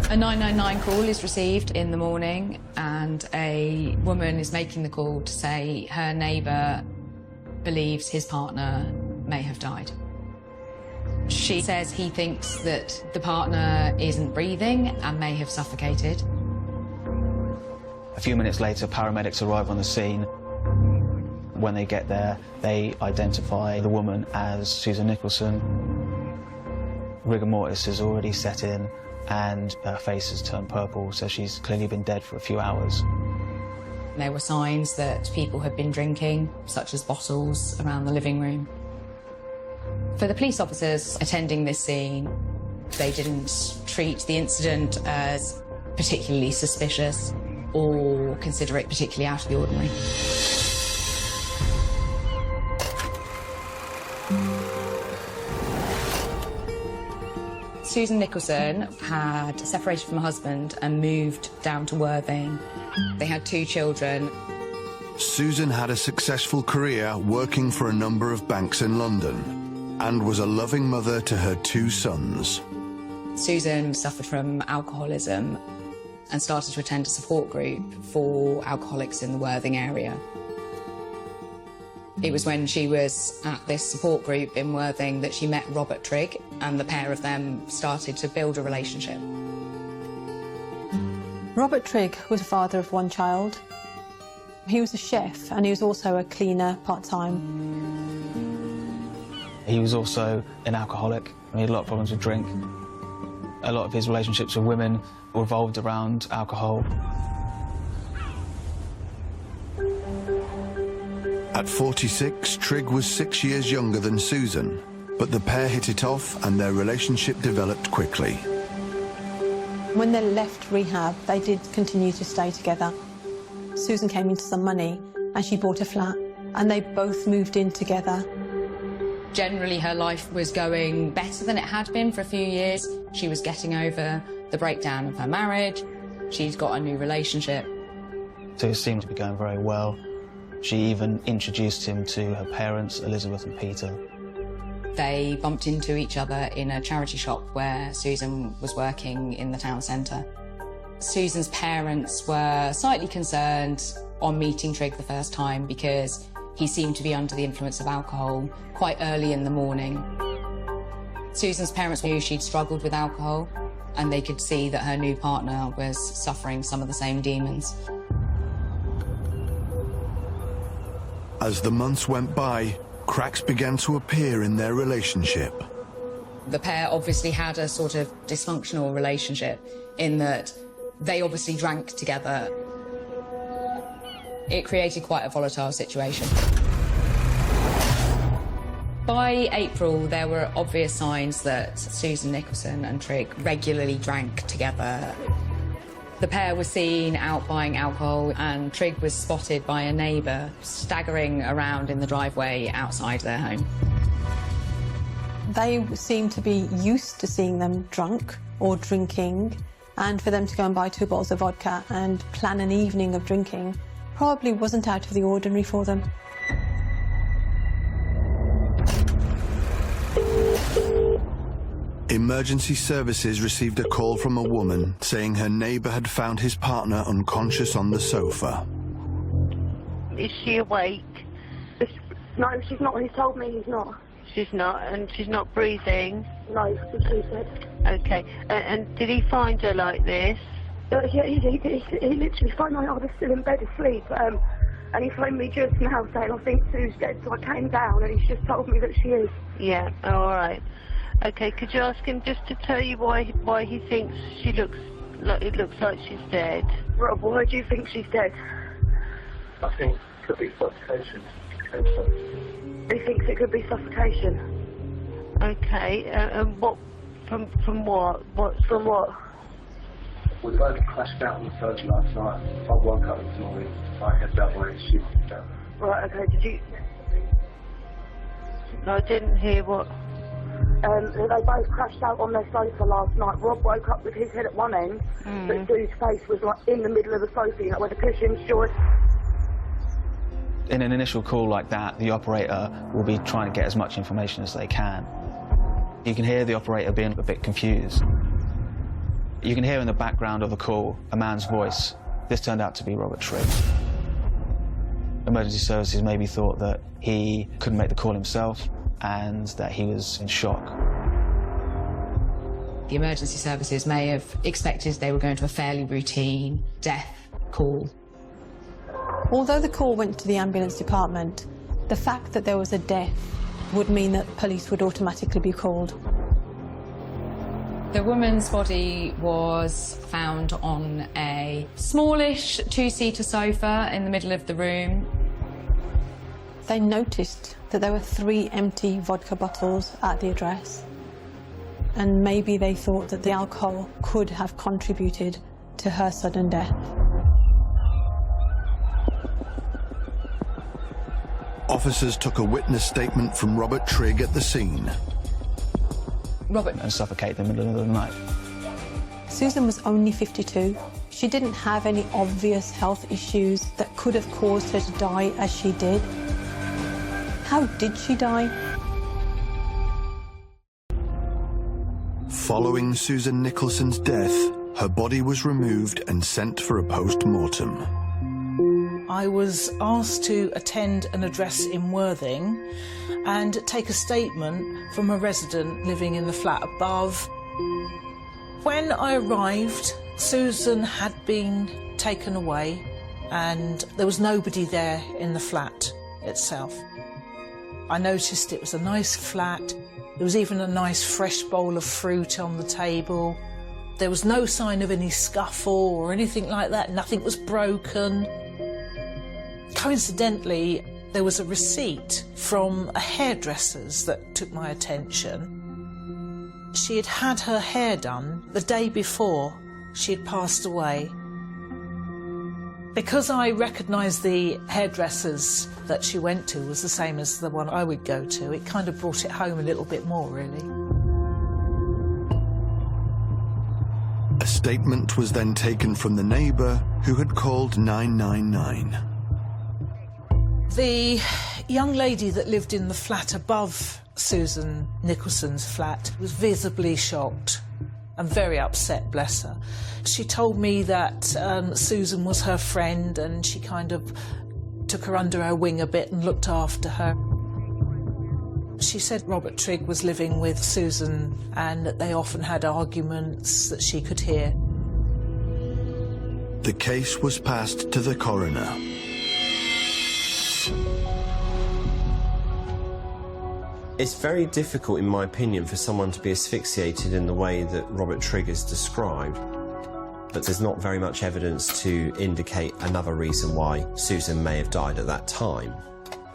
A 999 call is received in the morning and a woman is making the call to say her neighbour believes his partner may have died. She says he thinks that the partner isn't breathing and may have suffocated. A few minutes later, paramedics arrive on the scene. When they get there, they identify the woman as Susan Nicholson. Rigor mortis has already set in and her face has turned purple, so she's clearly been dead for a few hours. There were signs that people had been drinking, such as bottles around the living room. For the police officers attending this scene, they didn't treat the incident as particularly suspicious or consider it particularly out of the ordinary. Susan Nicholson had separated from her husband and moved down to Worthing. They had 2 children. Susan had a successful career working for a number of banks in London and was a loving mother to her 2 sons. Susan suffered from alcoholism and started to attend a support group for alcoholics in the Worthing area. It was when she was at this support group in Worthing that she met Robert Trigg, and the pair of them started to build a relationship. Robert Trigg was a father of 1 child. He was a chef and he was also a cleaner part-time. He was also an alcoholic. He had a lot of problems with drink. A lot of his relationships with women revolved around alcohol. At 46, Trigg was 6 years younger than Susan, but the pair hit it off and their relationship developed quickly. When they left rehab, they did continue to stay together. Susan came into some money and she bought a flat, and they both moved in together. Generally, her life was going better than it had been for a few years. She was getting over the breakdown of her marriage. She'd got a new relationship. So it seemed to be going very well. She even introduced him to her parents, Elizabeth and Peter. They bumped into each other in a charity shop where Susan was working in the town centre. Susan's parents were slightly concerned on meeting Trigg the first time because he seemed to be under the influence of alcohol quite early in the morning. Susan's parents knew she'd struggled with alcohol, and they could see that her new partner was suffering some of the same demons. As the months went by, cracks began to appear in their relationship. The pair obviously had a sort of dysfunctional relationship in that they obviously drank together. It created quite a volatile situation. By April, there were obvious signs that Susan Nicholson and Trigg regularly drank together. The pair were seen out buying alcohol, and Trigg was spotted by a neighbour staggering around in the driveway outside their home. They seemed to be used to seeing them drunk or drinking, and for them to go and buy 2 bottles of vodka and plan an evening of drinking probably wasn't out of the ordinary for them. Emergency services received a call from a woman saying her neighbour had found his partner unconscious on the sofa. Is she awake? No, she's not. He told me he's not. She's not, and she's not breathing? No, that's what she said. Okay, and did he find her like this? Yeah, he literally phoned me. I was still in bed asleep, and he phoned me just now saying, I think Sue's dead, so I came down, and he's just told me that she is. Yeah, all right. Okay, could you ask him just to tell you why he thinks she looks like she's dead? Rob, why do you think she's dead? I think it could be suffocation. He thinks it could be suffocation. Okay, and what? From what? From what? We both crashed out on the sofa last night. I woke up this morning. I had that way. She was down. Right. Okay. Did you? No, I didn't hear what. They both crashed out on their sofa last night. Rob woke up with his head at one end, but Sue's face was like in the middle of the sofa, you know, where the cushion's joined. In an initial call like that, the operator will be trying to get as much information as they can. You can hear the operator being a bit confused. You can hear in the background of the call a man's voice. This turned out to be Robert Trigg. Emergency services maybe thought that he couldn't make the call himself and that he was in shock. The emergency services may have expected they were going to a fairly routine death call. Although the call went to the ambulance department, the fact that there was a death would mean that police would automatically be called. The woman's body was found on a smallish two-seater sofa in the middle of the room. They noticed that there were 3 empty vodka bottles at the address, and maybe they thought that the alcohol could have contributed to her sudden death. Officers took a witness statement from Robert Trigg at the scene. Robert and suffocate in the middle of the night. Susan was only 52. She didn't have any obvious health issues that could have caused her to die as she did. How did she die? Following Susan Nicholson's death, her body was removed and sent for a post-mortem. I was asked to attend an address in Worthing and take a statement from a resident living in the flat above. When I arrived, Susan had been taken away and there was nobody there in the flat itself. I noticed it was a nice flat. There was even a nice fresh bowl of fruit on the table. There was no sign of any scuffle or anything like that. Nothing was broken. Coincidentally, there was a receipt from a hairdresser's that took my attention. She had had her hair done the day before she had passed away. Because I recognised the hairdressers that she went to was the same as the one I would go to, it kind of brought it home a little bit more, really. A statement was then taken from the neighbour who had called 999. The young lady that lived in the flat above Susan Nicholson's flat was visibly shocked and very upset, bless her. She told me that Susan was her friend and she kind of took her under her wing a bit and looked after her. She said Robert Trigg was living with Susan and that they often had arguments that she could hear. The case was passed to the coroner. It's very difficult, in my opinion, for someone to be asphyxiated in the way that Robert Trigg is described. But there's not very much evidence to indicate another reason why Susan may have died at that time.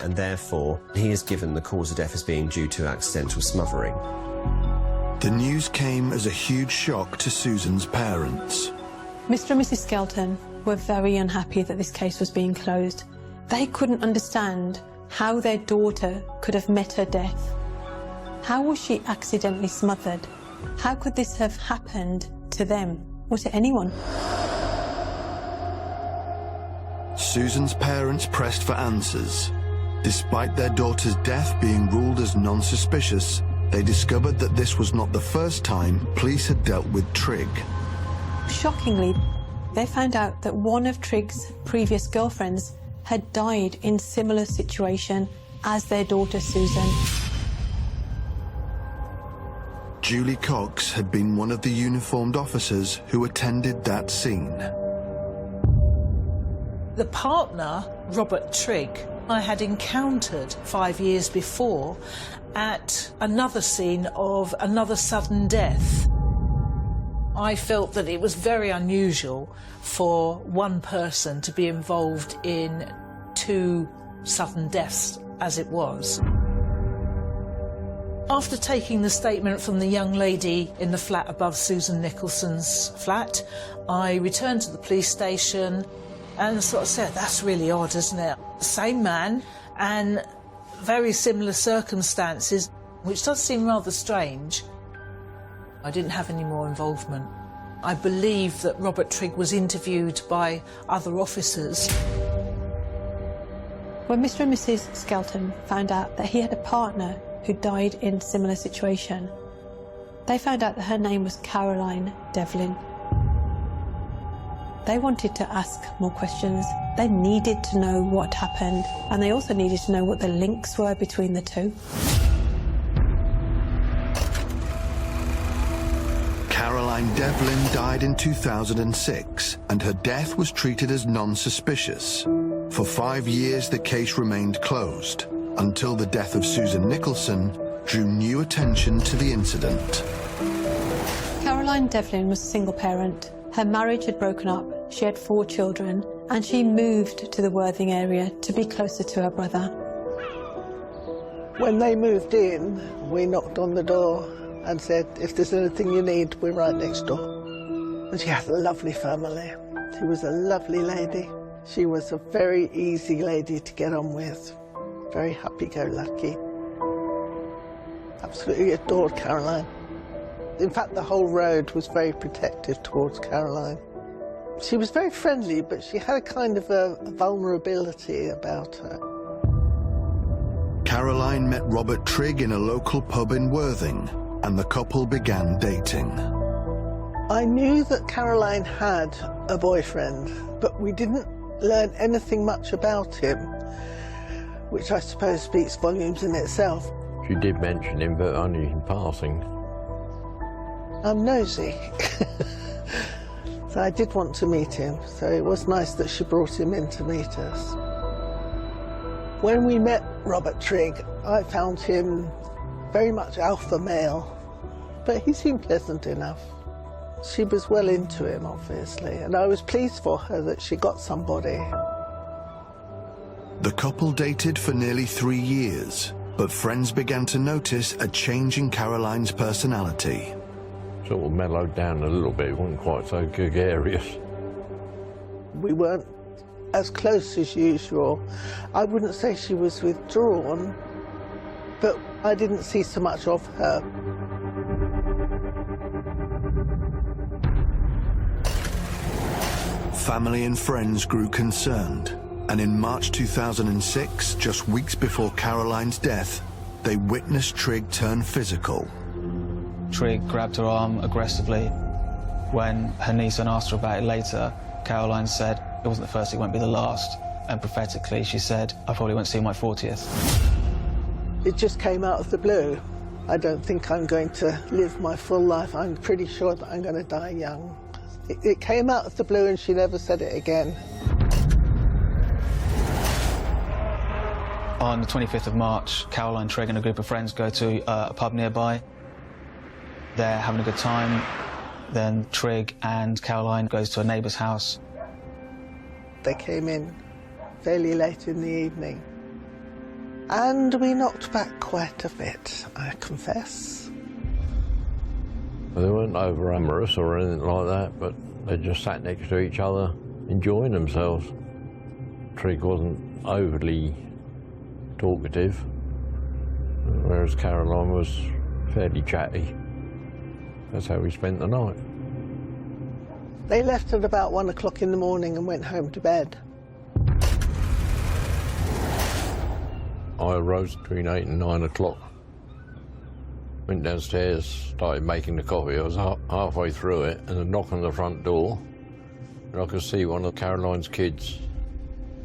And therefore, he is given the cause of death as being due to accidental smothering. The news came as a huge shock to Susan's parents. Mr. and Mrs. Skelton were very unhappy that this case was being closed. They couldn't understand how their daughter could have met her death. How was she accidentally smothered? How could this have happened to them or to anyone? Susan's parents pressed for answers. Despite their daughter's death being ruled as non-suspicious, they discovered that this was not the first time police had dealt with Trigg. Shockingly, they found out that one of Trigg's previous girlfriends had died in similar situation as their daughter Susan. Julie Cox had been one of the uniformed officers who attended that scene. The partner, Robert Trigg, I had encountered 5 years before at another scene of another sudden death. I felt that it was very unusual for one person to be involved in 2 sudden deaths, as it was. After taking the statement from the young lady in the flat above Susan Nicholson's flat, I returned to the police station and sort of said, that's really odd, isn't it? Same man and very similar circumstances, which does seem rather strange. I didn't have any more involvement. I believe that Robert Trigg was interviewed by other officers. When Mr. and Mrs. Skelton found out that he had a partner who died in a similar situation, they found out that her name was Caroline Devlin. They wanted to ask more questions. They needed to know what happened, and they also needed to know what the links were between the two. Caroline Devlin died in 2006, and her death was treated as non-suspicious. For 5 years, the case remained closed, until the death of Susan Nicholson drew new attention to the incident. Caroline Devlin was a single parent. Her marriage had broken up, she had 4 children, and she moved to the Worthing area to be closer to her brother. When they moved in, we knocked on the door and said, if there's anything you need, we're right next door. And she had a lovely family. She was a lovely lady. She was a very easy lady to get on with, very happy-go-lucky. Absolutely adored Caroline. In fact, the whole road was very protective towards Caroline. She was very friendly, but she had a kind of a vulnerability about her. Caroline met Robert Trigg in a local pub in Worthing, and the couple began dating. I knew that Caroline had a boyfriend, but we didn't learn anything much about him, which I suppose speaks volumes in itself. She did mention him, but only in passing. I'm nosy. So I did want to meet him, so it was nice that she brought him in to meet us. When we met Robert Trigg, I found him very much alpha male, but he seemed pleasant enough. She was well into him, obviously, and I was pleased for her that she got somebody. The couple dated for nearly 3 years, but friends began to notice a change in Caroline's personality. Sort of mellowed down a little bit, it wasn't quite so gregarious. We weren't as close as usual. I wouldn't say she was withdrawn, but I didn't see so much of her. Family and friends grew concerned, and in March 2006, just weeks before Caroline's death, they witnessed Trigg turn physical. Trigg grabbed her arm aggressively. When her niece asked her about it later, Caroline said, it wasn't the first, it won't be the last. And prophetically, she said, I probably won't see my 40th. It just came out of the blue. I don't think I'm going to live my full life. I'm pretty sure that I'm going to die young. It came out of the blue and she never said it again. On the 25th of March, Caroline Trigg and a group of friends go to a pub nearby. They're having a good time. Then Trigg and Caroline goes to a neighbour's house. They came in fairly late in the evening. And we knocked back quite a bit, I confess. They weren't over amorous or anything like that, but they just sat next to each other, enjoying themselves. Trigg wasn't overly talkative, whereas Caroline was fairly chatty. That's how we spent the night. They left at about 1 o'clock in the morning and went home to bed. I arose between 8 and 9 o'clock. Went downstairs, started making the coffee. I was halfway through it, and a knock on the front door, and I could see one of Caroline's kids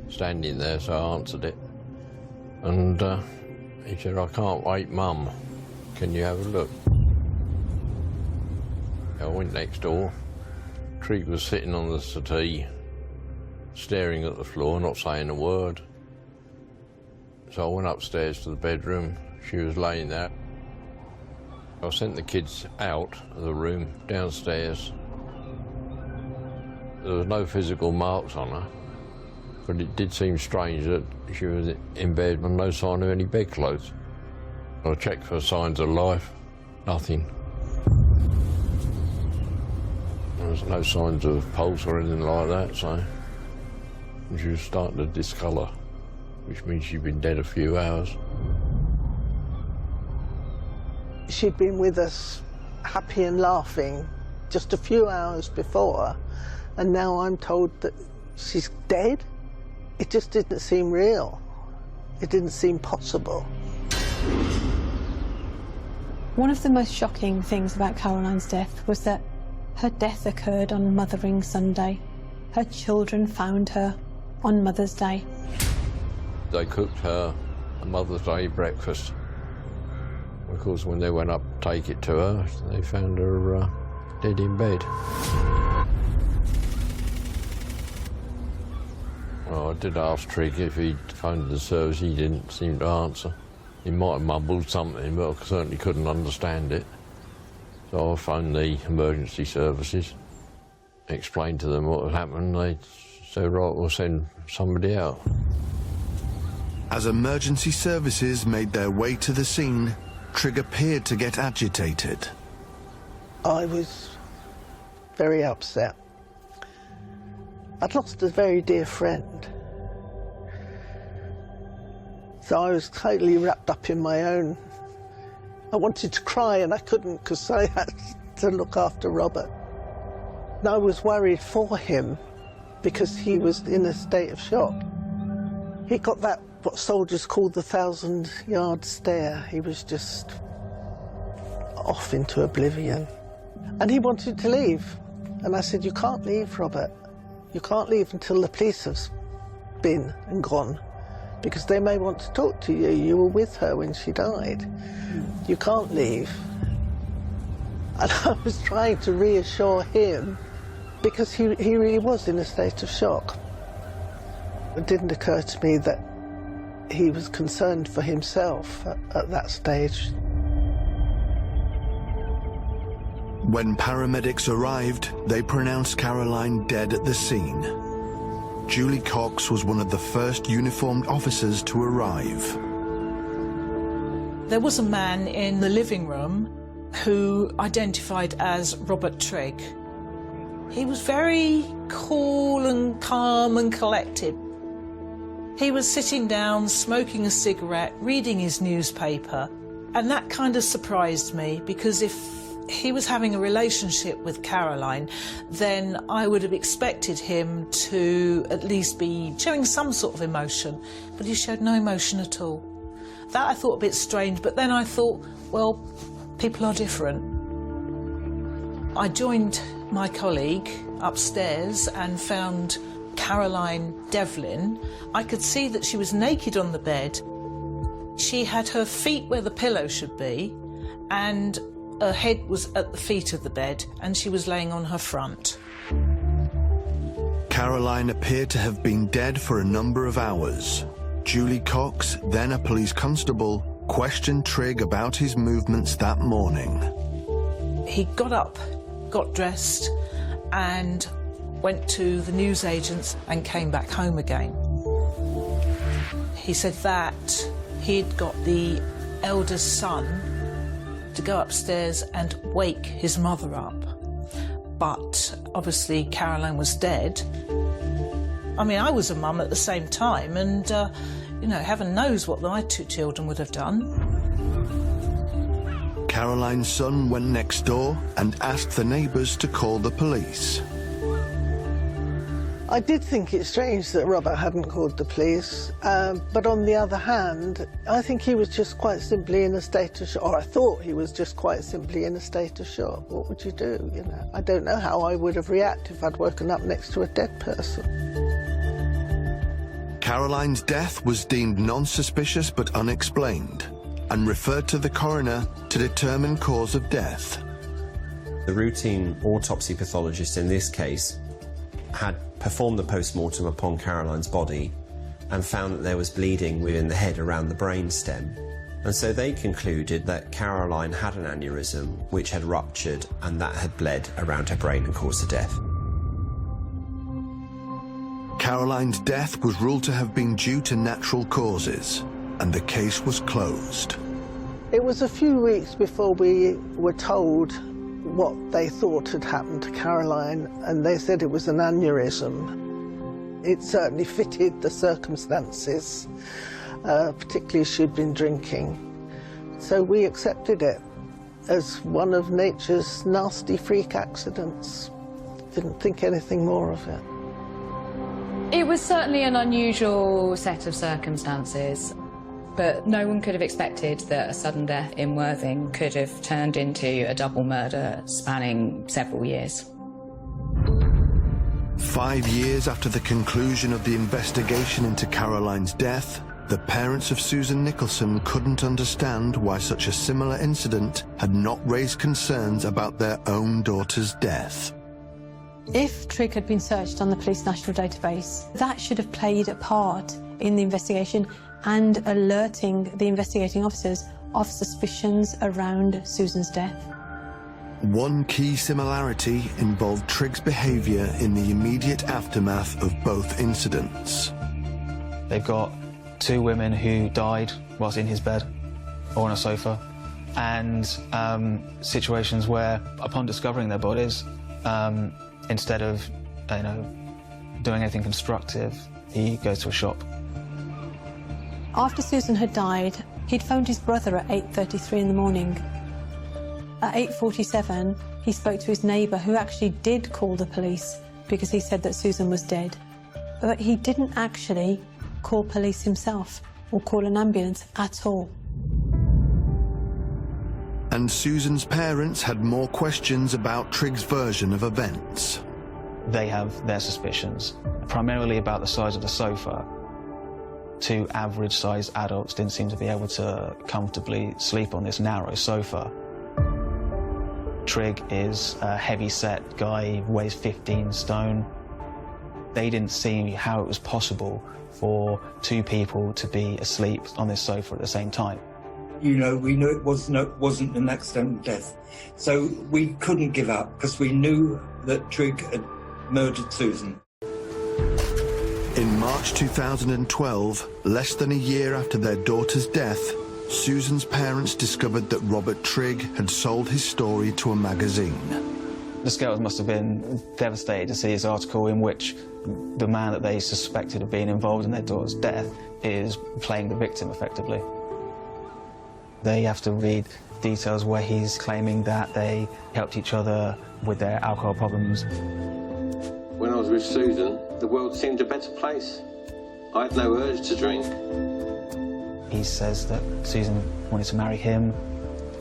standing there, so I answered it. And he said, I can't wait, Mum. Can you have a look? I went next door. Trigg was sitting on the settee, staring at the floor, not saying a word. So I went upstairs to the bedroom. She was laying there. I sent the kids out of the room, downstairs. There was no physical marks on her, but it did seem strange that she was in bed with no sign of any bedclothes. I checked for signs of life, nothing. There was no signs of pulse or anything like that, so she was starting to discolour, which means she'd been dead a few hours. She'd been with us happy and laughing just a few hours before, and now I'm told that she's dead. It just didn't seem real. It didn't seem possible. One of the most shocking things about Caroline's death was that her death occurred on Mothering Sunday. her children found her on Mother's Day. They cooked her a Mother's Day breakfast. Of course, when they went up to take it to her, they found her dead in bed. Well, I did ask Trigg if he'd phoned the service. He didn't seem to answer. He might have mumbled something, but I certainly couldn't understand it. So I phoned the emergency services, explained to them what had happened. They said, right, we'll send somebody out. As emergency services made their way to the scene, Trigg appeared to get agitated. I was very upset. I'd lost a very dear friend. So I was totally wrapped up in my own. I wanted to cry and I couldn't because I had to look after Robert. And I was worried for him because he was in a state of shock. He got that, what soldiers call the 1,000-yard stare. He was just off into oblivion. And he wanted to leave. And I said, you can't leave, Robert. You can't leave until the police have been and gone, because they may want to talk to you. You were with her when she died. You can't leave. And I was trying to reassure him, because he really was in a state of shock. It didn't occur to me that he was concerned for himself at that stage. When paramedics arrived, they pronounced Caroline dead at the scene. Julie Cox was one of the first uniformed officers to arrive. There was a man in the living room who identified as Robert Trigg. He was very cool and calm and collected. He was sitting down, smoking a cigarette, reading his newspaper, and that kind of surprised me, because if he was having a relationship with Caroline, then I would have expected him to at least be showing some sort of emotion, but he showed no emotion at all. That I thought a bit strange, but then I thought, well, people are different. I joined my colleague upstairs and found Caroline Devlin. I could see that she was naked on the bed. She had her feet where the pillow should be, and her head was at the feet of the bed, and she was laying on her front. Caroline appeared to have been dead for a number of hours. Julie Cox, then a police constable, questioned Trigg about his movements that morning. He got up, got dressed, and went to the newsagents and came back home again. He said that he'd got the eldest son to go upstairs and wake his mother up. But obviously Caroline was dead. I mean, I was a mum at the same time, and, you know, heaven knows what my two children would have done. Caroline's son went next door and asked the neighbours to call the police. I did think it strange that Robert hadn't called the police, but on the other hand, I think he was just quite simply in a state of shock, or I thought he was just quite simply in a state of shock. What would you do, you know? I don't know how I would have reacted if I'd woken up next to a dead person. Caroline's death was deemed non-suspicious but unexplained, and referred to the coroner to determine cause of death. The routine autopsy pathologist in this case had performed the post-mortem upon Caroline's body and found that there was bleeding within the head around the brainstem. And so they concluded that Caroline had an aneurysm which had ruptured and that had bled around her brain and caused her death. Caroline's death was ruled to have been due to natural causes, and the case was closed. It was a few weeks before we were told what they thought had happened to Caroline, and they said it was an aneurysm. It certainly fitted the circumstances, particularly as she'd been drinking. So we accepted it as one of nature's nasty freak accidents. Didn't think anything more of it. It was certainly an unusual set of circumstances, but no one could have expected that a sudden death in Worthing could have turned into a double murder spanning several years. 5 years after the conclusion of the investigation into Caroline's death, the parents of Susan Nicholson couldn't understand why such a similar incident had not raised concerns about their own daughter's death. If Trigg had been searched on the police national database, that should have played a part in the investigation and alerting the investigating officers of suspicions around Susan's death. One key similarity involved Trigg's behaviour in the immediate aftermath of both incidents. They've got 2 women who died whilst in his bed or on a sofa, and situations where, upon discovering their bodies, instead of, doing anything constructive, he goes to a shop. After Susan had died, he'd phoned his brother at 8:33 in the morning. At 8:47, he spoke to his neighbour, who actually did call the police because he said that Susan was dead. But he didn't actually call police himself or call an ambulance at all. And Susan's parents had more questions about Trigg's version of events. They have their suspicions, primarily about the size of the sofa. 2 average-sized adults didn't seem to be able to comfortably sleep on this narrow sofa. Trigg is a heavy-set guy, weighs 15 stone. They didn't see how it was possible for 2 people to be asleep on this sofa at the same time. We knew it wasn't an accidental death. So we couldn't give up because we knew that Trigg had murdered Susan. In March 2012, less than a year after their daughter's death, Susan's parents discovered that Robert Trigg had sold his story to a magazine. The Skeltons must have been devastated to see this article in which the man that they suspected of being involved in their daughter's death is playing the victim, effectively. They have to read details where he's claiming that they helped each other with their alcohol problems. When I was with Susan, the world seemed a better place. I had no urge to drink. He says that Susan wanted to marry him.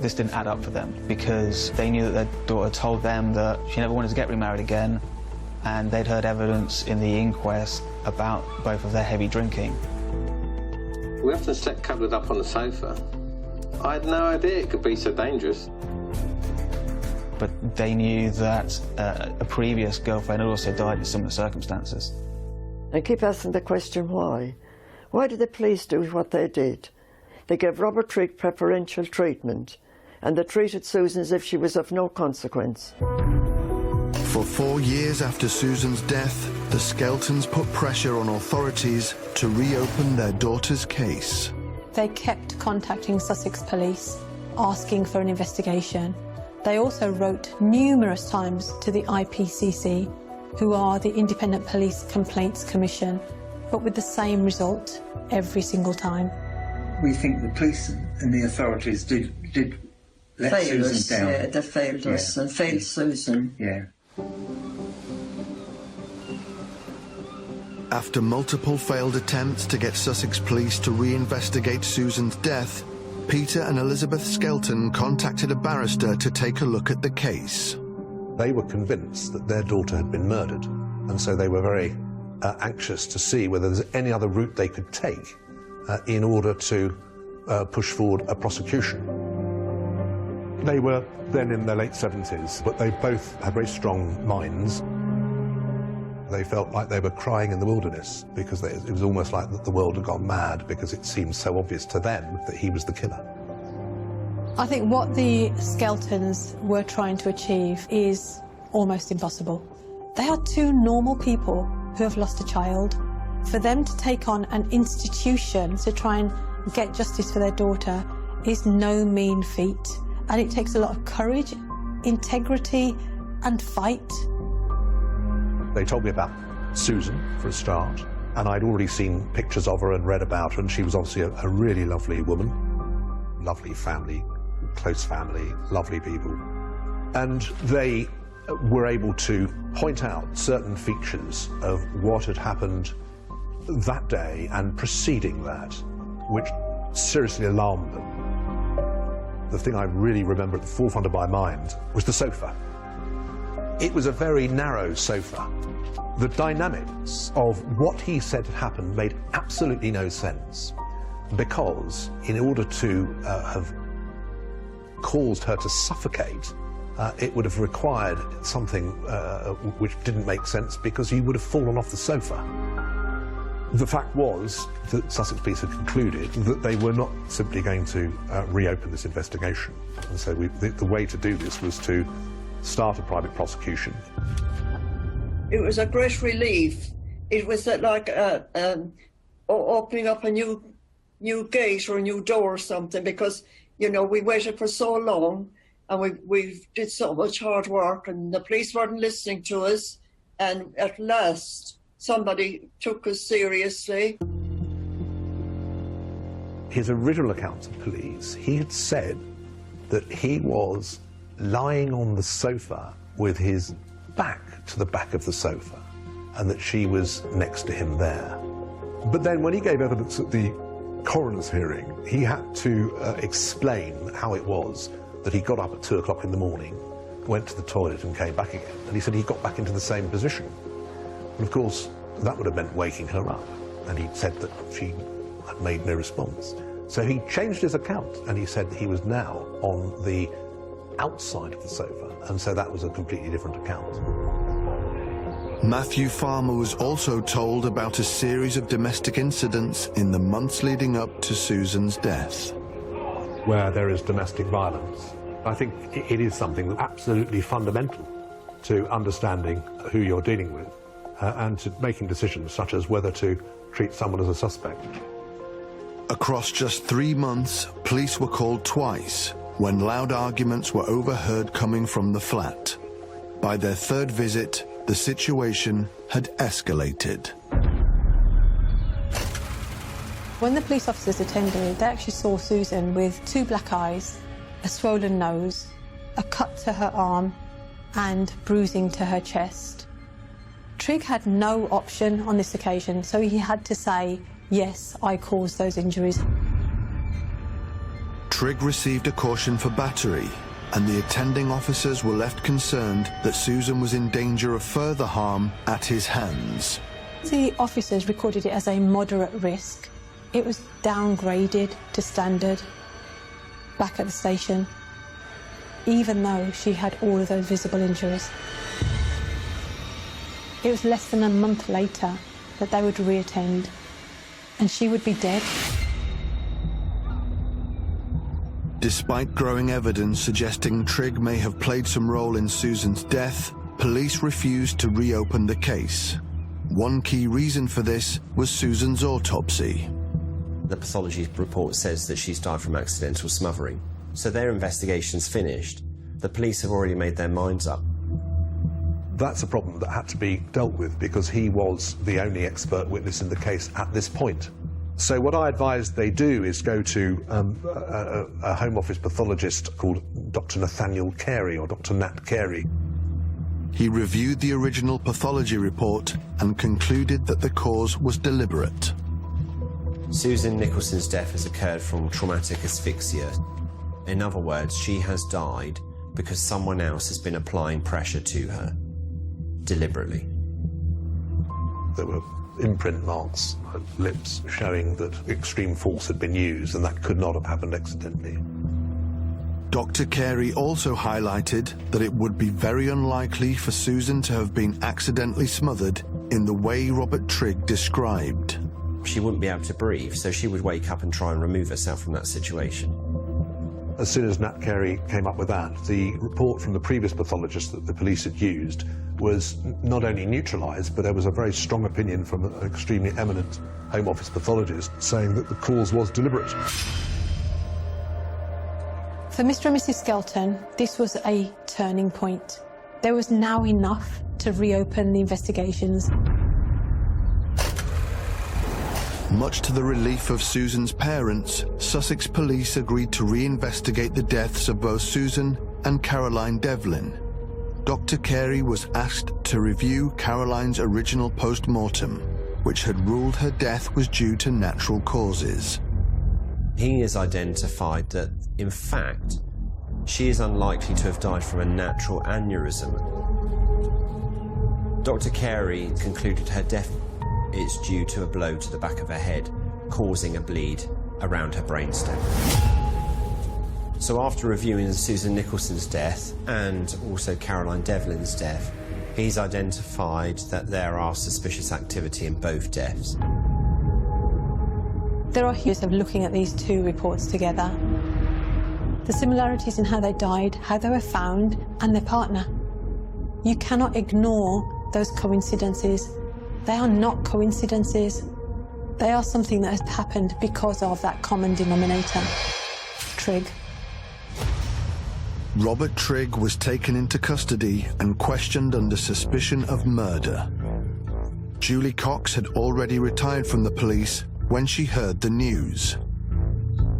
This didn't add up for them because they knew that their daughter told them that she never wanted to get remarried again, and they'd heard evidence in the inquest about both of their heavy drinking. We often slept cuddled up on the sofa. I had no idea it could be so dangerous. But they knew that a previous girlfriend had also died in similar circumstances. I keep asking the question, why? Why did the police do what they did? They gave Robert Trigg preferential treatment, and they treated Susan as if she was of no consequence. For 4 years after Susan's death, the Skeltons put pressure on authorities to reopen their daughter's case. They kept contacting Sussex Police, asking for an investigation. They also wrote numerous times to the IPCC, who are the Independent Police Complaints Commission, but with the same result every single time. We think the police and the authorities did let fail Susan us, down. Yeah, they failed us and failed Susan. Yeah. After multiple failed attempts to get Sussex Police to reinvestigate Susan's death, Peter and Elizabeth Skelton contacted a barrister to take a look at the case. They were convinced that their daughter had been murdered, and so they were very anxious to see whether there's any other route they could take in order to push forward a prosecution. They were then in their late 70s, but they both had very strong minds. They felt like they were crying in the wilderness because it was almost like that the world had gone mad because it seemed so obvious to them that he was the killer. I think what the Skeltons were trying to achieve is almost impossible. They are 2 normal people who have lost a child. For them to take on an institution to try and get justice for their daughter is no mean feat. And it takes a lot of courage, integrity, and fight. They told me about Susan, for a start, and I'd already seen pictures of her and read about her, and she was obviously a really lovely woman. Lovely family, close family, lovely people. And they were able to point out certain features of what had happened that day and preceding that, which seriously alarmed them. The thing I really remember at the forefront of my mind was the sofa. It was a very narrow sofa, The dynamics of what he said had happened made absolutely no sense, because in order to have caused her to suffocate, it would have required something which didn't make sense, because he would have fallen off the sofa. The fact was that Sussex police had concluded that they were not simply going to reopen this investigation. And so the way to do this was to start a private prosecution. It was a great relief. It was like opening up a new gate or a new door or something, because, you know, we waited for so long and we did so much hard work and the police weren't listening to us, and at last somebody took us seriously. His original account to police, he had said that he was lying on the sofa with his back to the back of the sofa, and that she was next to him there. But then when he gave evidence at the coroner's hearing, he had to explain how it was that he got up at 2 o'clock in the morning, went to the toilet and came back again. And he said he got back into the same position. And of course, that would have meant waking her up. And he said that she had made no response. So he changed his account, and he said that he was now on the outside of the sofa, and so that was a completely different account. Matthew Farmer was also told about a series of domestic incidents in the months leading up to Susan's death. Where there is domestic violence, I think it is something that's absolutely fundamental to understanding who you're dealing with and to making decisions such as whether to treat someone as a suspect. Across just 3 months, police were called twice when loud arguments were overheard coming from the flat. By their third visit, the situation had escalated. When the police officers attended, they actually saw Susan with 2 black eyes, a swollen nose, a cut to her arm, and bruising to her chest. Trigg had no option on this occasion, so he had to say, "Yes, I caused those injuries." Trigg received a caution for battery, and the attending officers were left concerned that Susan was in danger of further harm at his hands. The officers recorded it as a moderate risk. It was downgraded to standard back at the station, even though she had all of those visible injuries. It was less than a month later that they would reattend, and she would be dead. Despite growing evidence suggesting Trigg may have played some role in Susan's death, police refused to reopen the case. One key reason for this was Susan's autopsy. The pathology report says that she's died from accidental smothering. So their investigation's finished. The police have already made their minds up. That's a problem that had to be dealt with because he was the only expert witness in the case at this point. So what I advise they do is go to a Home Office pathologist called Dr. Nathaniel Carey, or Dr. Nat Carey. He reviewed the original pathology report and concluded that the cause was deliberate. Susan Nicholson's death has occurred from traumatic asphyxia. In other words, she has died because someone else has been applying pressure to her, deliberately. There were imprint marks on her lips showing that extreme force had been used, and that could not have happened accidentally. Dr. Carey also highlighted that it would be very unlikely for Susan to have been accidentally smothered in the way Robert Trigg described. She wouldn't be able to breathe, so she would wake up and try and remove herself from that situation. As soon as Nat Carey came up with that, the report from the previous pathologist that the police had used was not only neutralised, but there was a very strong opinion from an extremely eminent Home Office pathologist saying that the cause was deliberate. For Mr. and Mrs. Skelton, this was a turning point. There was now enough to reopen the investigations. Much to the relief of Susan's parents, Sussex police agreed to reinvestigate the deaths of both Susan and Caroline Devlin. Dr. Carey was asked to review Caroline's original post-mortem, which had ruled her death was due to natural causes. He has identified that, in fact, she is unlikely to have died from a natural aneurysm. Dr. Carey concluded her death is due to a blow to the back of her head, causing a bleed around her brainstem. So after reviewing Susan Nicholson's death and also Caroline Devlin's death, he's identified that there are suspicious activity in both deaths. There are years of looking at these two reports together. The similarities in how they died, how they were found, and their partner. You cannot ignore those coincidences. They are not coincidences. They are something that has happened because of that common denominator, Trigg. Robert Trigg was taken into custody and questioned under suspicion of murder. Julie Cox had already retired from the police when she heard the news.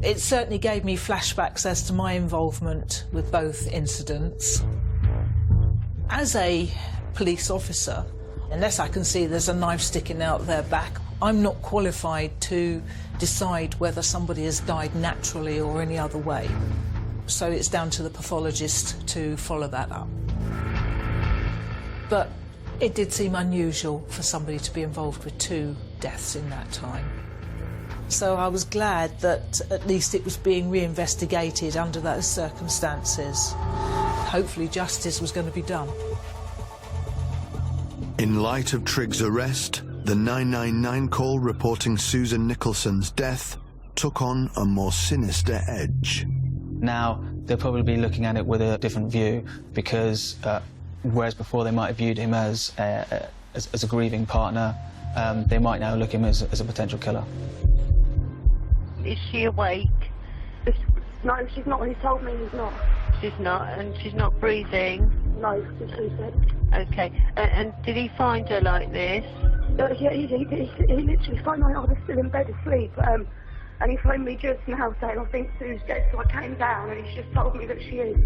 It certainly gave me flashbacks as to my involvement with both incidents. As a police officer, unless I can see there's a knife sticking out their back, I'm not qualified to decide whether somebody has died naturally or any other way. So it's down to the pathologist to follow that up. But it did seem unusual for somebody to be involved with two deaths in that time. So I was glad that at least it was being reinvestigated under those circumstances. Hopefully justice was going to be done. In light of Trigg's arrest, the 999 call reporting Susan Nicholson's death took on a more sinister edge. Now, they'll probably be looking at it with a different view because whereas before they might have viewed him as a grieving partner, they might now look at him as a potential killer. Is she awake? No, she's not. He told me he's not. She's not, and she's not breathing? No, that's what he said. Okay, and did he find her like this? Yeah, he literally phoned me. I was still in bed asleep, and he phoned me just now saying, I think Sue's dead, so I came down, and he's just told me that she is.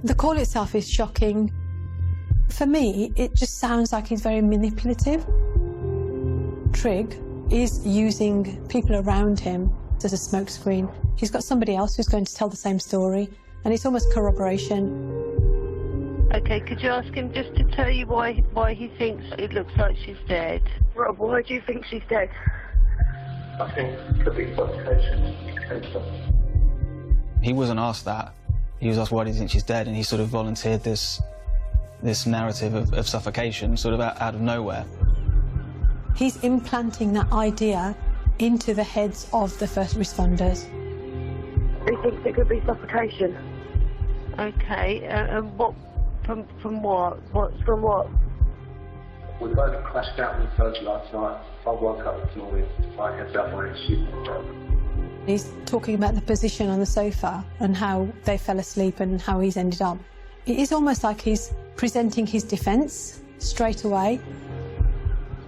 The call itself is shocking. For me, it just sounds like he's very manipulative. Trigg is using people around him as a smokescreen. He's got somebody else who's going to tell the same story, and it's almost corroboration. Okay, could you ask him just to tell you why he thinks it looks like she's dead? Rob, why do you think she's dead? I think it could be suffocation. He wasn't asked that. He was asked, why do you think she's dead? And he sort of volunteered this narrative of suffocation, sort of out of nowhere. He's implanting that idea into the heads of the first responders. He thinks it could be suffocation. Okay, and what? From what? What's from what? We both crashed out in the surgery last night. I woke up this morning. I had that one issue. He's talking about the position on the sofa and how they fell asleep and how he's ended up. It is almost like he's presenting his defence straight away.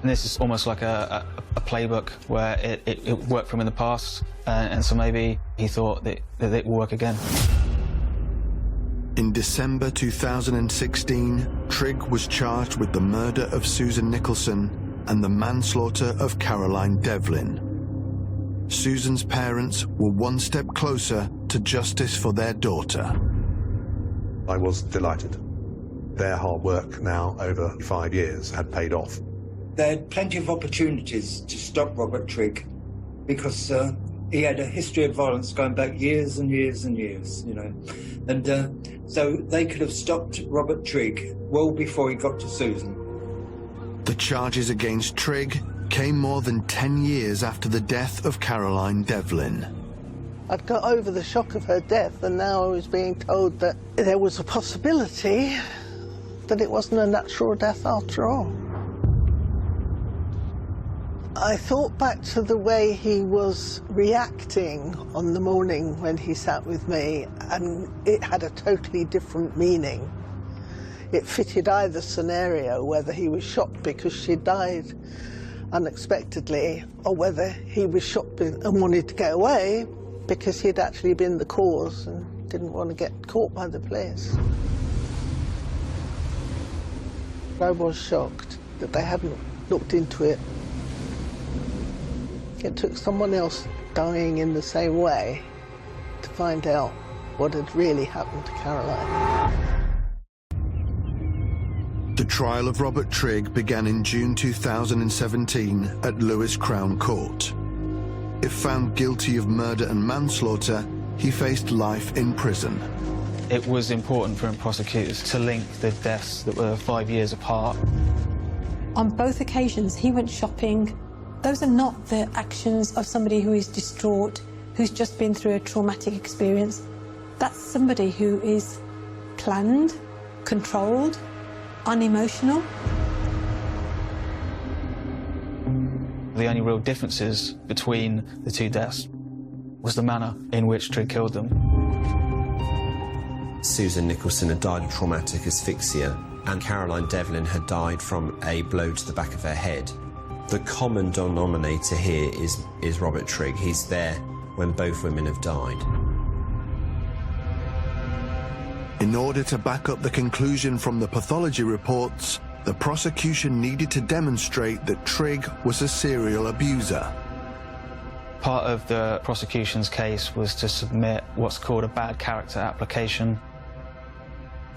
And this is almost like a playbook where it worked for him in the past, and so maybe he thought that it will work again. In December 2016, Trigg was charged with the murder of Susan Nicholson and the manslaughter of Caroline Devlin. Susan's parents were one step closer to justice for their daughter. I was delighted. Their hard work now over 5 years had paid off. They had plenty of opportunities to stop Robert Trigg because he had a history of violence going back years and years and years, you know. And so they could have stopped Robert Trigg well before he got to Susan. The charges against Trigg came more than 10 years after the death of Caroline Devlin. I'd got over the shock of her death, and now I was being told that there was a possibility that it wasn't a natural death after all. I thought back to the way he was reacting on the morning when he sat with me, and it had a totally different meaning. It fitted either scenario, whether he was shot because she died unexpectedly, or whether he was shot and wanted to get away because he'd actually been the cause and didn't want to get caught by the police. I was shocked that they hadn't looked into it. It took someone else dying in the same way to find out what had really happened to Caroline. The trial of Robert Trigg began in June 2017 at Lewes Crown Court. If found guilty of murder and manslaughter, he faced life in prison. It was important for prosecutors to link the deaths that were 5 years apart. On both occasions, he went shopping. Those are not the actions of somebody who is distraught, who's just been through a traumatic experience. That's somebody who is planned, controlled, unemotional. The only real differences between the two deaths was the manner in which Trigg killed them. Susan Nicholson had died of traumatic asphyxia, and Caroline Devlin had died from a blow to the back of her head. The common denominator here is Robert Trigg. He's there when both women have died. In order to back up the conclusion from the pathology reports, the prosecution needed to demonstrate that Trigg was a serial abuser. Part of the prosecution's case was to submit what's called a bad character application.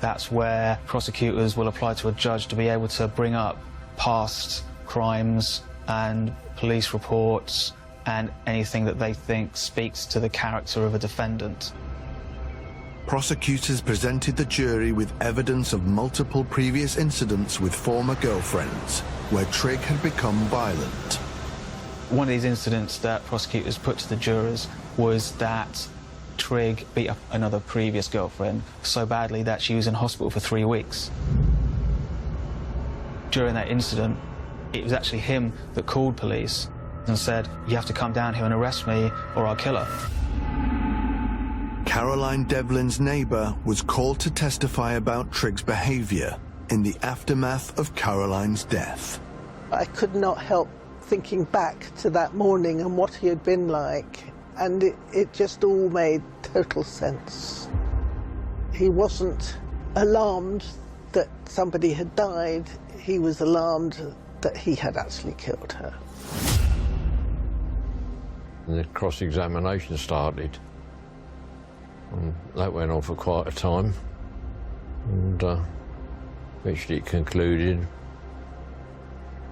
That's where prosecutors will apply to a judge to be able to bring up past crimes and police reports and anything that they think speaks to the character of a defendant. Prosecutors presented the jury with evidence of multiple previous incidents with former girlfriends, where Trigg had become violent. One of these incidents that prosecutors put to the jurors was that Trigg beat up another previous girlfriend so badly that she was in hospital for 3 weeks. During that incident, it was actually him that called police and said, "You have to come down here and arrest me or I'll kill her." Caroline Devlin's neighbour was called to testify about Trigg's behaviour in the aftermath of Caroline's death. I could not help thinking back to that morning and what he had been like, and it just all made total sense. He wasn't alarmed that somebody had died, he was alarmed that he had actually killed her. And the cross-examination started. And that went on for quite a time, and eventually it concluded.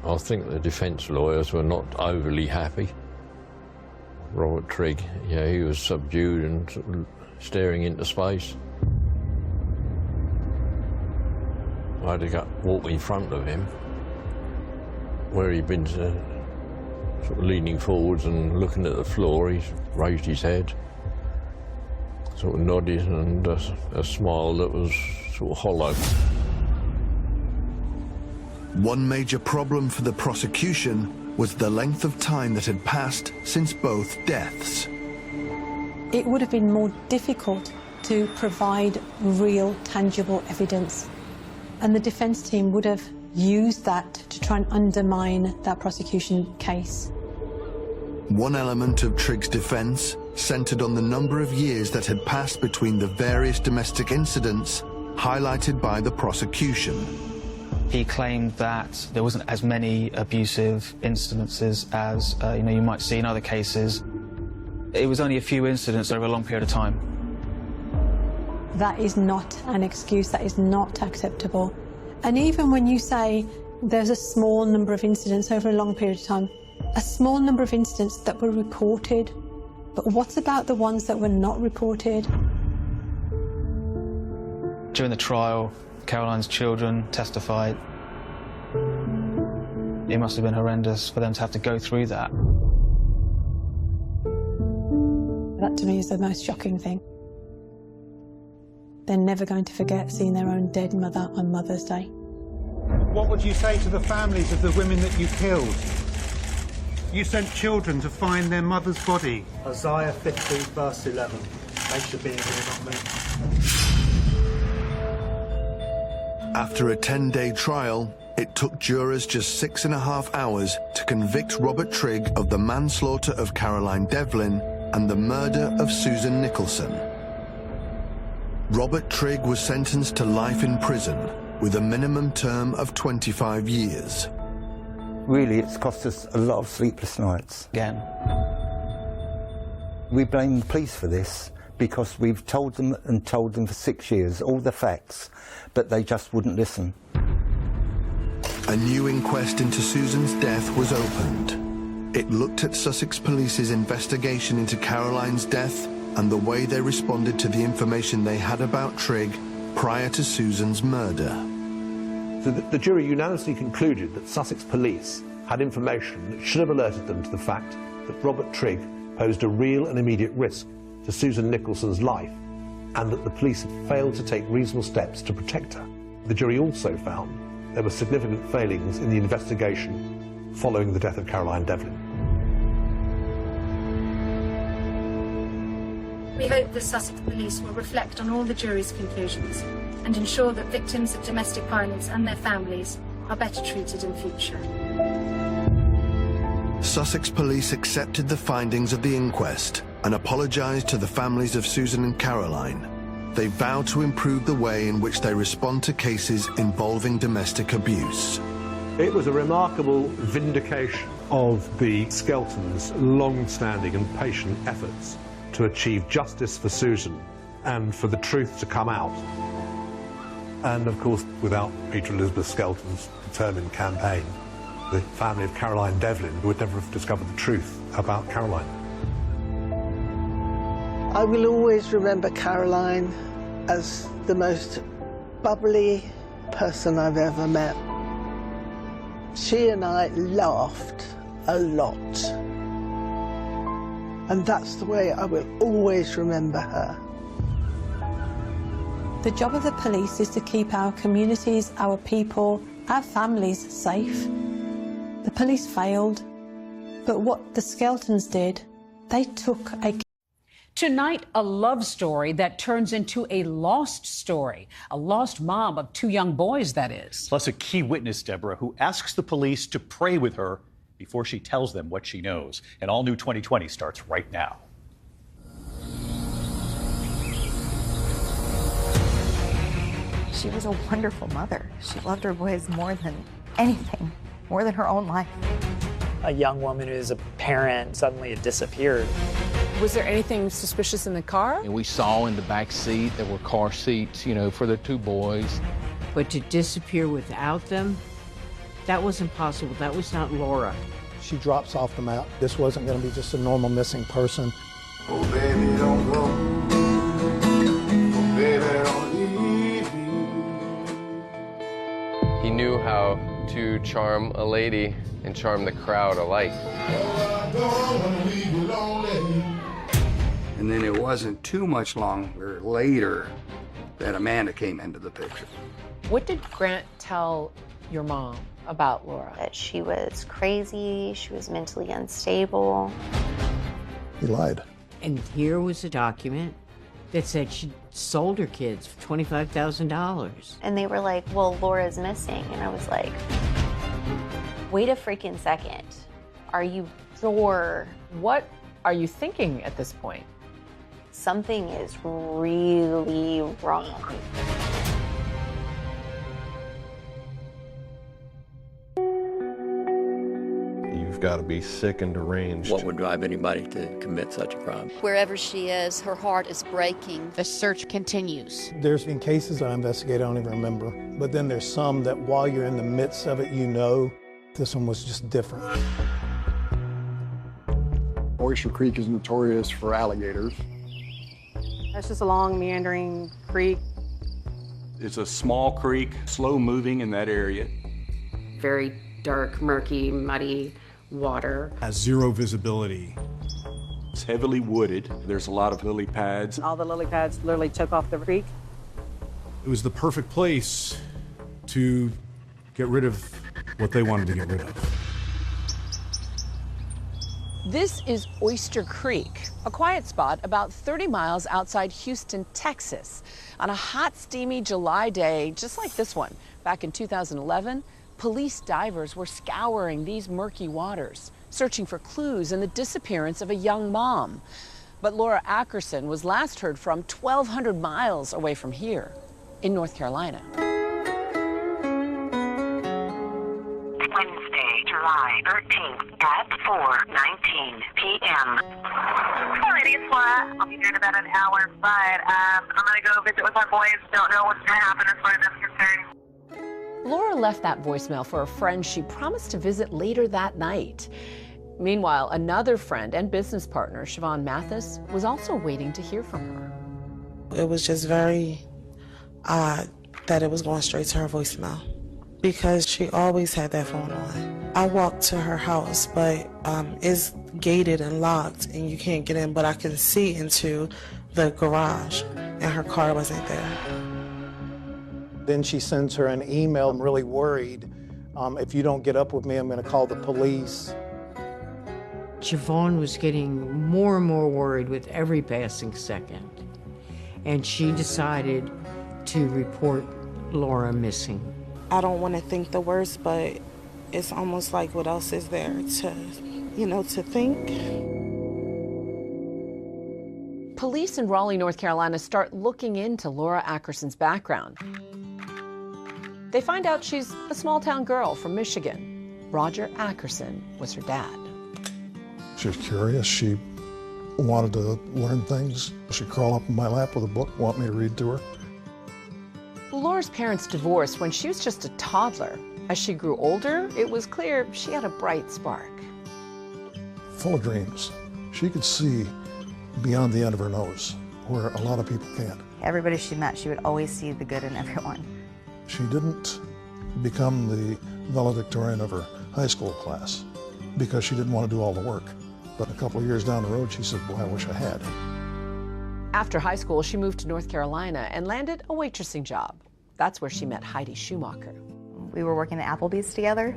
I think the defence lawyers were not overly happy. Robert Trigg, yeah, he was subdued and sort of staring into space. I had to walk in front of him, where he'd been sort of leaning forwards and looking at the floor. He raised his head, sort of nodded, and a smile that was sort of hollow. One major problem for the prosecution was the length of time that had passed since both deaths. It would have been more difficult to provide real, tangible evidence, and the defence team would have used that to try and undermine that prosecution case. One element of Trigg's defence centred on the number of years that had passed between the various domestic incidents highlighted by the prosecution. He claimed that there wasn't as many abusive incidences as you might see in other cases. It was only a few incidents over a long period of time. That is not an excuse, that is not acceptable. And even when you say there's a small number of incidents over a long period of time, a small number of incidents that were reported, but what about the ones that were not reported? During the trial, Caroline's children testified. It must have been horrendous for them to have to go through that. That to me is the most shocking thing. They're never going to forget seeing their own dead mother on Mother's Day. What would you say to the families of the women that you killed? You sent children to find their mother's body. Isaiah 50, verse 11. They should be in here, not me. After a 10-day trial, it took jurors just 6.5 hours to convict Robert Trigg of the manslaughter of Caroline Devlin and the murder of Susan Nicholson. Robert Trigg was sentenced to life in prison with a minimum term of 25 years. Really, it's cost us a lot of sleepless nights. Again. We blame the police for this because we've told them for 6 years all the facts, but they just wouldn't listen. a new inquest into Susan's death was opened. It looked at Sussex Police's investigation into Caroline's death and the way they responded to the information they had about Trigg prior to Susan's murder. So the jury unanimously concluded that Sussex Police had information that should have alerted them to the fact that Robert Trigg posed a real and immediate risk to Susan Nicholson's life, and that the police had failed to take reasonable steps to protect her. The jury also found there were significant failings in the investigation following the death of Caroline Devlin. We hope the Sussex Police will reflect on all the jury's conclusions and ensure that victims of domestic violence and their families are better treated in future. Sussex Police accepted the findings of the inquest and apologised to the families of Susan and Caroline. They vow to improve the way in which they respond to cases involving domestic abuse. It was a remarkable vindication of the Skeltons' long-standing and patient efforts to achieve justice for Susan and for the truth to come out. And of course, without Peter Elizabeth Skelton's determined campaign, the family of Caroline Devlin would never have discovered the truth about Caroline. I will always remember Caroline as the most bubbly person I've ever met. She and I laughed a lot. And that's the way I will always remember her. The job of the police is to keep our communities, our people, our families safe. The police failed, but what the Skeltons did, they took a... Tonight, a love story that turns into a lost story. A lost mom of two young boys, that is. Plus a key witness, Deborah, who asks the police to pray with her before she tells them what she knows. An all-new 2020 starts right now. She was a wonderful mother. She loved her boys more than anything, more than her own life. A young woman who's a parent suddenly had disappeared. Was there anything suspicious in the car? And we saw in the back seat there were car seats, for the two boys. But to disappear without them, that was impossible. That was not Laura. She drops off the map. This wasn't going to be just a normal missing person. Oh, baby, don't go. Oh, baby, don't leave me. He knew how to charm a lady and charm the crowd alike. Oh, I don't want to leave you lonely. And then it wasn't too much longer later that Amanda came into the picture. What did Grant tell your mom about Laura? That she was crazy, she was mentally unstable. He lied. And here was a document that said she sold her kids for $25,000. And they were like, well, Laura's missing. And I was like, wait a freaking second. Are you sure? What are you thinking at this point? Something is really wrong. You've got to be sick and deranged. What would drive anybody to commit such a crime? Wherever she is, her heart is breaking. The search continues. There's been cases I investigate I don't even remember, but then there's some that while you're in the midst of it, this one was just different. Oyster Creek is notorious for alligators. It's just a long, meandering creek. It's a small creek, slow moving in that area. Very dark, murky, muddy water. Has zero visibility. It's heavily wooded. There's a lot of lily pads. All the lily pads literally took off the creek. It was the perfect place to get rid of what they wanted to get rid of. This is Oyster Creek, a quiet spot about 30 miles outside Houston, Texas. On a hot, steamy July day, just like this one, back in 2011, police divers were scouring these murky waters, searching for clues in the disappearance of a young mom. But Laura Ackerson was last heard from 1,200 miles away from here, in North Carolina. Wednesday, July 13th at 4:19 p.m. Hey, lady, it's Laura. I'll be here in about an hour, but I'm going to go visit with my boys. Don't know what's going to happen as far as I'm concerned. Laura left that voicemail for a friend she promised to visit later that night. Meanwhile, another friend and business partner, Siobhan Mathis, was also waiting to hear from her. It was just very odd that it was going straight to her voicemail because she always had that phone on. I walked to her house, but it's gated and locked and you can't get in, but I can see into the garage and her car wasn't there. Then she sends her an email. I'm really worried. If you don't get up with me, I'm going to call the police. Siobhan was getting more and more worried with every passing second, and she decided to report Laura missing. I don't want to think the worst, but it's almost like what else is there to, to think? Police in Raleigh, North Carolina start looking into Laura Ackerson's background. They find out she's a small-town girl from Michigan. Roger Ackerson was her dad. She was curious. She wanted to learn things. She'd crawl up in my lap with a book, want me to read to her. Laura's parents divorced when she was just a toddler. As she grew older, it was clear she had a bright spark. Full of dreams. She could see beyond the end of her nose, where a lot of people can't. Everybody she met, she would always see the good in everyone. She didn't become the valedictorian of her high school class because she didn't want to do all the work. But a couple of years down the road, she said, boy, I wish I had. After high school, she moved to North Carolina and landed a waitressing job. That's where she met Heidi Schumacher. We were working at Applebee's together.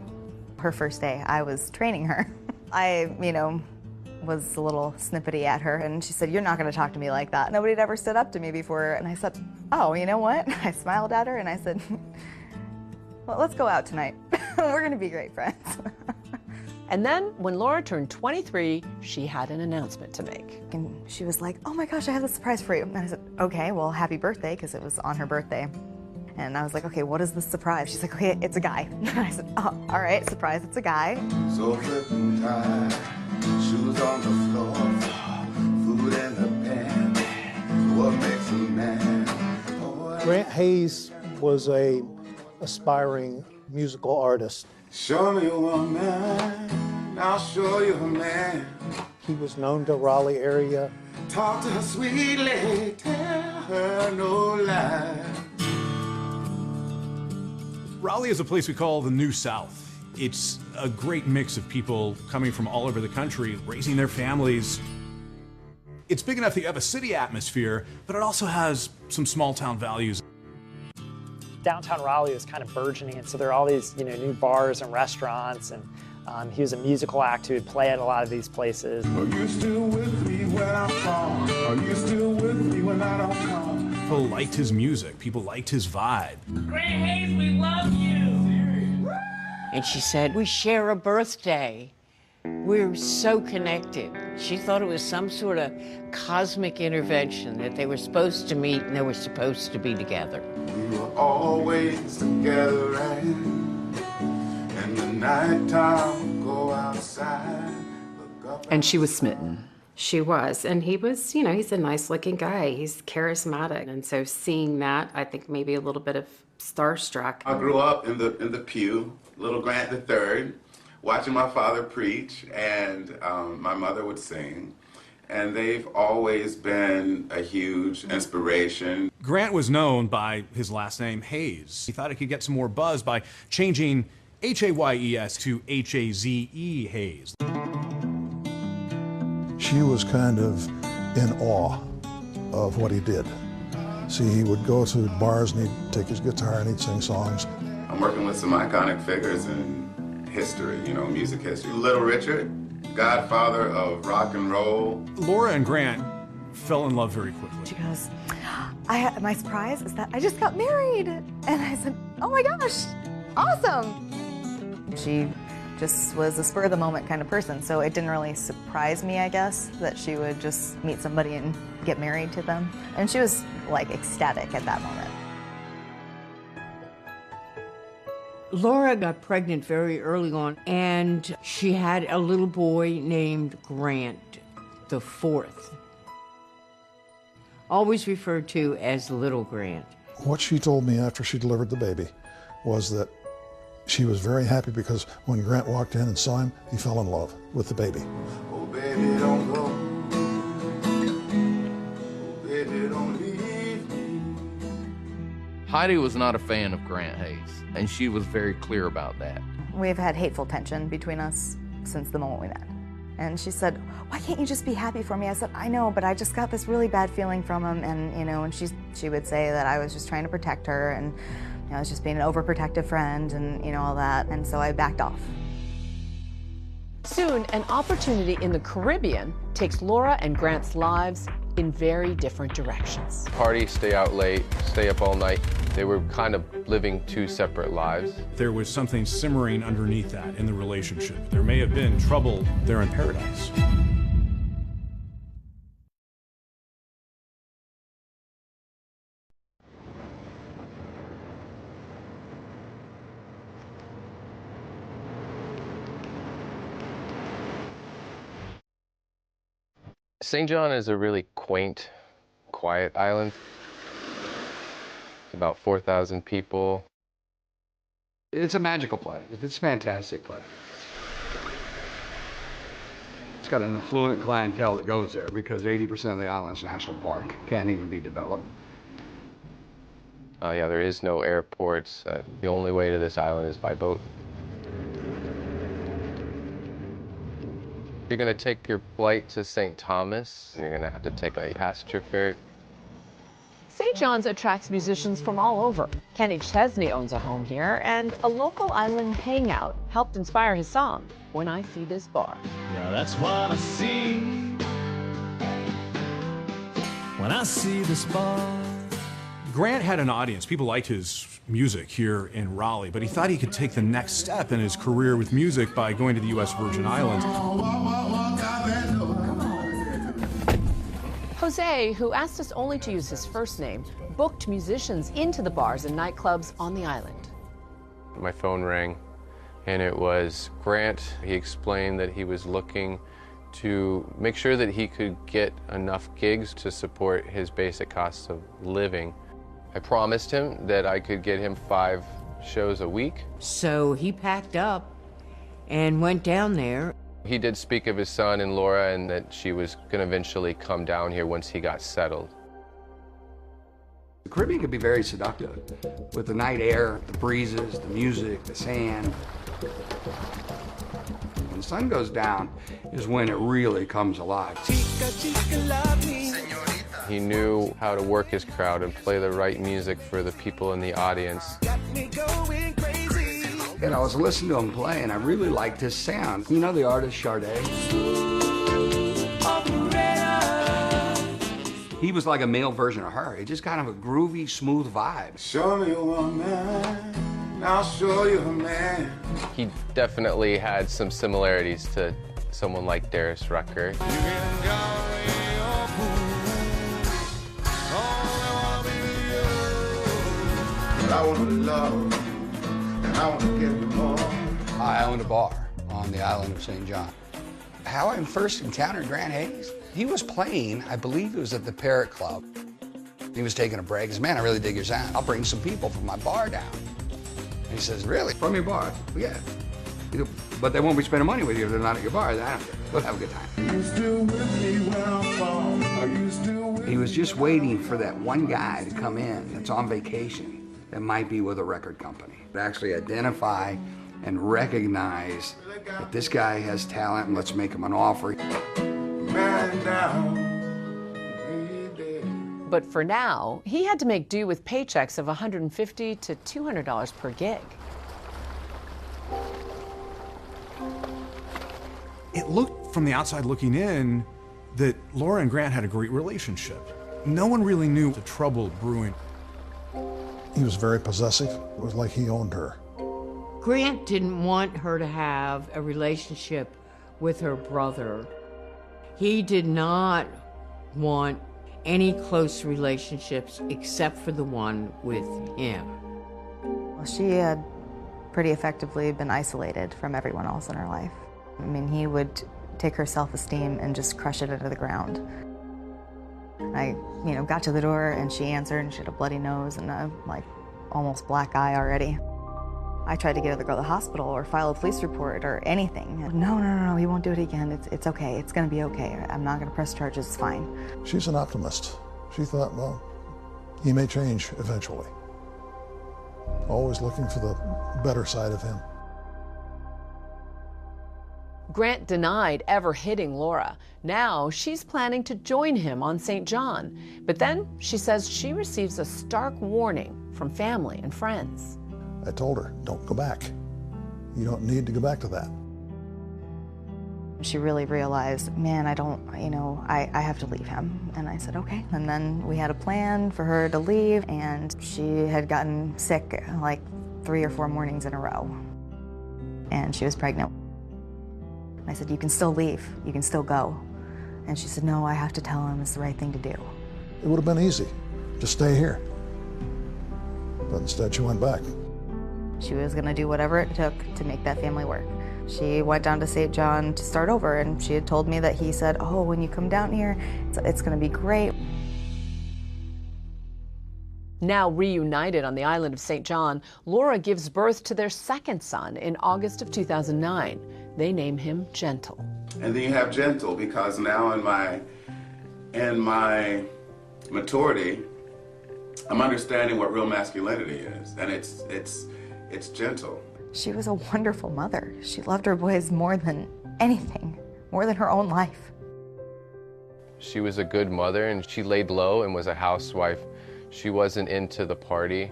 Her first day, I was training her. I, was a little snippety at her, and she said, "You're not going to talk to me like that." Nobody had ever stood up to me before, and I said, "Oh, you know what?" I smiled at her, and I said, "Well, let's go out tonight. We're going to be great friends." And then, when Laura turned 23, she had an announcement to make. And she was like, "Oh my gosh, I have a surprise for you." And I said, "Okay, well, happy birthday," because it was on her birthday. And I was like, "Okay, what is the surprise?" She's like, "Okay, it's a guy." And I said, "Oh, all right, surprise, it's a guy." So flipping tight, shoes on the floor, food in the pan, what makes a man? Grant Hayes was a aspiring musical artist. Show me one man, I'll show you a man. He was known to Raleigh area. Talk to her sweetly, tell her no lie. Raleigh is a place we call the New South. It's a great mix of people coming from all over the country, raising their families. It's big enough that you have a city atmosphere, but it also has some small town values. Downtown Raleigh was kind of burgeoning, and so there are all these new bars and restaurants, and he was a musical act who would play at a lot of these places. Are you still with me when I'm gone? Are you still with me when I don't come? People liked his music. People liked his vibe. Grant Hayes, we love you! And she said, "We share a birthday. We're so connected." She thought it was some sort of cosmic intervention, that they were supposed to meet and they were supposed to be together. We were always together, and in the nighttime we'd go outside, look up. And she was smitten. She was, and he was, he's a nice-looking guy. He's charismatic, and so seeing that, I think maybe a little bit of starstruck. I grew up in the pew, little Grant III, watching my father preach, and my mother would sing, and they've always been a huge inspiration. Grant was known by his last name, Hayes. He thought he could get some more buzz by changing Hayes to Haze, Hayes. She was kind of in awe of what he did. See, he would go to bars and he'd take his guitar and he'd sing songs. I'm working with some iconic figures in history, music history. Little Richard, godfather of rock and roll. Laura and Grant fell in love very quickly. She goes, my surprise is that I just got married. And I said, "Oh my gosh, awesome." She just was a spur-of-the-moment kind of person, so it didn't really surprise me, I guess, that she would just meet somebody and get married to them. And she was, ecstatic at that moment. Laura got pregnant very early on, and she had a little boy named Grant, the fourth, always referred to as Little Grant. What she told me after she delivered the baby was that She was very happy because when Grant walked in and saw him, he fell in love with the baby. Oh, baby, don't go. Oh, baby, don't leave me. Heidi was not a fan of Grant Hayes, and she was very clear about that. We've had hateful tension between us since the moment we met. And she said, why can't you just be happy for me? I said, I know, but I just got this really bad feeling from him. And, and she would say that I was just trying to protect her and I was just being an overprotective friend and, all that. And so I backed off. Soon, an opportunity in the Caribbean takes Laura and Grant's lives in very different directions. Party, stay out late, stay up all night. They were kind of living two separate lives. There was something simmering underneath that in the relationship. There may have been trouble there in paradise. St. John is a really quaint, quiet island. It's about 4,000 people. It's a magical place. It's a fantastic place. It's got an affluent clientele that goes there because 80% of the island's national park can't even be developed. Yeah, there is no airports. The only way to this island is by boat. You're gonna take your flight to St. Thomas. You're gonna have to take a passenger ferry. St. John's attracts musicians from all over. Kenny Chesney owns a home here, and a local island hangout helped inspire his song, When I See This Bar. Yeah, that's what I see when I see this bar. Grant had an audience. People liked his music here in Raleigh, but he thought he could take the next step in his career with music by going to the U.S. Virgin Islands. Jose, who asked us only to use his first name, booked musicians into the bars and nightclubs on the island. My phone rang, and it was Grant. He explained that he was looking to make sure that he could get enough gigs to support his basic costs of living. I promised him that I could get him 5 shows a week. So he packed up and went down there. He did speak of his son and Laura and that she was going to eventually come down here once he got settled. The Caribbean can be very seductive with the night air, the breezes, the music, the sand. When the sun goes down is when it really comes alive. He knew how to work his crowd and play the right music for the people in the audience. And I was listening to him play, and I really liked his sound. You know the artist Sade? He was like a male version of her. It just kind of a groovy, smooth vibe. Show me one man, I'll show you a man. He definitely had some similarities to someone like Darius Rucker. I want to love, and I want to give you more. I owned a bar on the island of St. John. How I first encountered Grant Hayes, he was playing, I believe it was at the Parrot Club. He was taking a break. He says, man, I really dig your sound. I'll bring some people from my bar down. And he says, really? From your bar? Yeah. But they won't be spending money with you if they're not at your bar. I don't care. They'll have a good time. Are you still with me when I fall? Are you still with me? He was just waiting for that one guy to come in that's on vacation that might be with a record company. To actually identify and recognize that this guy has talent and let's make him an offer. Man down, baby. But for now, he had to make do with paychecks of $150 to $200 per gig. It looked from the outside looking in that Laura and Grant had a great relationship. No one really knew the trouble brewing. He was very possessive. It was like he owned her. Grant didn't want her to have a relationship with her brother. He did not want any close relationships except for the one with him. Well, she had pretty effectively been isolated from everyone else in her life. I mean, he would take her self-esteem and just crush it into the ground. I, got to the door and she answered and she had a bloody nose and a, almost black eye already. I tried to get her to go to the hospital or file a police report or anything. No, he won't do it again. It's okay. It's going to be okay. I'm not going to press charges. It's fine. She's an optimist. She thought, well, he may change eventually. Always looking for the better side of him. Grant denied ever hitting Laura. Now she's planning to join him on St. John. But then she says she receives a stark warning from family and friends. I told her, don't go back. You don't need to go back to that. She really realized, man, I have to leave him. And I said, okay. And then we had a plan for her to leave, and she had gotten sick like 3 or 4 mornings in a row. And she was pregnant. I said, you can still leave. You can still go. And she said, no, I have to tell him it's the right thing to do. It would have been easy to stay here. But instead she went back. She was going to do whatever it took to make that family work. She went down to St. John to start over, and she had told me that he said, oh, when you come down here, it's going to be great. Now reunited on the island of St. John, Laura gives birth to their second son in August of 2009. They name him Gentle. And then you have Gentle, because now in my maturity, I'm understanding what real masculinity is, and it's gentle. She was a wonderful mother. She loved her boys more than anything, more than her own life. She was a good mother, and she laid low and was a housewife. She wasn't into the party.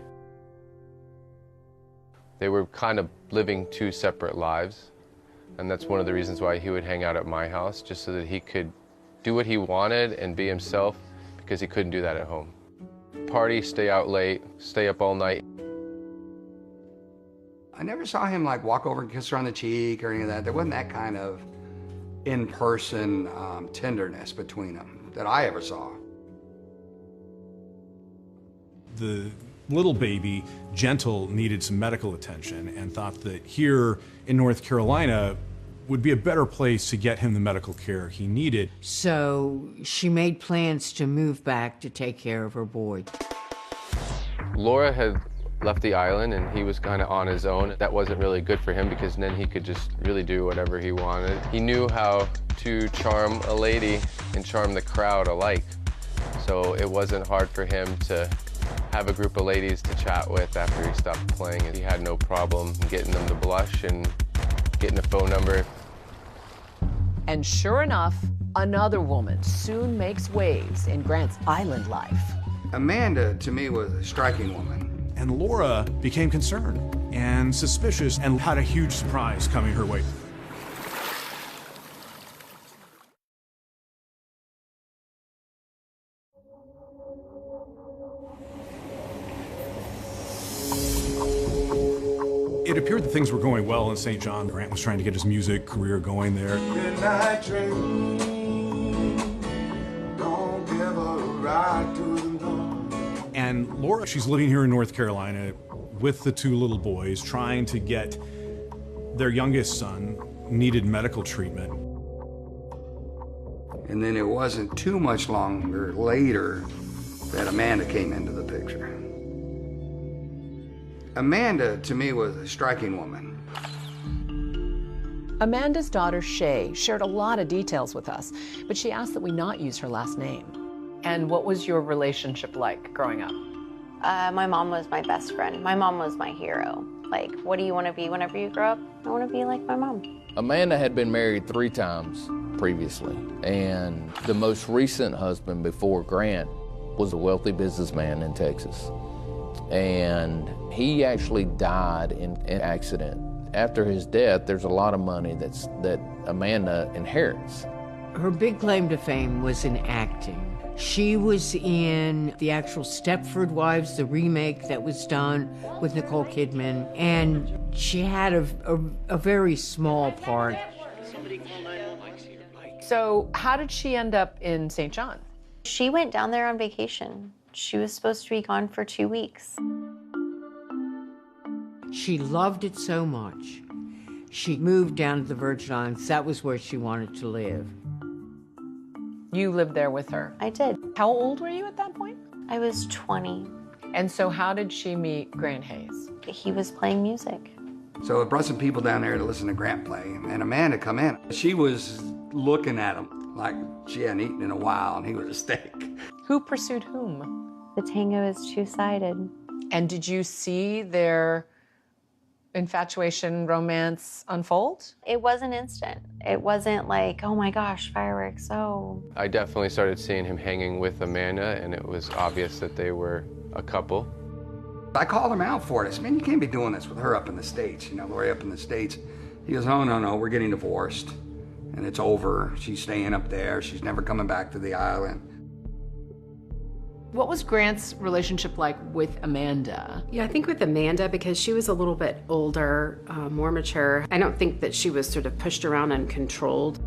They were kind of living 2 separate lives, and that's one of the reasons why he would hang out at my house, just so that he could do what he wanted and be himself, because he couldn't do that at home. Party, stay out late, stay up all night. I never saw him like walk over and kiss her on the cheek or any of that. There wasn't that kind of in-person tenderness between them that I ever saw. The little baby, Gentle, needed some medical attention and thought that here in North Carolina would be a better place to get him the medical care he needed. So she made plans to move back to take care of her boy. Laura had left the island, and he was kind of on his own. That wasn't really good for him, because then he could just really do whatever he wanted. He knew how to charm a lady and charm the crowd alike. So it wasn't hard for him to have a group of ladies to chat with after he stopped playing, and he had no problem getting them to blush and getting a phone number. And sure enough, another woman soon makes waves in Grant's island life. Amanda, to me, was a striking woman. And Laura became concerned and suspicious and had a huge surprise coming her way. It appeared that things were going well in St. John. Grant was trying to get his music career going there. Midnight train, don't give a ride to the north. And Laura, she's living here in North Carolina with the 2 little boys, trying to get their youngest son needed medical treatment. And then it wasn't too much longer later that Amanda came into the picture. Amanda, to me, was a striking woman. Amanda's daughter, Shay, shared a lot of details with us, but she asked that we not use her last name. And what was your relationship like growing up? My mom was my best friend. My mom was my hero. Like, what do you want to be whenever you grow up? I want to be like my mom. Amanda had been married 3 times previously, and the most recent husband before Grant was a wealthy businessman in Texas. And he actually died in an accident. After his death, there's a lot of money that Amanda inherits. Her big claim to fame was in acting. She was in the actual Stepford Wives, the remake that was done with Nicole Kidman, and she had a very small part. So how did she end up in St. John? She went down there on vacation. She was supposed to be gone for 2 weeks. She loved it so much. She moved down to the Virgin Islands. That was where she wanted to live. You lived there with her? I did. How old were you at that point? I was 20. And so how did she meet Grant Hayes? He was playing music. So it brought some people down there to listen to Grant play, and Amanda come in. She was looking at him like she hadn't eaten in a while, and he was a steak. Who pursued whom? The tango is two-sided. And did you see their infatuation, romance unfold? It wasn't instant. It wasn't like, oh my gosh, fireworks, oh. I definitely started seeing him hanging with Amanda, and it was obvious that they were a couple. I called him out for it. I said, man, you can't be doing this with her up in the States, Lori up in the States. He goes, oh, no, we're getting divorced, and it's over. She's staying up there. She's never coming back to the island. What was Grant's relationship like with Amanda? Yeah, I think with Amanda, because she was a little bit older, more mature, I don't think that she was sort of pushed around and controlled.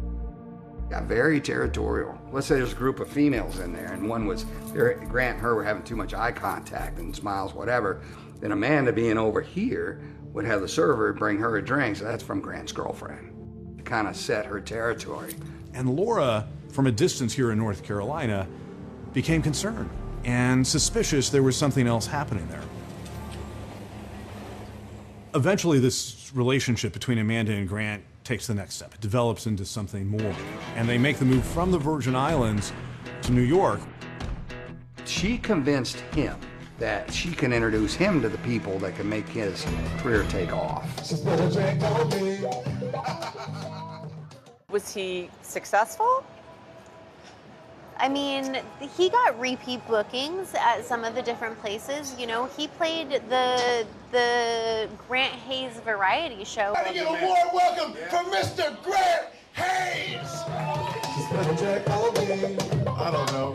Got very territorial. Let's say there's a group of females in there, and one was, Grant and her were having too much eye contact and smiles, whatever. Then Amanda, being over here, would have the server bring her a drink, so that's from Grant's girlfriend. To kind of set her territory. And Laura, from a distance here in North Carolina, became concerned and suspicious there was something else happening there. Eventually, this relationship between Amanda and Grant takes the next step. It develops into something more. And they make the move from the Virgin Islands to New York. She convinced him that she can introduce him to the people that can make his career take off. Was he successful? I mean, he got repeat bookings at some of the different places. He played the Grant Hayes variety show. Let me get a warm welcome for Mr. Grant Hayes! I don't know.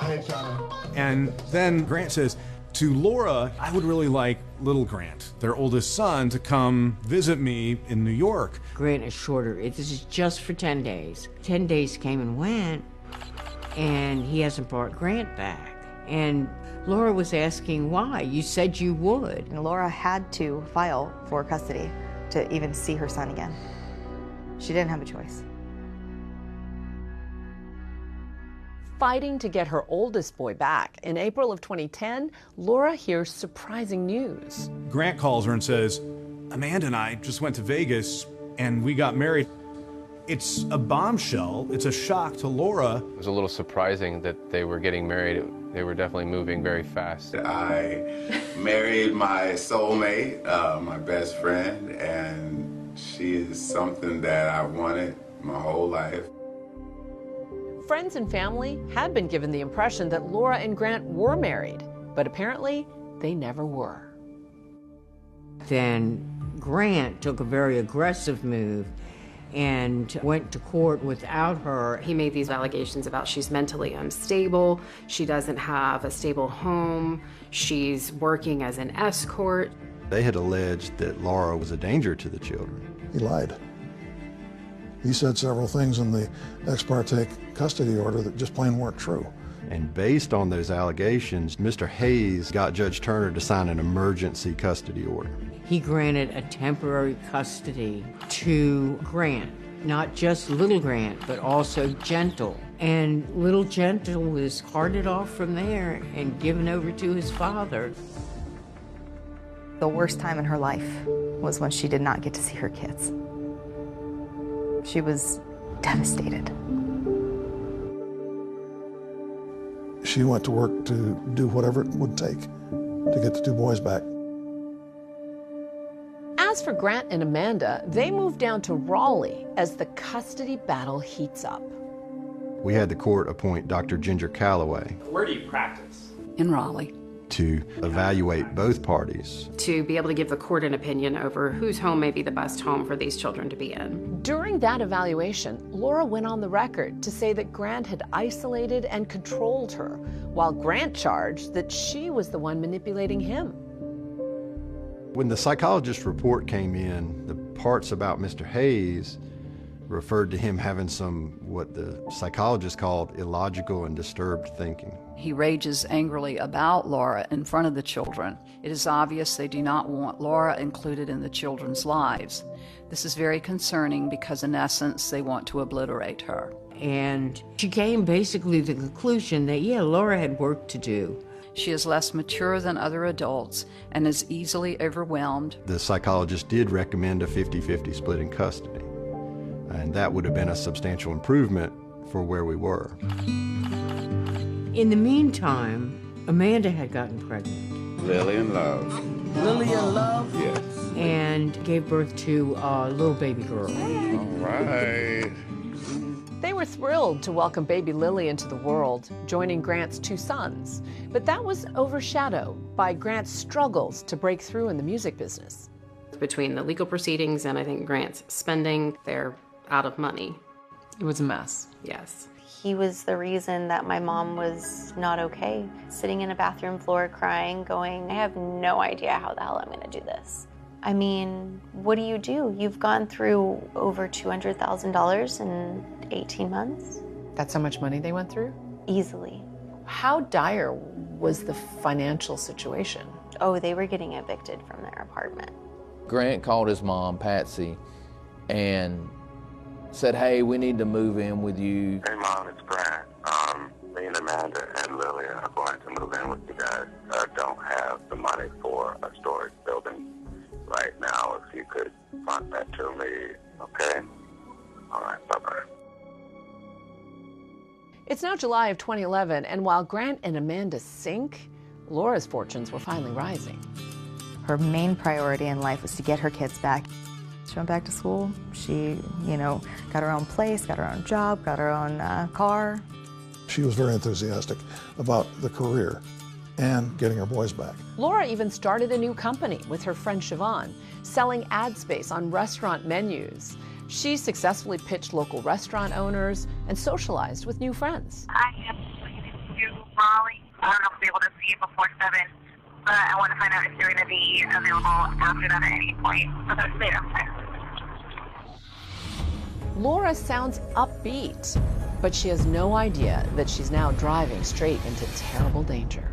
I ain't trying to. And then Grant says, to Laura, I would really like little Grant, their oldest son, to come visit me in New York. Grant assured her, this is just for 10 days. 10 days came and went, and he hasn't brought Grant back. And Laura was asking why. You said you would. And Laura had to file for custody to even see her son again. She didn't have a choice. Fighting to get her oldest boy back. In April of 2010, Laura hears surprising news. Grant calls her and says, Amanda and I just went to Vegas and we got married. It's a bombshell. It's a shock to Laura. It was a little surprising that they were getting married. They were definitely moving very fast. I married my soulmate, my best friend, and she is something that I wanted my whole life. Friends and family had been given the impression that Laura and Grant were married, but apparently they never were. Then Grant took a very aggressive move and went to court without her. He made these allegations about she's mentally unstable, she doesn't have a stable home, she's working as an escort. They had alleged that Laura was a danger to the children. He lied. He said several things in the ex parte custody order that just plain weren't true. And based on those allegations, Mr. Hayes got Judge Turner to sign an emergency custody order. He granted a temporary custody to Grant, not just little Grant, but also Gentle. And little Gentle was carted off from there and given over to his father. The worst time in her life was when she did not get to see her kids. She was devastated. She went to work to do whatever it would take to get the two boys back. As for Grant and Amanda, they moved down to Raleigh as the custody battle heats up. We had the court appoint Dr. Ginger Calloway. Where do you practice? In Raleigh. To evaluate both parties. To be able to give the court an opinion over whose home may be the best home for these children to be in. During that evaluation, Laura went on the record to say that Grant had isolated and controlled her, while Grant charged that she was the one manipulating him. When the psychologist's report came in, the parts about Mr. Hayes referred to him having some, what the psychologist called, illogical and disturbed thinking. He rages angrily about Laura in front of the children. It is obvious they do not want Laura included in the children's lives. This is very concerning because, in essence, they want to obliterate her. And she came basically to the conclusion that, yeah, Laura had work to do. She is less mature than other adults and is easily overwhelmed. The psychologist did recommend a 50-50 split in custody, and that would have been a substantial improvement for where we were. In the meantime, Amanda had gotten pregnant. Lily in love. Lily in love? Yes. And gave birth to a little baby girl. All right. They were thrilled to welcome baby Lily into the world, joining Grant's 2 sons. But that was overshadowed by Grant's struggles to break through in the music business. Between the legal proceedings and I think Grant's spending, they're out of money. It was a mess. Yes. He was the reason that my mom was not okay. Sitting in a bathroom floor crying, going, I have no idea how the hell I'm gonna do this. I mean, what do? You've gone through over $200,000 in 18 months. That's how much money they went through? Easily. How dire was the financial situation? Oh, they were getting evicted from their apartment. Grant called his mom, Patsy, and said, hey, we need to move in with you. Hey, Mom, it's Grant. Me and Amanda and Lily are going to move in with you guys. I don't have the money for a storage building right now. If you could fund that to me, okay? All right, bye-bye. It's now July of 2011, and while Grant and Amanda sink, Laura's fortunes were finally rising. Her main priority in life was to get her kids back. She went back to school. She, got her own place, got her own job, got her own car. She was very enthusiastic about the career and getting her boys back. Laura even started a new company with her friend Siobhan, selling ad space on restaurant menus. She successfully pitched local restaurant owners and socialized with new friends. I am looking to Raleigh. I don't know if I'll be able to see you before 7, but I want to find out if you're going to be available after that at any point. Later. Laura sounds upbeat, but she has no idea that she's now driving straight into terrible danger.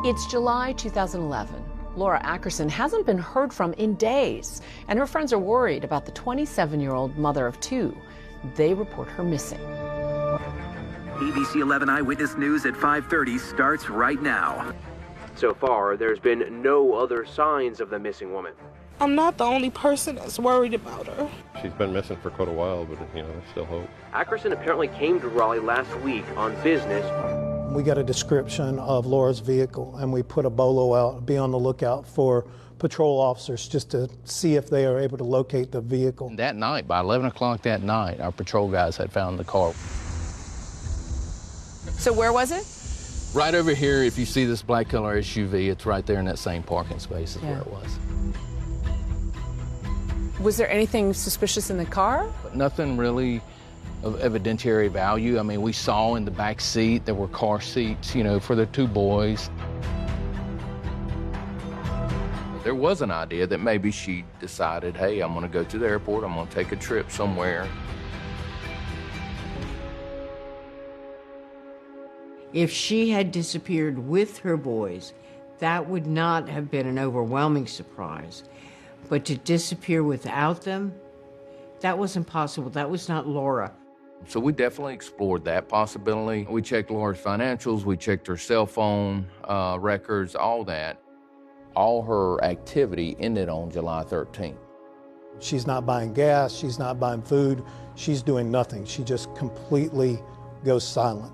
It's July 2011. Laura Ackerson hasn't been heard from in days, and her friends are worried about the 27-year-old mother of 2. They report her missing. ABC 11 Eyewitness News at 5:30 starts right now. So far, there's been no other signs of the missing woman. I'm not the only person that's worried about her. She's been missing for quite a while, but, there's still hope. Ackerson apparently came to Raleigh last week on business. We got a description of Laura's vehicle, and we put a bolo out, be on the lookout for patrol officers just to see if they are able to locate the vehicle. That night, by 11 o'clock that night, our patrol guys had found the car. So where was it? Right over here, if you see this black color SUV, it's right there in that same parking space is where it was. Was there anything suspicious in the car? But nothing really of evidentiary value. I mean, we saw in the back seat there were car seats, for the 2 boys. There was an idea that maybe she decided, hey, I'm going to go to the airport, I'm going to take a trip somewhere. If she had disappeared with her boys, that would not have been an overwhelming surprise. But to disappear without them, that wasn't possible. That was not Laura. So we definitely explored that possibility. We checked Laura's financials, we checked her cell phone records, all that. All her activity ended on July 13th. She's not buying gas, she's not buying food, she's doing nothing. She just completely goes silent.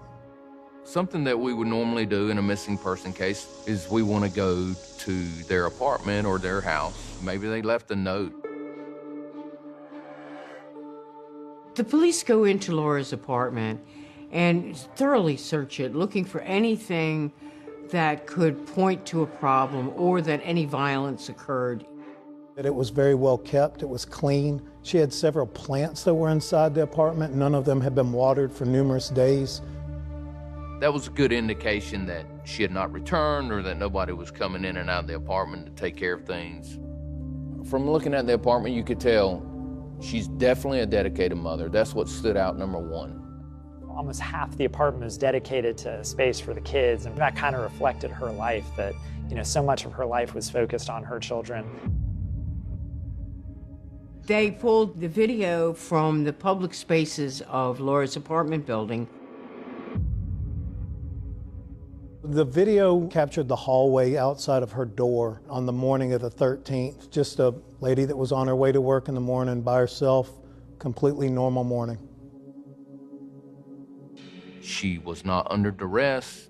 Something that we would normally do in a missing person case is we want to go to their apartment or their house. Maybe they left a note. The police go into Laura's apartment and thoroughly search it, looking for anything that could point to a problem or that any violence occurred. It was very well kept, it was clean. She had several plants that were inside the apartment. None of them had been watered for numerous days. That was a good indication that she had not returned or that nobody was coming in and out of the apartment to take care of things. From looking at the apartment, you could tell she's definitely a dedicated mother. That's what stood out number 1. Almost half the apartment was dedicated to space for the kids, and that kind of reflected her life, that so much of her life was focused on her children. They pulled the video from the public spaces of Laura's apartment building. The video captured the hallway outside of her door on the morning of the 13th. Just a lady that was on her way to work in the morning by herself, completely normal morning. She was not under duress,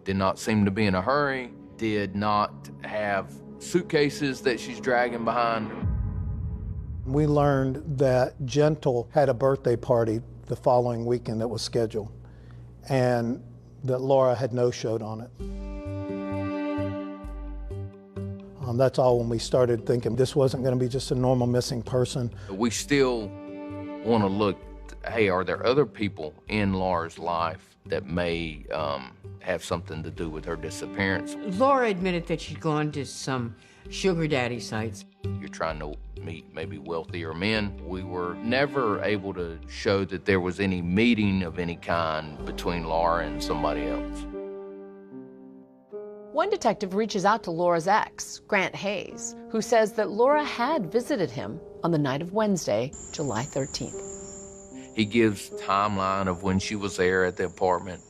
did not seem to be in a hurry, did not have suitcases that she's dragging behind her. We learned that Gentle had a birthday party the following weekend that was scheduled, and that Laura had no-showed on it. That's all when we started thinking this wasn't going to be just a normal missing person. We still want to look, hey, are there other people in Laura's life that may have something to do with her disappearance? Laura admitted that she'd gone to some sugar daddy sites. You're trying to meet maybe wealthier men. We were never able to show that there was any meeting of any kind between Laura and somebody else. One detective reaches out to Laura's ex, Grant Hayes, who says that Laura had visited him on the night of Wednesday, July 13th. He gives timeline of when she was there at the apartment.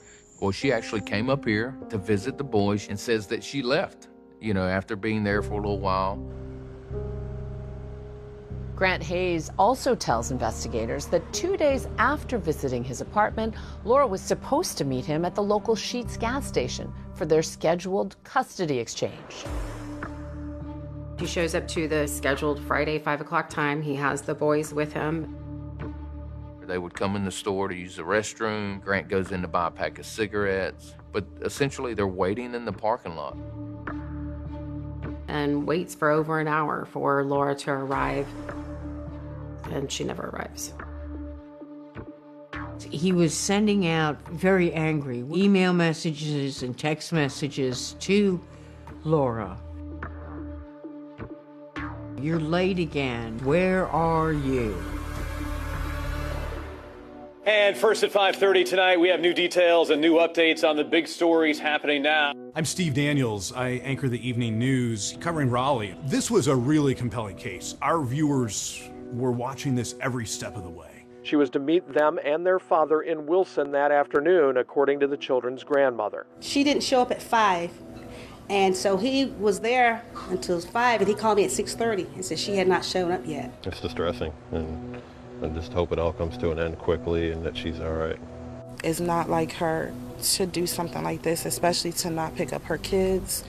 Well, she actually came up here to visit the boys and says that she left, after being there for a little while. Grant Hayes also tells investigators that 2 days after visiting his apartment, Laura was supposed to meet him at the local Sheetz gas station for their scheduled custody exchange. He shows up to the scheduled Friday 5 o'clock time. He has the boys with him. They would come in the store to use the restroom. Grant goes in to buy a pack of cigarettes. But essentially, they're waiting in the parking lot. And waits for over an hour for Laura to arrive. And she never arrives. He was sending out very angry email messages and text messages to Laura. You're late again. Where are you? And first at 5:30 tonight, we have new details and new updates on the big stories happening now. I'm Steve Daniels. I anchor the evening news covering Raleigh. This was a really compelling case. Our viewers were watching this every step of the way. She was to meet them and their father in Wilson that afternoon, according to the children's grandmother. She didn't show up at 5, and so he was there until 5, and he called me at 6:30 and said she had not shown up yet. It's distressing, and I just hope it all comes to an end quickly and that she's all right. It's not like her to do something like this, especially to not pick up her kids.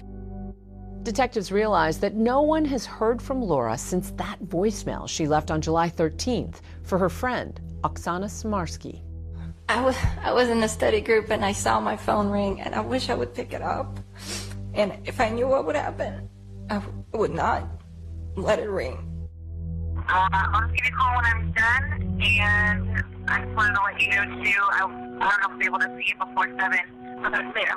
Detectives realize that no one has heard from Laura since that voicemail she left on July 13th for her friend, Oksana Smarsky. I was in a study group and I saw my phone ring and I wish I would pick it up. And if I knew what would happen, I would not let it ring. I'll give you a call when I'm done, and I just wanted to let you know, too, I don't know if I'll be able to see you before 7, but that's there.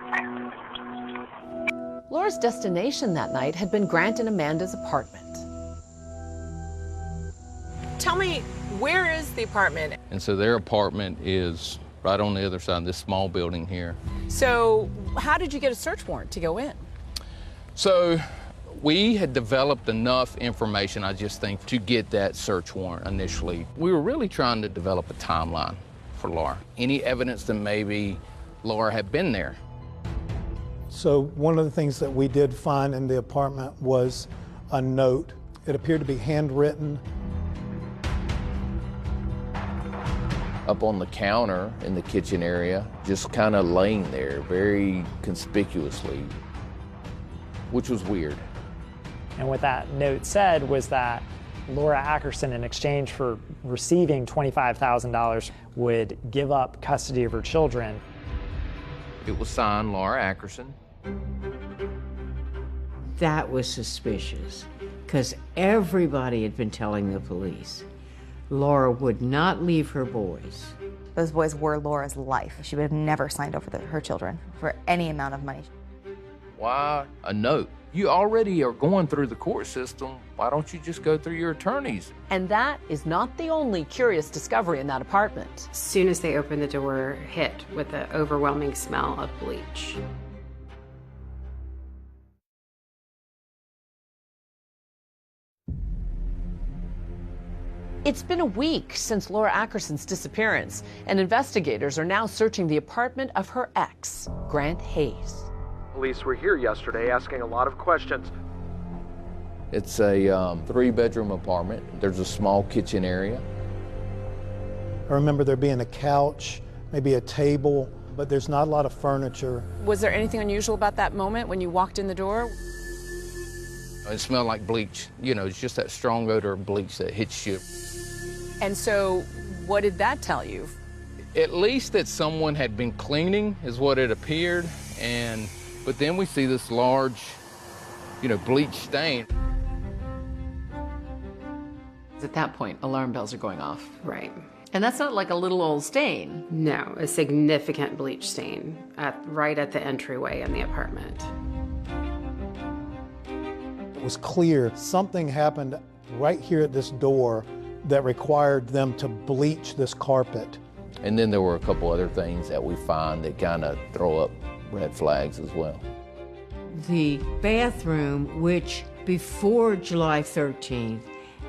Laura's destination that night had been Grant and Amanda's apartment. Tell me, where is the apartment? And so their apartment is right on the other side of this small building here. So how did you get a search warrant to go in? So we had developed enough information, I just think, to get that search warrant initially. We were really trying to develop a timeline for Laura. Any evidence that maybe Laura had been there. So one of the things that we did find in the apartment was a note. It appeared to be handwritten. Up on the counter in the kitchen area, just kind of laying there very conspicuously, which was weird. And what that note said was that Laura Ackerson, in exchange for receiving $25,000, would give up custody of her children. It was signed Laura Ackerson. That was suspicious, because everybody had been telling the police Laura would not leave her boys. Those boys were Laura's life. She would have never signed over her children for any amount of money. Why a note? You already are going through the court system. Why don't you just go through your attorneys? And that is not the only curious discovery in that apartment. As soon as they opened the door, hit with the overwhelming smell of bleach. It's been a week since Laura Ackerson's disappearance, and investigators are now searching the apartment of her ex, Grant Hayes. Police were here yesterday asking a lot of questions. It's a 3-bedroom apartment. There's a small kitchen area. I remember there being a couch, maybe a table, but there's not a lot of furniture. Was there anything unusual about that moment when you walked in the door? It smelled like bleach. You know, it's just that strong odor of bleach that hits you. And so what did that tell you? At least that someone had been cleaning is what it appeared. But then we see this large, bleach stain. At that point, alarm bells are going off. Right. And that's not like a little old stain. No, a significant bleach stain right at the entryway in the apartment. It was clear something happened right here at this door that required them to bleach this carpet. And then there were a couple other things that we find that kind of throw up red flags as well. The bathroom, which before July 13th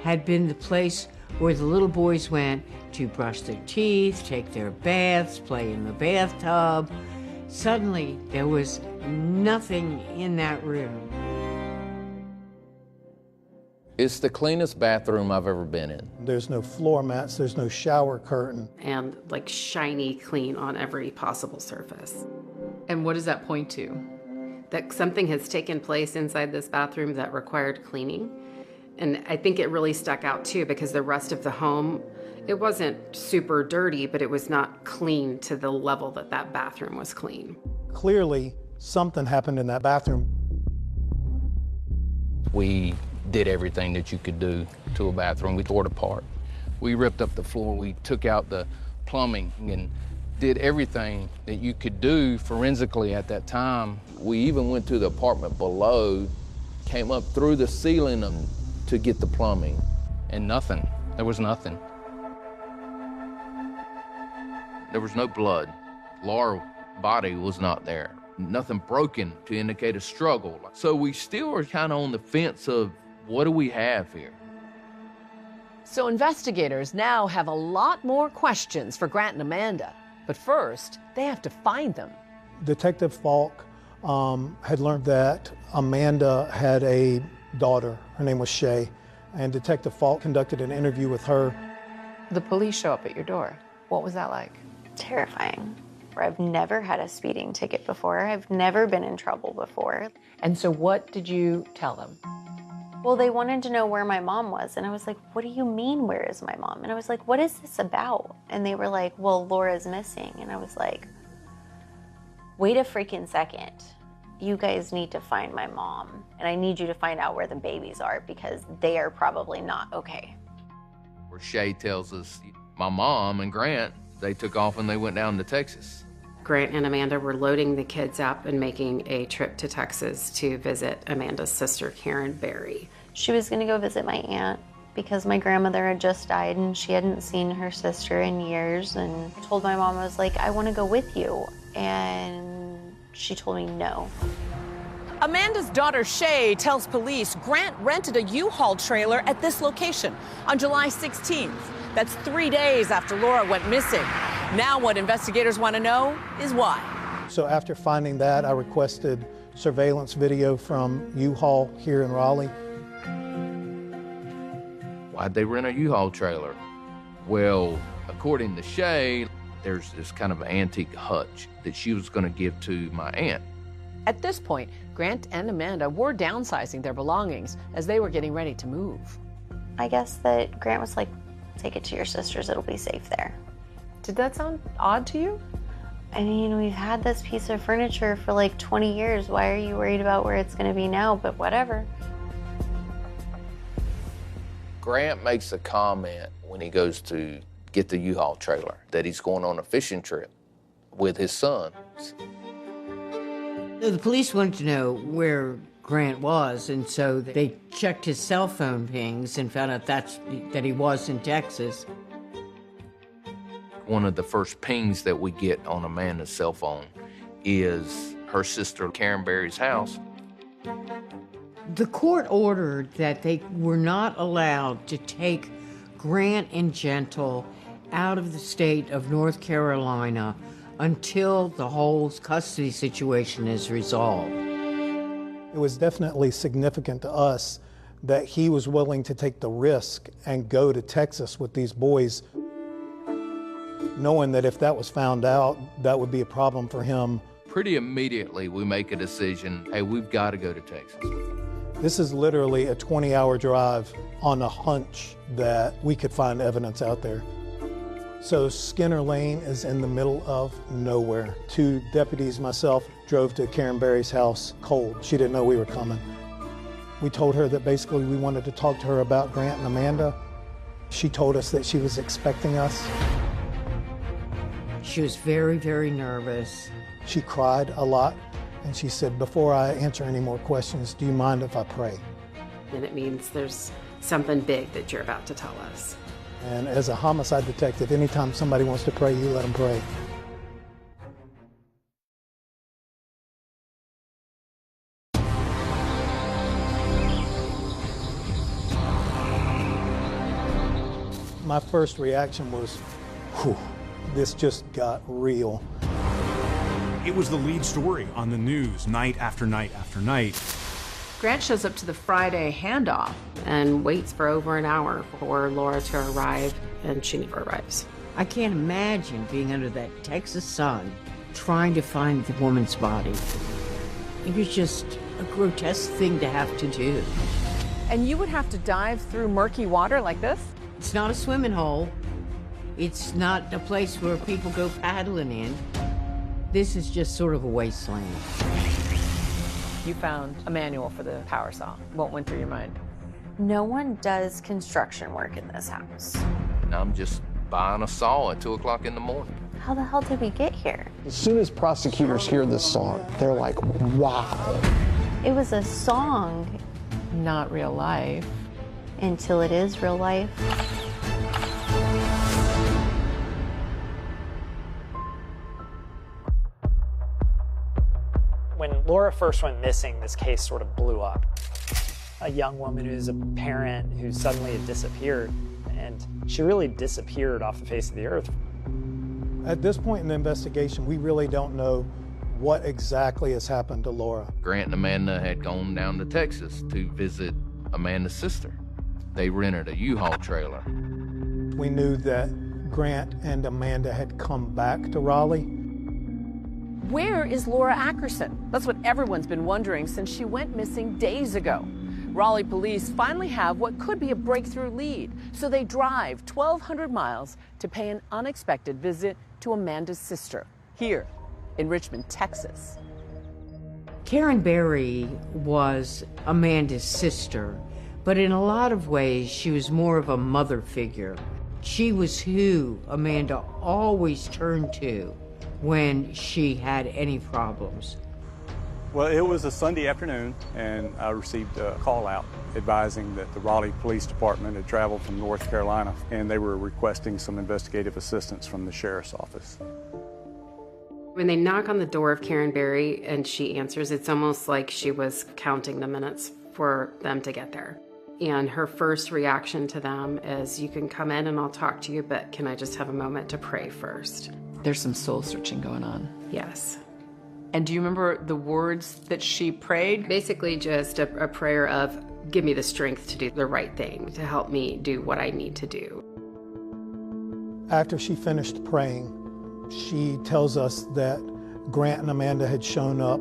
had been the place where the little boys went to brush their teeth, take their baths, play in the bathtub. Suddenly, there was nothing in that room. It's the cleanest bathroom I've ever been in. There's no floor mats, there's no shower curtain. And like shiny clean on every possible surface. And what does that point to? That something has taken place inside this bathroom that required cleaning. And I think it really stuck out too because the rest of the home, it wasn't super dirty, but it was not clean to the level that that bathroom was clean. Clearly, something happened in that bathroom. We did everything that you could do to a bathroom. We tore it apart. We ripped up the floor. We took out the plumbing and did everything that you could do forensically at that time. We even went to the apartment below, came up through the ceiling to get the plumbing, and nothing. There was nothing. There was no blood. Laura's body was not there. Nothing broken to indicate a struggle. So we still are kind of on the fence of what do we have here? So investigators now have a lot more questions for Grant and Amanda. But first, they have to find them. Detective Falk had learned that Amanda had a daughter. Her name was Shay. And Detective Falk conducted an interview with her. The police show up at your door. What was that like? Terrifying. I've never had a speeding ticket before. I've never been in trouble before. And so what did you tell them? Well, they wanted to know where my mom was. And I was like, what do you mean, where is my mom? And I was like, what is this about? And they were like, well, Laura's missing. And I was like, wait a freaking second. You guys need to find my mom. And I need you to find out where the babies are because they are probably not okay. Where Shay tells us, my mom and Grant, they took off and they went down to Texas. Grant and Amanda were loading the kids up and making a trip to Texas to visit Amanda's sister, Karen Berry. She was going to go visit my aunt because my grandmother had just died and she hadn't seen her sister in years. And I told my mom, I was like, I want to go with you. And she told me no. Amanda's daughter, Shay, tells police Grant rented a U-Haul trailer at this location on July 16th. That's 3 days after Laura went missing. Now what investigators want to know is why. So after finding that, I requested surveillance video from U-Haul here in Raleigh. Why'd they rent a U-Haul trailer? Well, according to Shay, there's this kind of antique hutch that she was going to give to my aunt. At this point, Grant and Amanda were downsizing their belongings as they were getting ready to move. I guess that Grant was like, take it to your sister's, it'll be safe there. Did that sound odd to you? I mean, we've had this piece of furniture for like 20 years. Why are you worried about where it's going to be now? But whatever. Grant makes a comment when he goes to get the U-Haul trailer that he's going on a fishing trip with his son. The police wanted to know where Grant was, and so they checked his cell phone pings and found out that he was in Texas. One of the first pings that we get on Amanda's cell phone is her sister Karen Berry's house. The court ordered that they were not allowed to take Grant and Gentle out of the state of North Carolina until the whole custody situation is resolved. It was definitely significant to us that he was willing to take the risk and go to Texas with these boys, knowing that if that was found out, that would be a problem for him. Pretty immediately, we make a decision, hey, we've got to go to Texas. This is literally a 20-hour drive on a hunch that we could find evidence out there. So Skinner Lane is in the middle of nowhere. 2 deputies, myself, drove to Karen Berry's house cold. She didn't know we were coming. We told her that basically we wanted to talk to her about Grant and Amanda. She told us that she was expecting us. She was very, very nervous. She cried a lot, and she said, before I answer any more questions, do you mind if I pray? And it means there's something big that you're about to tell us. And as a homicide detective, anytime somebody wants to pray, you let them pray. My first reaction was, whew, this just got real. It was the lead story on the news night after night after night. Grant shows up to the Friday handoff and waits for over an hour for Laura to arrive, and she never arrives. I can't imagine being under that Texas sun trying to find the woman's body. It was just a grotesque thing to have to do. And you would have to dive through murky water like this? It's not a swimming hole. It's not a place where people go paddling in. This is just sort of a wasteland. You found a manual for the power saw. What went through your mind? No one does construction work in this house. And I'm just buying a saw at 2 o'clock in the morning. How the hell did we get here? As soon as prosecutors hear this song, they're like, wow. It was a song. Not real life. Until it is real life. When Laura first went missing, this case sort of blew up. A young woman who's a parent who suddenly had disappeared, and she really disappeared off the face of the earth. At this point in the investigation, we really don't know what exactly has happened to Laura. Grant and Amanda had gone down to Texas to visit Amanda's sister. They rented a U-Haul trailer. We knew that Grant and Amanda had come back to Raleigh. Where is Laura Ackerson? That's what everyone's been wondering since she went missing days ago. Raleigh police finally have what could be a breakthrough lead, so they drive 1,200 miles to pay an unexpected visit to Amanda's sister, here in Richmond, Texas. Karen Berry was Amanda's sister, but in a lot of ways, she was more of a mother figure. She was who Amanda always turned to when she had any problems. Well, it was a Sunday afternoon, and I received a call out advising that the Raleigh Police Department had traveled from North Carolina, and they were requesting some investigative assistance from the sheriff's office. When they knock on the door of Karen Berry and she answers, it's almost like she was counting the minutes for them to get there. And her first reaction to them is, you can come in and I'll talk to you, but can I just have a moment to pray first? There's some soul searching going on. Yes. And do you remember the words that she prayed? Basically just a prayer of, give me the strength to do the right thing, to help me do what I need to do. After she finished praying, she tells us that Grant and Amanda had shown up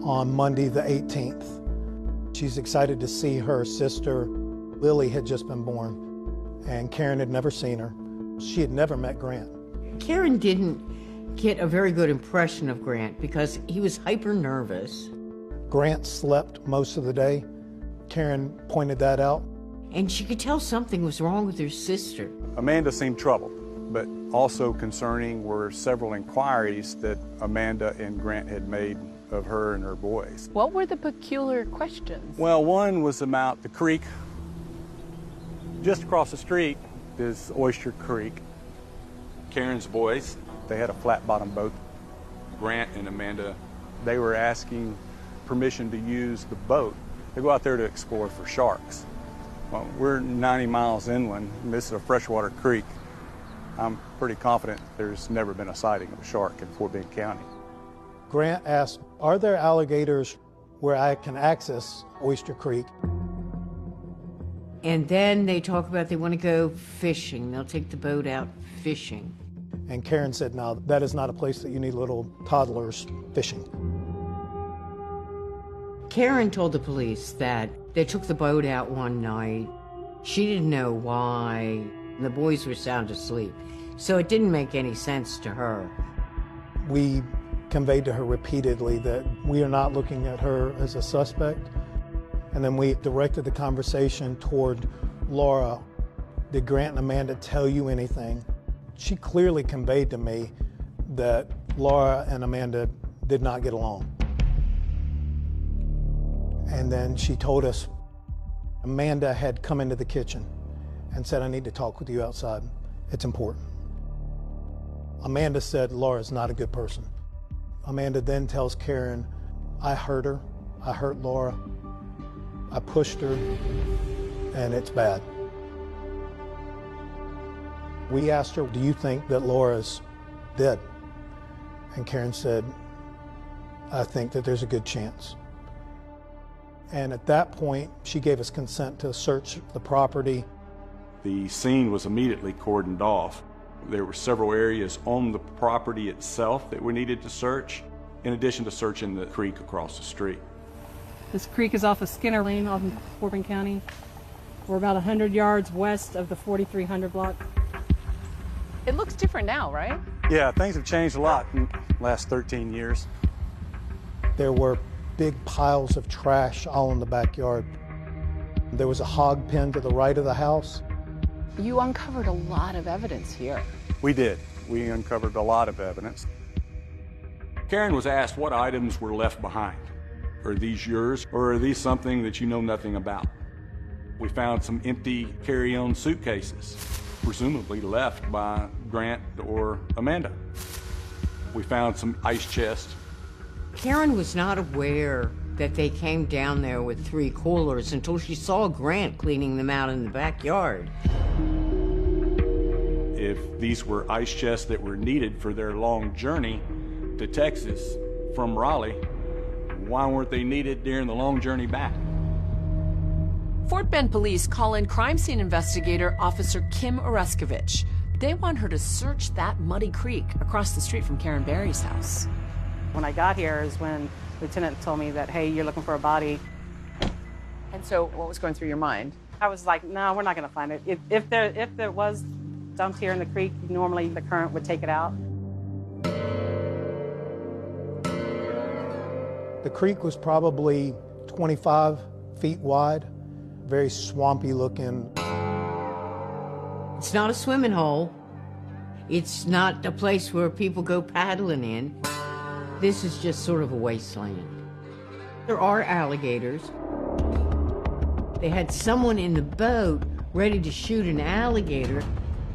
on Monday the 18th. She's excited to see her sister. Lily had just been born, and Karen had never seen her. She had never met Grant. Karen didn't get a very good impression of Grant because he was hyper nervous. Grant slept most of the day. Karen pointed that out. And she could tell something was wrong with her sister. Amanda seemed troubled, but also concerning were several inquiries that Amanda and Grant had made of her and her boys. What were the peculiar questions? Well, one was about the creek. Just across the street is Oyster Creek. Karen's boys, they had a flat-bottom boat. Grant and Amanda, they were asking permission to use the boat to go out there to explore for sharks. Well, we're 90 miles inland, and this is a freshwater creek. I'm pretty confident there's never been a sighting of a shark in Fort Bend County. Grant asked, are there alligators where I can access Oyster Creek? And then they talk about they want to go fishing. They'll take the boat out fishing. And Karen said, no, that is not a place that you need little toddlers fishing. Karen told the police that they took the boat out one night. She didn't know why. The boys were sound asleep. So it didn't make any sense to her. We conveyed to her repeatedly that we are not looking at her as a suspect. And then we directed the conversation toward Laura. Did Grant and Amanda tell you anything? She clearly conveyed to me that Laura and Amanda did not get along. And then she told us Amanda had come into the kitchen and said, I need to talk with you outside. It's important. Amanda said Laura's not a good person. Amanda then tells Karen, I hurt her, I hurt Laura, I pushed her, and it's bad. We asked her, do you think that Laura's dead? And Karen said, I think that there's a good chance. And at that point, she gave us consent to search the property. The scene was immediately cordoned off. There were several areas on the property itself that we needed to search, in addition to searching the creek across the street. This creek is off of Skinner Lane, off in Fort Bend County. We're about 100 yards west of the 4300 block. It looks different now, right? Yeah, things have changed a lot in the last 13 years. There were big piles of trash all in the backyard. There was a hog pen to the right of the house. You uncovered a lot of evidence here. We did. We uncovered a lot of evidence. Karen was asked what items were left behind. Are these yours, or are these something that you know nothing about? We found some empty carry-on suitcases, presumably left by Grant or Amanda. We found some ice chests. Karen was not aware that they came down there with 3 coolers until she saw Grant cleaning them out in the backyard. If these were ice chests that were needed for their long journey to Texas from Raleigh, why weren't they needed during the long journey back? Fort Bend police call in crime scene investigator Officer Kim Oreskevich. They want her to search that muddy creek across the street from Karen Barry's house. When I got here is when Lieutenant told me that, hey, you're looking for a body. And so what was going through your mind? I was like, no, we're not going to find it. If there was dumped here in the creek, normally the current would take it out. The creek was probably 25 feet wide, very swampy looking. It's not a swimming hole. It's not a place where people go paddling in. This is just sort of a wasteland. There are alligators. They had someone in the boat ready to shoot an alligator.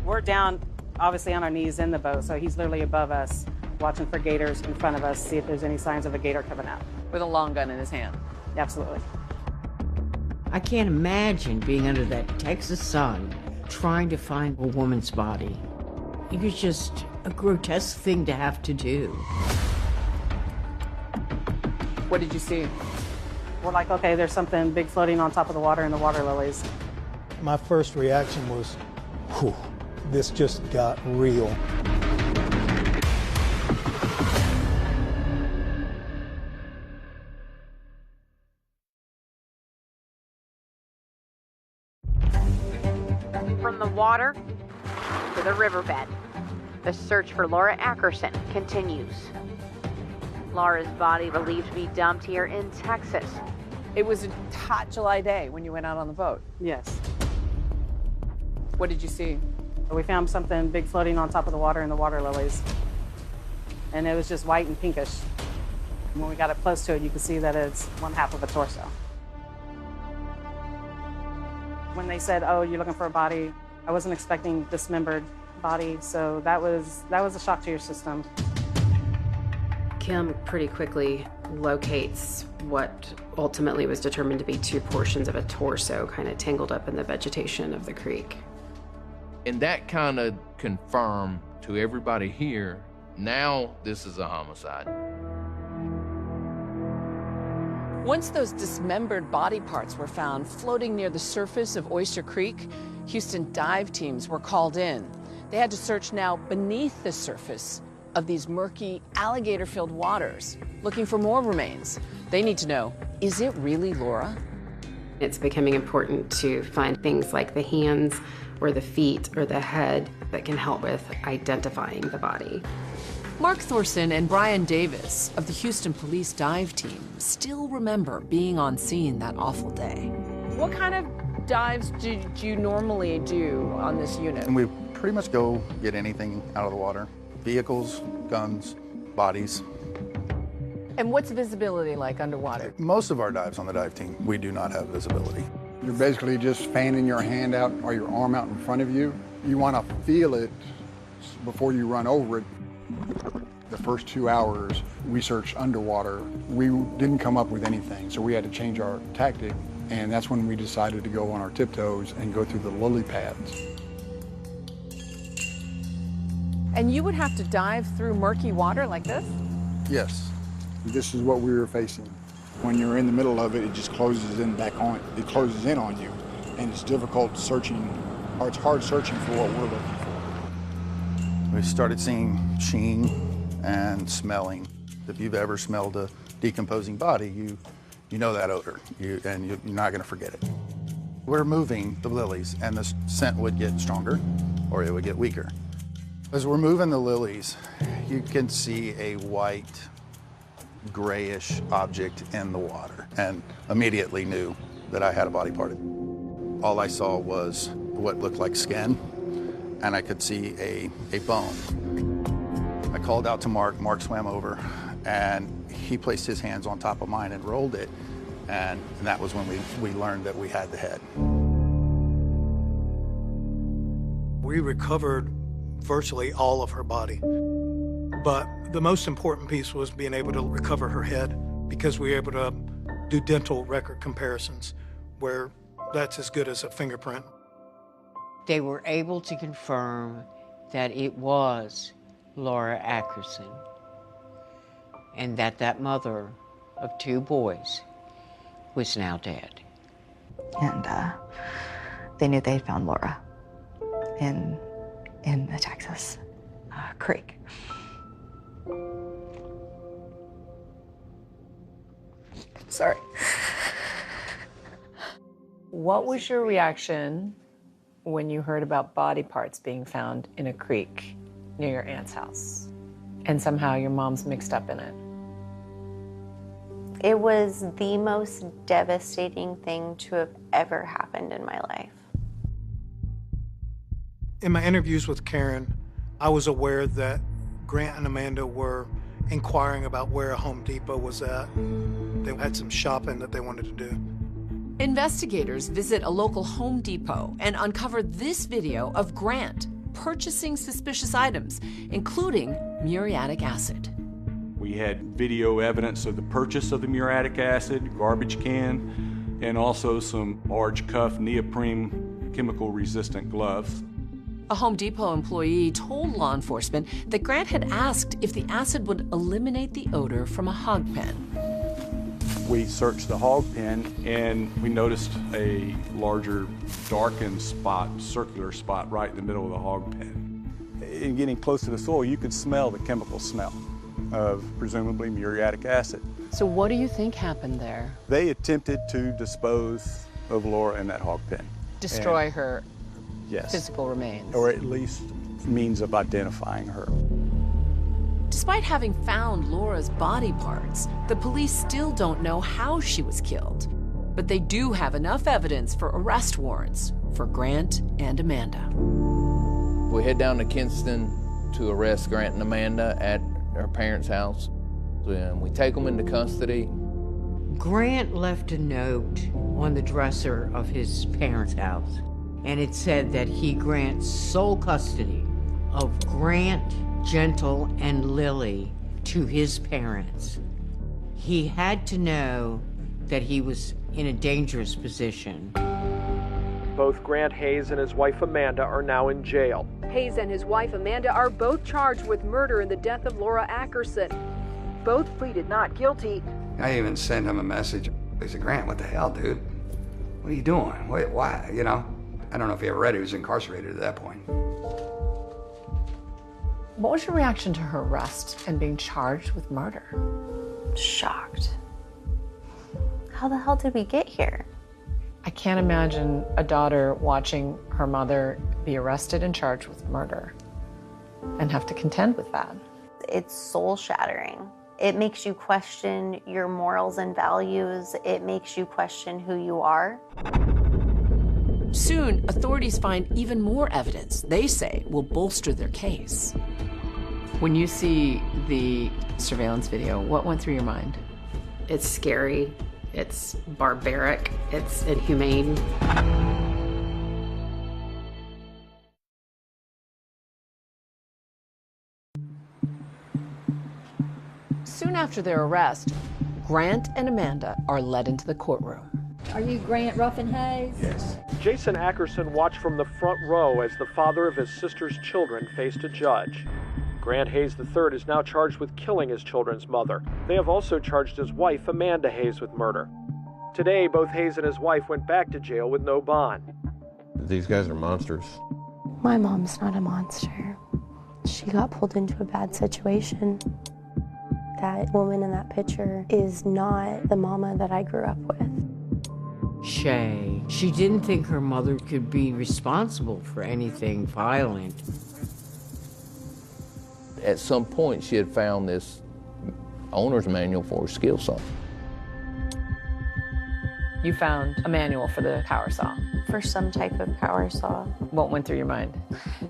We're down, obviously, on our knees in the boat, so he's literally above us, watching for gators in front of us, see if there's any signs of a gator coming out. With a long gun in his hand. Absolutely. I can't imagine being under that Texas sun trying to find a woman's body. It was just a grotesque thing to have to do. What did you see? We're like, okay, there's something big floating on top of the water and the water lilies. My first reaction was, whew, this just got real. From the water to the riverbed, the search for Laura Ackerson continues. Laura's body believed to be dumped here in Texas. It was a hot July day when you went out on the boat. Yes. What did you see? We found something big floating on top of the water and the water lilies. And it was just white and pinkish. When we got up close to it, you could see that it's one half of a torso. When they said, oh, you're looking for a body, I wasn't expecting dismembered body, so that was a shock to your system. Kim pretty quickly locates what ultimately was determined to be 2 portions of a torso kind of tangled up in the vegetation of the creek. And that kind of confirmed to everybody here, now this is a homicide. Once those dismembered body parts were found floating near the surface of Oyster Creek, Houston dive teams were called in. They had to search now beneath the surface of these murky, alligator-filled waters, looking for more remains. They need to know, is it really Laura? It's becoming important to find things like the hands or the feet or the head that can help with identifying the body. Mark Thorson and Brian Davis of the Houston Police Dive Team still remember being on scene that awful day. What kind of dives did you normally do on this unit? And we pretty much go get anything out of the water. Vehicles, guns, bodies. And what's visibility like underwater? Most of our dives on the dive team, we do not have visibility. You're basically just fanning your hand out or your arm out in front of you. You want to feel it before you run over it. The first 2 hours, we searched underwater. We didn't come up with anything, so we had to change our tactic, and that's when we decided to go on our tiptoes and go through the lily pads. And you would have to dive through murky water like this? Yes. This is what we were facing. When you're in the middle of it, it just closes in back on. It closes in on you, and it's difficult searching, or it's hard searching for what we're looking for. We started seeing sheen and smelling. If you've ever smelled a decomposing body, you know that odor, and you're not going to forget it. We're moving the lilies, and the scent would get stronger, or it would get weaker. As we're moving the lilies, you can see a white, grayish object in the water, and immediately knew that I had a body part. All I saw was what looked like skin, and I could see a bone. I called out to Mark. Mark swam over, and he placed his hands on top of mine and rolled it, and that was when we learned that we had the head. We recovered virtually all of her body, but the most important piece was being able to recover her head, because we were able to do dental record comparisons where that's as good as a fingerprint. They were able to confirm that it was Laura Ackerson, and that mother of 2 boys was now dead. And they knew they had found Laura in the Texas creek. Sorry. What was your reaction when you heard about body parts being found in a creek near your aunt's house, and somehow your mom's mixed up in it? It was the most devastating thing to have ever happened in my life. In my interviews with Karen, I was aware that Grant and Amanda were inquiring about where a Home Depot was at. They had some shopping that they wanted to do. Investigators visit a local Home Depot and uncover this video of Grant purchasing suspicious items, including muriatic acid. We had video evidence of the purchase of the muriatic acid, garbage can, and also some large cuff neoprene chemical-resistant gloves. A Home Depot employee told law enforcement that Grant had asked if the acid would eliminate the odor from a hog pen. We searched the hog pen, and we noticed a larger darkened spot, circular spot, right in the middle of the hog pen. In getting close to the soil, you could smell the chemical smell of presumably muriatic acid. So what do you think happened there? They attempted to dispose of Laura in that hog pen. Destroy her yes, physical remains. or at least means of identifying her. Despite having found Laura's body parts, the police still don't know how she was killed. But they do have enough evidence for arrest warrants for Grant and Amanda. We head down to Kinston to arrest Grant and Amanda at their parents' house. And we take them into custody. Grant left a note on the dresser of his parents' house, and it said that he grants sole custody of Grant, Gentle, and Lily to his parents. He had to know that he was in a dangerous position. Both Grant Hayes and his wife Amanda are now in jail. Hayes and his wife Amanda are both charged with murder in the death of Laura Ackerson. Both pleaded not guilty. I even sent him a message. He said, Grant, what the hell, dude? What are you doing? Wait, why? You know? I don't know if he ever read he was incarcerated at that point. What was your reaction to her arrest and being charged with murder? Shocked. How the hell did we get here? I can't imagine a daughter watching her mother be arrested and charged with murder and have to contend with that. It's soul shattering. It makes you question your morals and values. It makes you question who you are. Soon, authorities find even more evidence they say will bolster their case. When you see the surveillance video, what went through your mind? It's scary, it's barbaric, it's inhumane. Soon after their arrest, Grant and Amanda are led into the courtroom. Are you Grant Ruffin Hayes? Yes. Jason Ackerson watched from the front row as the father of his sister's children faced a judge. Grant Hayes III is now charged with killing his children's mother. They have also charged his wife, Amanda Hayes, with murder. Today, both Hayes and his wife went back to jail with no bond. These guys are monsters. My mom's not a monster. She got pulled into a bad situation. That woman in that picture is not the mama that I grew up with. Shay, she didn't think her mother could be responsible for anything violent. At some point, she had found this owner's manual for a skill saw. You found a manual for the power saw. For some type of power saw. What went through your mind?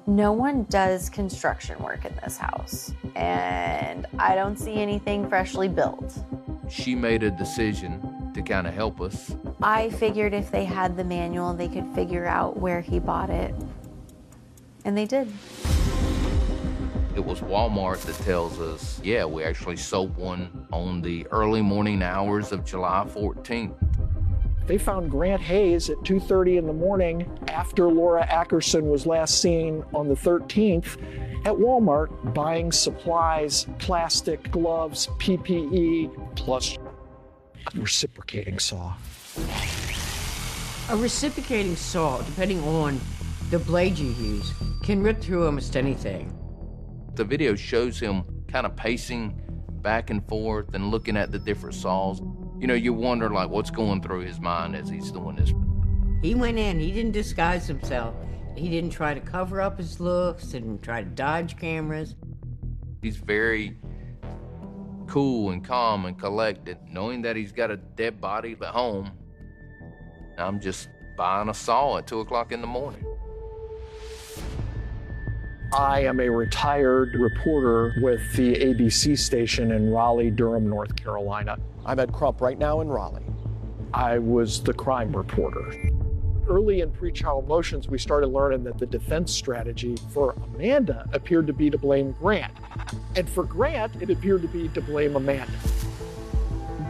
No one does construction work in this house, and I don't see anything freshly built. She made a decision to kind of help us. I figured if they had the manual, they could figure out where he bought it, and they did. It was Walmart that tells us, yeah, we actually sold one on the early morning hours of July 14th. They found Grant Hayes at 2:30 in the morning after Laura Ackerson was last seen on the 13th at Walmart buying supplies, plastic, gloves, PPE, plus a reciprocating saw. A reciprocating saw, depending on the blade you use, can rip through almost anything. The video shows him kind of pacing back and forth and looking at the different saws. You know, you wonder, like, what's going through his mind as he's doing this. He went in, he didn't disguise himself. He didn't try to cover up his looks, didn't try to dodge cameras. He's very cool and calm and collected, knowing that he's got a dead body at home. I'm just buying a saw at 2 o'clock in the morning. I am a retired reporter with the ABC station in Raleigh, Durham, North Carolina. I'm at Crump right now in Raleigh. I was the crime reporter. Early in pretrial motions, we started learning that the defense strategy for Amanda appeared to be to blame Grant. And for Grant, it appeared to be to blame Amanda.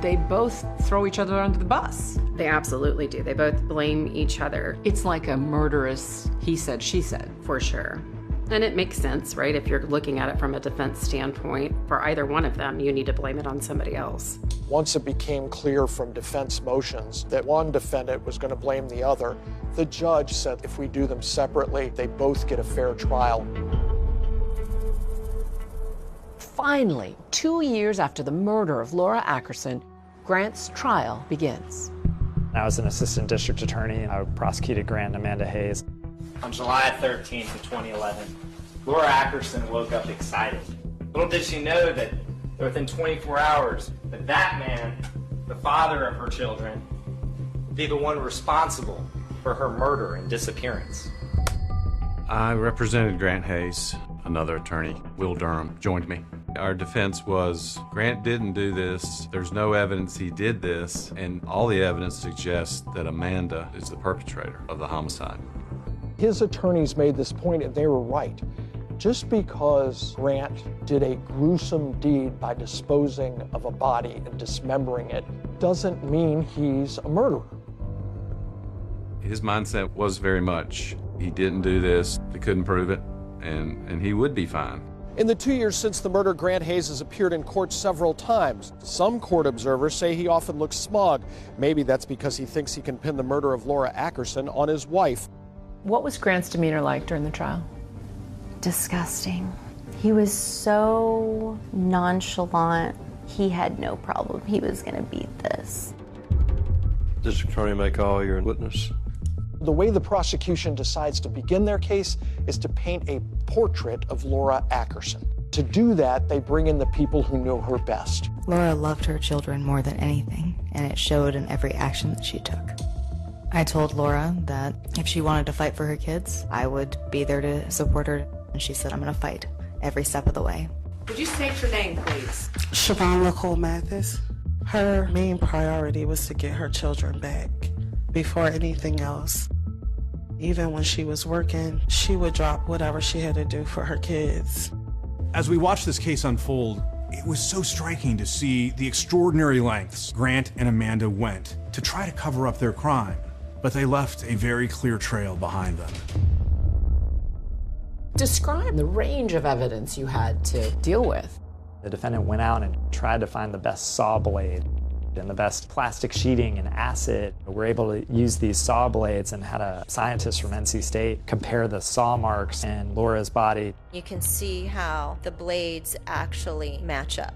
They both throw each other under the bus. They absolutely do. They both blame each other. It's like a murderous he said, she said. For sure. And it makes sense, right? If you're looking at it from a defense standpoint, for either one of them, you need to blame it on somebody else. Once it became clear from defense motions that one defendant was going to blame the other, the judge said if we do them separately, they both get a fair trial. Finally, 2 years after the murder of Laura Ackerson, Grant's trial begins. I was an assistant district attorney, and I prosecuted Grant and Amanda Hayes. On July 13th of 2011, Laura Ackerson woke up excited. Little did she know that within 24 hours, that man, the father of her children, would be the one responsible for her murder and disappearance. I represented Grant Hayes. Another attorney, Will Durham, joined me. Our defense was, Grant didn't do this, there's no evidence he did this, and all the evidence suggests that Amanda is the perpetrator of the homicide. His attorneys made this point, and they were right. Just because Grant did a gruesome deed by disposing of a body and dismembering it doesn't mean he's a murderer. His mindset was very much, he didn't do this, they couldn't prove it, and he would be fine. In the 2 years since the murder, Grant Hayes has appeared in court several times. Some court observers say he often looks smug. Maybe that's because he thinks he can pin the murder of Laura Ackerson on his wife. What was Grant's demeanor like during the trial? Disgusting. He was so nonchalant. He had no problem. He was going to beat this. District Attorney may call your witness. The way the prosecution decides to begin their case is to paint a portrait of Laura Ackerson. To do that, they bring in the people who know her best. Laura loved her children more than anything, and it showed in every action that she took. I told Laura that if she wanted to fight for her kids, I would be there to support her. And she said, I'm going to fight every step of the way. Would you state your name, please? Siobhan Nicole Mathis. Her main priority was to get her children back before anything else. Even when she was working, she would drop whatever she had to do for her kids. As we watched this case unfold, it was so striking to see the extraordinary lengths Grant and Amanda went to try to cover up their crime, but they left a very clear trail behind them. Describe the range of evidence you had to deal with. The defendant went out and tried to find the best saw blade and the best plastic sheeting and acid. We were able to use these saw blades and had a scientist from NC State compare the saw marks in Laura's body. You can see how the blades actually match up.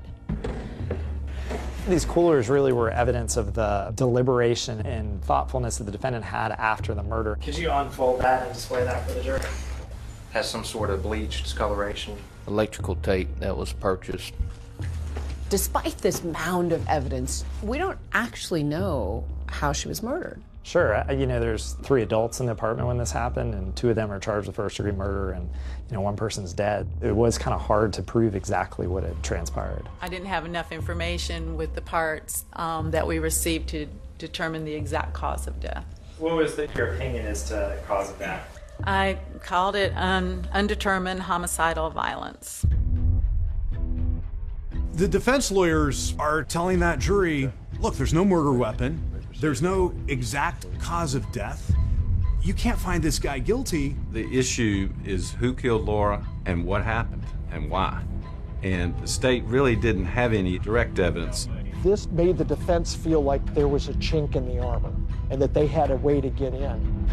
These coolers really were evidence of the deliberation and thoughtfulness that the defendant had after the murder. Could you unfold that and display that for the jury? Has some sort of bleached discoloration. Electrical tape that was purchased. Despite this mound of evidence, we don't actually know how she was murdered. Sure, there's 3 adults in the apartment when this happened, and 2 of them are charged with first-degree murder, and 1 person's dead. It was kind of hard to prove exactly what had transpired. I didn't have enough information with the parts that we received to determine the exact cause of death. What was your opinion as to cause of death? I called it undetermined homicidal violence. The defense lawyers are telling that jury, look, there's no murder weapon. There's no exact cause of death. You can't find this guy guilty. The issue is who killed Laura and what happened and why. And the state really didn't have any direct evidence. This made the defense feel like there was a chink in the armor and that they had a way to get in.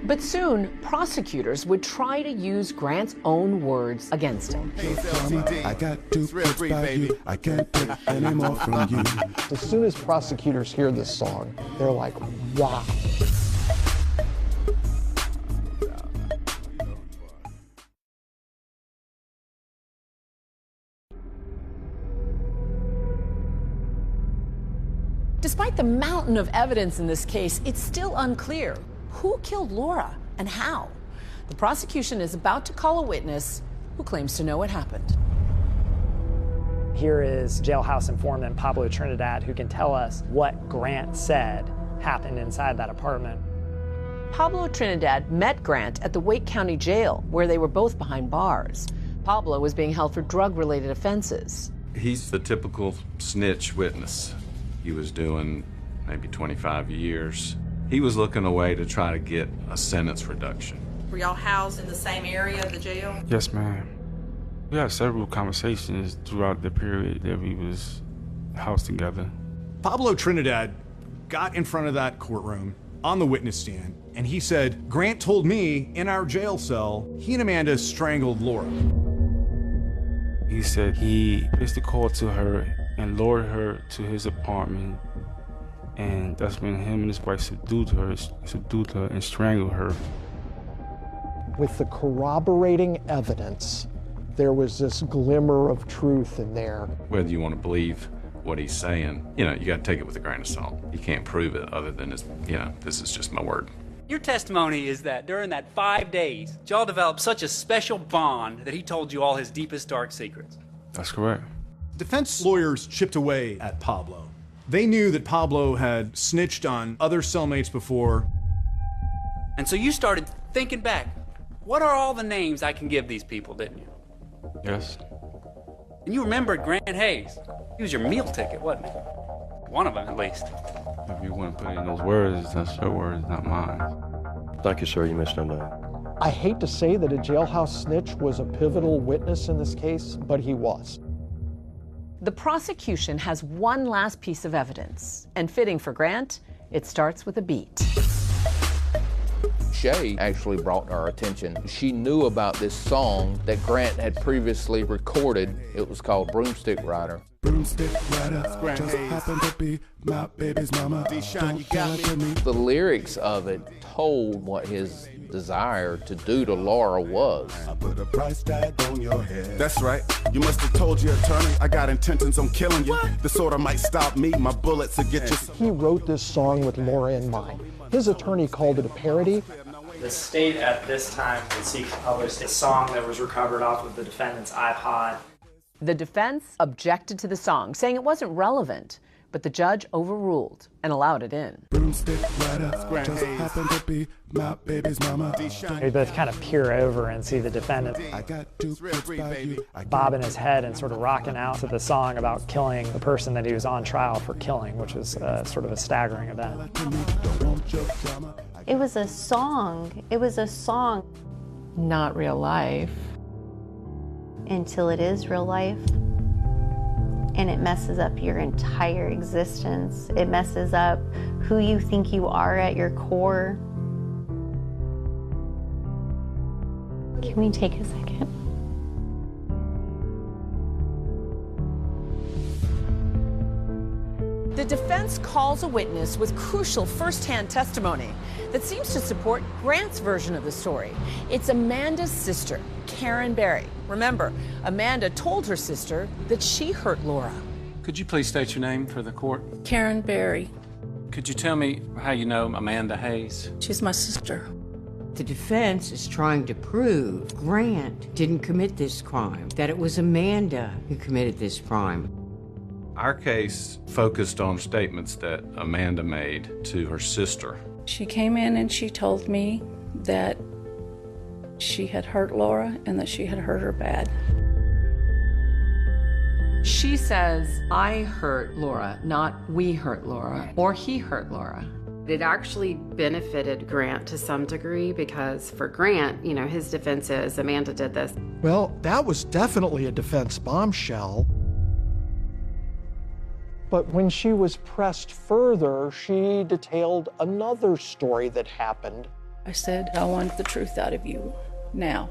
But soon, prosecutors would try to use Grant's own words against him. I got 2 foot by you. I can't take any more from you. As soon as prosecutors hear this song, they're like, wow. Despite the mountain of evidence in this case, it's still unclear who killed Laura and how. The prosecution is about to call a witness who claims to know what happened. Here is jailhouse informant Pablo Trinidad, who can tell us what Grant said happened inside that apartment. Pablo Trinidad met Grant at the Wake County Jail, where they were both behind bars. Pablo was being held for drug-related offenses. He's the typical snitch witness. He was doing maybe 25 years. He was looking a way to try to get a sentence reduction. Were y'all housed in the same area of the jail? Yes, ma'am. We had several conversations throughout the period that we was housed together. Pablo Trinidad got in front of that courtroom on the witness stand, and he said, Grant told me in our jail cell, he and Amanda strangled Laura. He said he placed a call to her and lured her to his apartment. And that's when him and his wife subdued her and strangled her. With the corroborating evidence, there was this glimmer of truth in there. Whether you want to believe what he's saying, you got to take it with a grain of salt. You can't prove it other than, this is just my word. Your testimony is that during that 5 days, y'all developed such a special bond that he told you all his deepest, dark secrets. That's correct. Defense lawyers chipped away at Pablo. They knew that Pablo had snitched on other cellmates before. And so you started Thinking back, what are all the names I can give these people, didn't you? Yes. And you remembered Grant Hayes. He was your meal ticket, wasn't he? One of them, at least. If you want to put in those words, that's your words, not mine. Thank you, sir. You missed no name. I hate to say that a jailhouse snitch was a pivotal witness in this case, but he was. The prosecution has one last piece of evidence, and fitting for Grant, it starts with a beat. Shay actually brought to our attention. She knew about this song that Grant had previously recorded. It was called Broomstick Rider. Broomstick rider, just happened to be my baby's mama. Don't lie to me. The lyrics of it told what his desire to do to Laura was. I put a price tag on your head. That's right. You must have told your attorney I got intentions on killing you. The sort of might stop me. My bullets will get you. He wrote this song with Laura in mind. His attorney called it a parody. The state at this time would seek to publish a song that was recovered off of the defendant's iPod. The defense objected to the song, saying it wasn't relevant, but the judge overruled and allowed it in. Broomstick rider, just happened to be my baby's mama. We both kind of peer over and see the defendant bobbing his head and sort of rocking out to the song about killing the person that he was on trial for killing, which was sort of a staggering event. It was a song. It was a song. Not real life. Until it is real life. And it messes up your entire existence. It messes up who you think you are at your core. Can we take a second? The defense calls a witness with crucial first-hand testimony that seems to support Grant's version of the story. It's Amanda's sister, Karen Berry. Remember, Amanda told her sister that she hurt Laura. Could you please state your name for the court? Karen Berry. Could you tell me how you know Amanda Hayes? She's my sister. The defense is trying to prove Grant didn't commit this crime, that it was Amanda who committed this crime. Our case focused on statements that Amanda made to her sister. She came in and she told me that she had hurt Laura and that she had hurt her bad. She says, I hurt Laura, not we hurt Laura, or he hurt Laura. It actually benefited Grant to some degree because for Grant, you know, his defense is Amanda did this. Well, that was definitely a defense bombshell. But when she was pressed further, she detailed another story that happened. I said, I want the truth out of you now.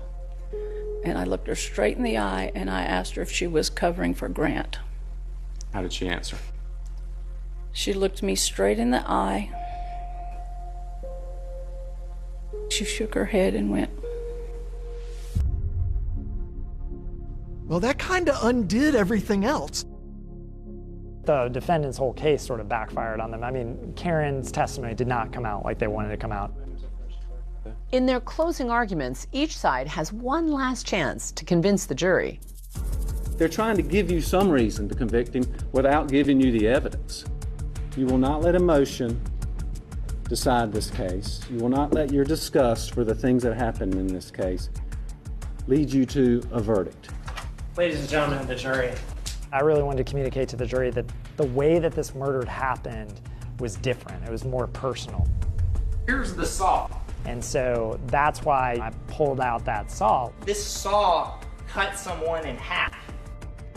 And I looked her straight in the eye and I asked her if she was covering for Grant. How did she answer? She looked me straight in the eye. She shook her head and went. Well, that kind of undid everything else. The defendant's whole case sort of backfired on them. I mean, Karen's testimony did not come out like they wanted to come out. In their closing arguments, each side has one last chance to convince the jury. They're trying to give you some reason to convict him without giving you the evidence. You will not let emotion decide this case. You will not let your disgust for the things that happened in this case lead you to a verdict. Ladies and gentlemen of the jury, I really wanted to communicate to the jury that the way that this murder happened was different. It was more personal. here's the saw. And so that's why I pulled out that saw. This saw cut someone in half.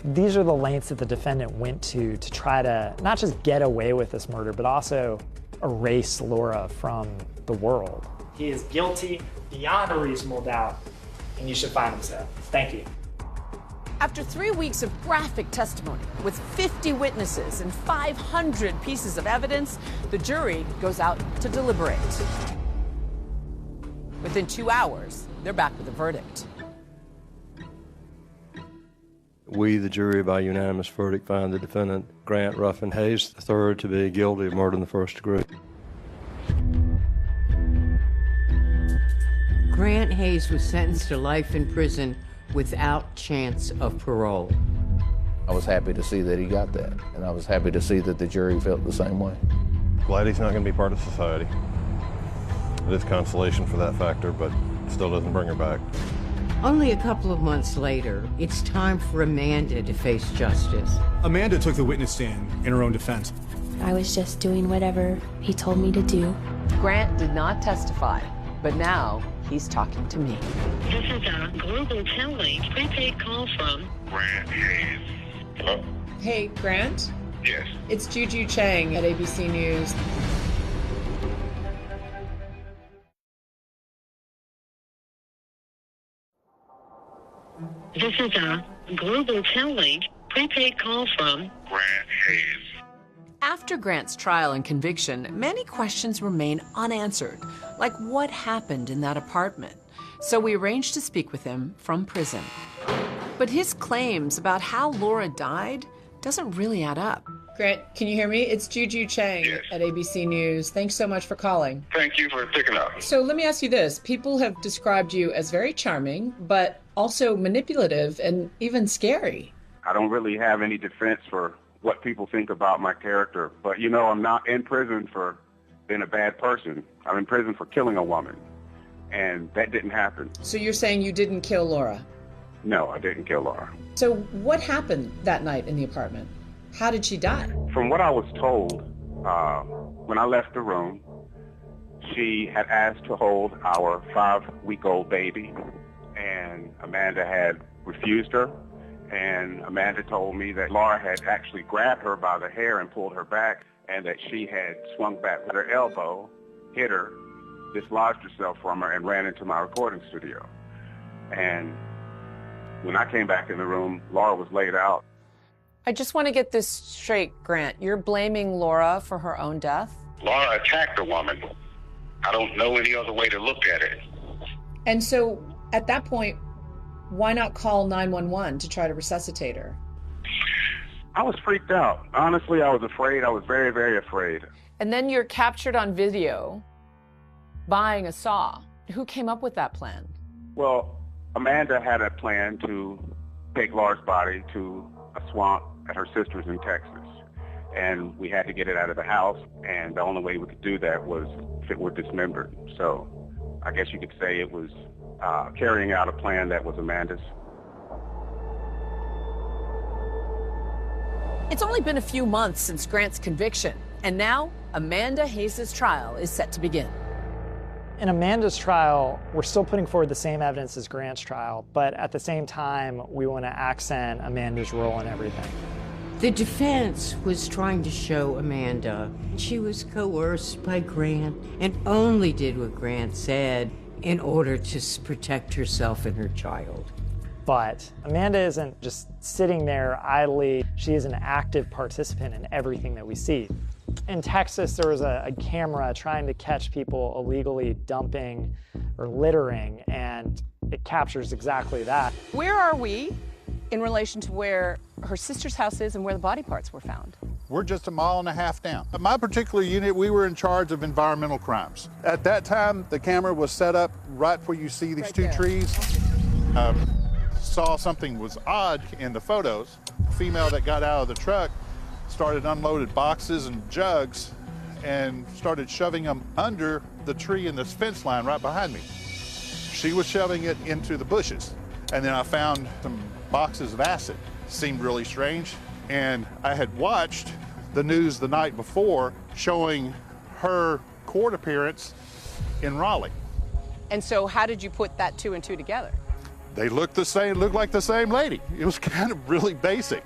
These are the lengths that the defendant went to try to not just get away with this murder, but also erase Laura from the world. He is guilty beyond a reasonable doubt, and you should find him so. Thank you. After 3 weeks of graphic testimony with 50 witnesses and 500 pieces of evidence, the jury goes out to deliberate. Within 2 hours, they're back with a verdict. We, the jury, by unanimous verdict, find the defendant, Grant Ruffin Hayes III, to be guilty of murder in the first degree. Grant Hayes was sentenced to life in prison without chance of parole. I was happy to see that he got that, and I was happy to see that the jury felt the same way. Glad he's not going to be part of society. It is consolation for that factor, but still doesn't bring her back. Only a couple of months later, it's time for Amanda to face justice. Amanda took the witness stand in her own defense. I was just doing whatever he told me to do. Grant did not testify, but now he's talking to me. This is a Global Telly prepaid call from Grant Hayes. Hello? Hey, Grant? Yes. It's Juju Chang at ABC News. This is a Global Telly prepaid call from Grant Hayes. After Grant's trial and conviction, many questions remain unanswered, like what happened in that apartment. So we arranged to speak with him from prison. But his claims about how Laura died doesn't really add up. Grant, can you hear me? It's Juju Chang at ABC News. Thanks so much for calling. Thank you for picking up. So let me ask you this. People have described you as very charming, but also manipulative and even scary. I don't really have any defense for what people think about my character, but you know, I'm not in prison for being a bad person. I'm in prison for killing a woman, and that didn't happen. So you're saying you didn't kill Laura? No, I didn't kill Laura. So what happened that night in the apartment? How did she die? From what I was told, when I left the room, she had asked to hold our 5-week-old baby, and Amanda had refused her. And Amanda told me that Laura had actually grabbed her by the hair and pulled her back, and that she had swung back with her elbow, hit her, dislodged herself from her, and ran into my recording studio. And when I came back in the room, Laura was laid out. I just want to get this straight, Grant. You're blaming Laura for her own death? Laura attacked a woman. I don't know any other way to look at it. And so at that point, why not call 911 to try to resuscitate her? I was freaked out. Honestly, I was afraid. I was very, very afraid. And then you're captured on video buying a saw. Who came up with that plan? Well, Amanda had a plan to take Laura's body to a swamp at her sister's in Texas. And we had to get it out of the house, and the only way we could do that was if it were dismembered. So I guess you could say it was carrying out a plan that was Amanda's. It's only been a few months since Grant's conviction, and now Amanda Hayes' trial is set to begin. In Amanda's trial, we're still putting forward the same evidence as Grant's trial, but at the same time, we want to accent Amanda's role in everything. The defense was trying to show Amanda she was coerced by Grant and only did what Grant said in order to protect herself and her child. But Amanda isn't just sitting there idly. She is an active participant in everything that we see. In Texas, there was a camera trying to catch people illegally dumping or littering, and it captures exactly that. Where are we in relation to where her sister's house is and where the body parts were found? We're just a mile and a half down. At my particular unit, we were in charge of environmental crimes. At that time, the camera was set up right where you see these two trees. Saw something was odd in the photos. The female that got out of the truck started unloaded boxes and jugs and started shoving them under the tree in this fence line right behind me. She was shoving it into the bushes. And then I found some boxes of acid. Seemed really strange. And I had watched the news the night before showing her court appearance in Raleigh. And so how did you put that 2 and 2 together? They looked the same, looked like the same lady. It was kind of really basic.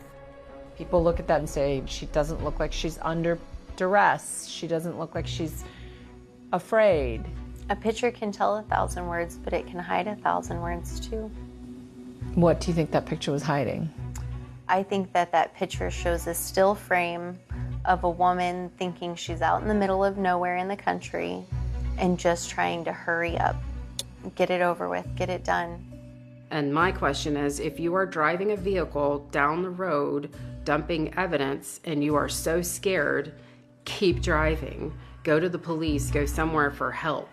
People look at that and say, she doesn't look like she's under duress. She doesn't look like she's afraid. A picture can tell 1,000 words, but it can hide 1,000 words too. What do you think that picture was hiding? I think that that picture shows a still frame of a woman thinking she's out in the middle of nowhere in the country and just trying to hurry up, get it over with, get it done. And my question is, if you are driving a vehicle down the road, dumping evidence, and you are so scared, keep driving. Go to the police, go somewhere for help.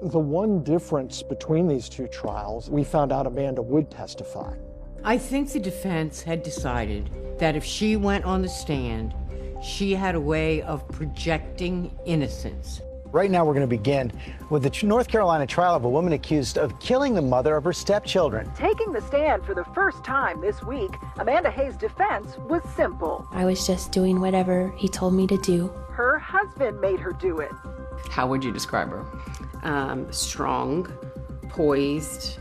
The one difference between these two trials, we found out Amanda would testify. I think the defense had decided that if she went on the stand, she had a way of projecting innocence. Right now, we're going to begin with the North Carolina trial of a woman accused of killing the mother of her stepchildren. Taking the stand for the first time this week, Amanda Hayes' defense was simple. I was just doing whatever he told me to do. Her husband made her do it. How would you describe her? Strong, poised,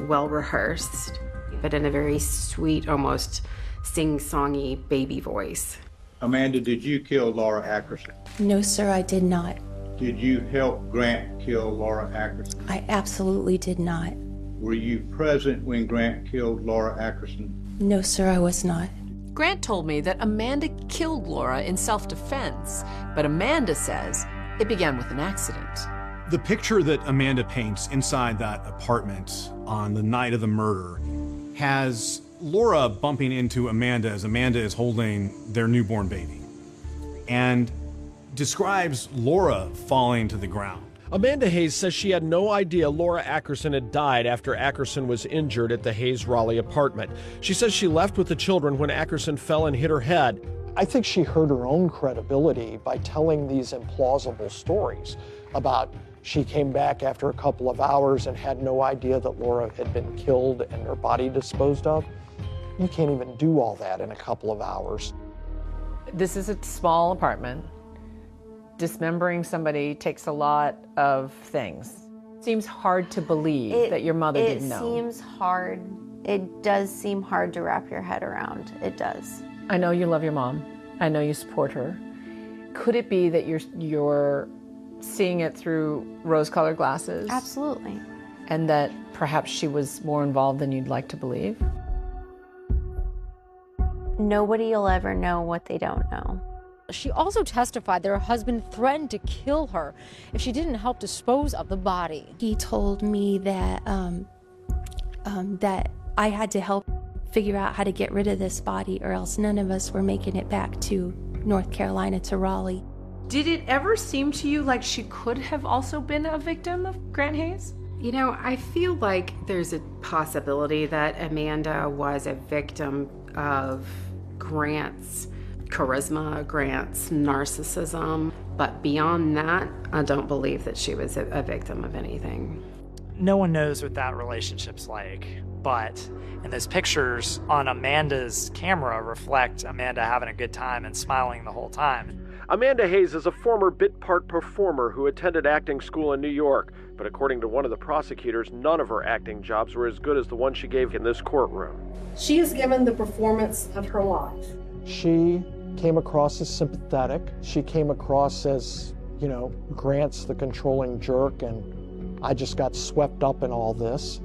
well-rehearsed, but in a very sweet, almost sing-songy baby voice. Amanda, did you kill Laura Ackerson? No, sir, I did not. Did you help Grant kill Laura Ackerson? I absolutely did not. Were you present when Grant killed Laura Ackerson? No, sir, I was not. Grant told me that Amanda killed Laura in self-defense, but Amanda says it began with an accident. The picture that Amanda paints inside that apartment on the night of the murder has Laura bumping into Amanda as Amanda is holding their newborn baby, and describes Laura falling to the ground. Amanda Hayes says she had no idea Laura Ackerson had died after Ackerson was injured at the Hayes-Raleigh apartment. She says she left with the children when Ackerson fell and hit her head. I think she hurt her own credibility by telling these implausible stories about she came back after a couple of hours and had no idea that Laura had been killed and her body disposed of. You can't even do all that in a couple of hours. This is a small apartment. Dismembering somebody takes a lot of things. Seems hard to believe that your mother didn't know. It seems hard. It does seem hard to wrap your head around. It does. I know you love your mom. I know you support her. Could it be that you're seeing it through rose-colored glasses? Absolutely. And that perhaps she was more involved than you'd like to believe? Nobody will ever know what they don't know. She also testified that her husband threatened to kill her if she didn't help dispose of the body. He told me that that I had to help figure out how to get rid of this body, or else none of us were making it back to North Carolina, to Raleigh. Did it ever seem to you like she could have also been a victim of Grant Hayes? You know, I feel like there's a possibility that Amanda was a victim of Grant's charisma, Grant's narcissism. But beyond that, I don't believe that she was a victim of anything. No one knows what that relationship's like, but and those pictures on Amanda's camera reflect Amanda having a good time and smiling the whole time. Amanda Hayes is a former bit part performer who attended acting school in New York, but according to one of the prosecutors, none of her acting jobs were as good as the one she gave in this courtroom. She has given the performance of her life. She came across as sympathetic. She came across as, you know, Grant's the controlling jerk, and I just got swept up in all this.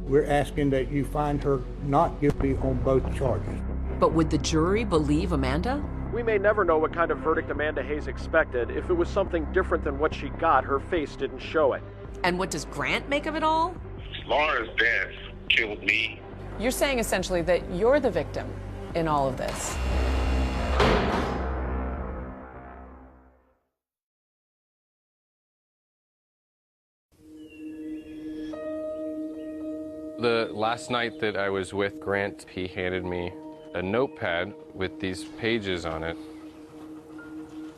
We're asking that you find her not guilty on both charges. But would the jury believe Amanda? We may never know what kind of verdict Amanda Hayes expected. If it was something different than what she got, her face didn't show it. And what does Grant make of it all? Laura's death killed me. You're saying essentially that you're the victim in all of this. The last night that I was with Grant, he handed me a notepad with these pages on it.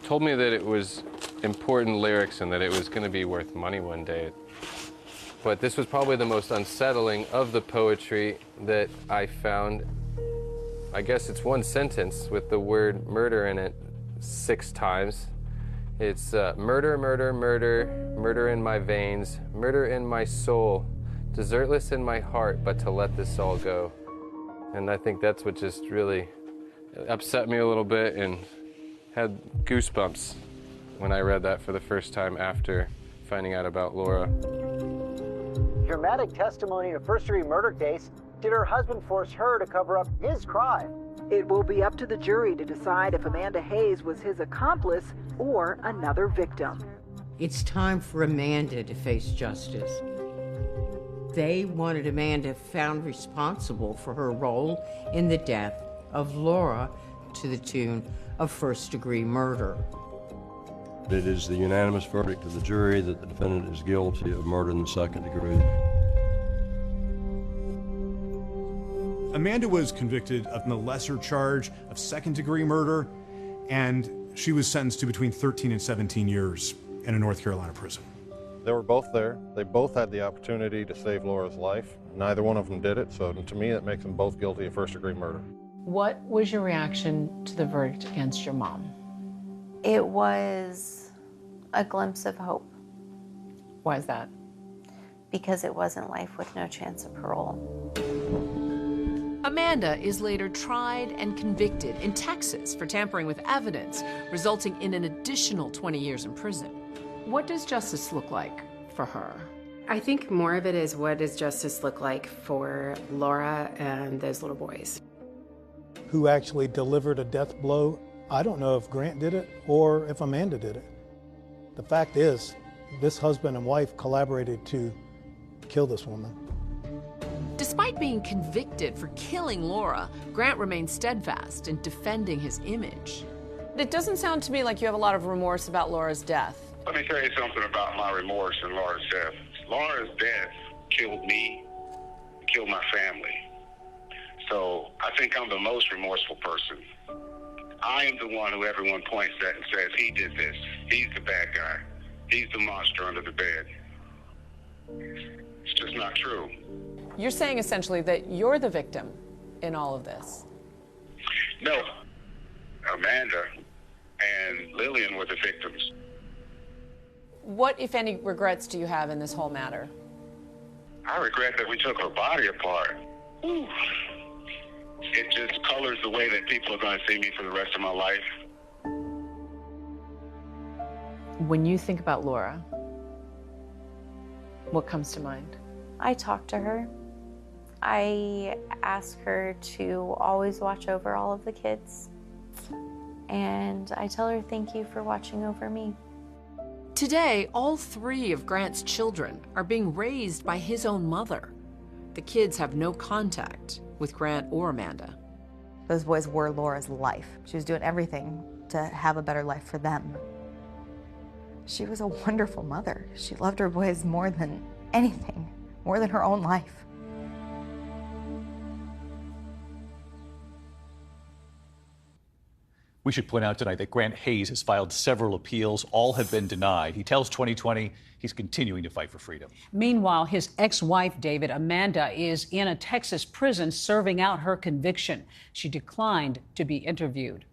Told me that it was important lyrics and that it was going to be worth money one day. But this was probably the most unsettling of the poetry that I found. I guess it's one sentence with the word murder in it 6 times. It's murder, murder, murder, murder in my veins, murder in my soul, desertless in my heart, but to let this all go. And I think that's what just really upset me a little bit and had goosebumps when I read that for the first time after finding out about Laura. Dramatic testimony in a first-degree murder case. Did her husband force her to cover up his crime? It will be up to the jury to decide if Amanda Hayes was his accomplice or another victim. It's time for Amanda to face justice. They wanted Amanda found responsible for her role in the death of Laura to the tune of first-degree murder. It is the unanimous verdict of the jury that the defendant is guilty of murder in the second degree. Amanda was convicted of the lesser charge of second-degree murder, and she was sentenced to between 13 and 17 years in a North Carolina prison. They were both there. They both had the opportunity to save Laura's life. Neither one of them did it, so to me that makes them both guilty of first-degree murder. What was your reaction to the verdict against your mom? It was a glimpse of hope. Why is that? Because it wasn't life with no chance of parole. Amanda is later tried and convicted in Texas for tampering with evidence, resulting in an additional 20 years in prison. What does justice look like for her? I think more of it is, what does justice look like for Laura and those little boys? Who actually delivered a death blow? I don't know if Grant did it or if Amanda did it. The fact is, this husband and wife collaborated to kill this woman. Despite being convicted for killing Laura, Grant remains steadfast in defending his image. It doesn't sound to me like you have a lot of remorse about Laura's death. Let me tell you something about my remorse in Laura's death. Laura's death killed me, killed my family. So I think I'm the most remorseful person. I am the one who everyone points at and says, he did this. He's the bad guy. He's the monster under the bed. It's just not true. You're saying essentially that you're the victim in all of this. No. Amanda and Lillian were the victims. What, if any, regrets do you have in this whole matter? I regret that we took her body apart. Ooh. It just colors the way that people are going to see me for the rest of my life. When you think about Laura, what comes to mind? I talk to her. I ask her to always watch over all of the kids. And I tell her thank you for watching over me. Today, all 3 of Grant's children are being raised by his own mother. The kids have no contact with Grant or Amanda. Those boys were Laura's life. She was doing everything to have a better life for them. She was a wonderful mother. She loved her boys more than anything, more than her own life. We should point out tonight that Grant Hayes has filed several appeals. All have been denied. He tells 2020 he's continuing to fight for freedom. Meanwhile, his ex-wife, David, Amanda, is in a Texas prison serving out her conviction. She declined to be interviewed.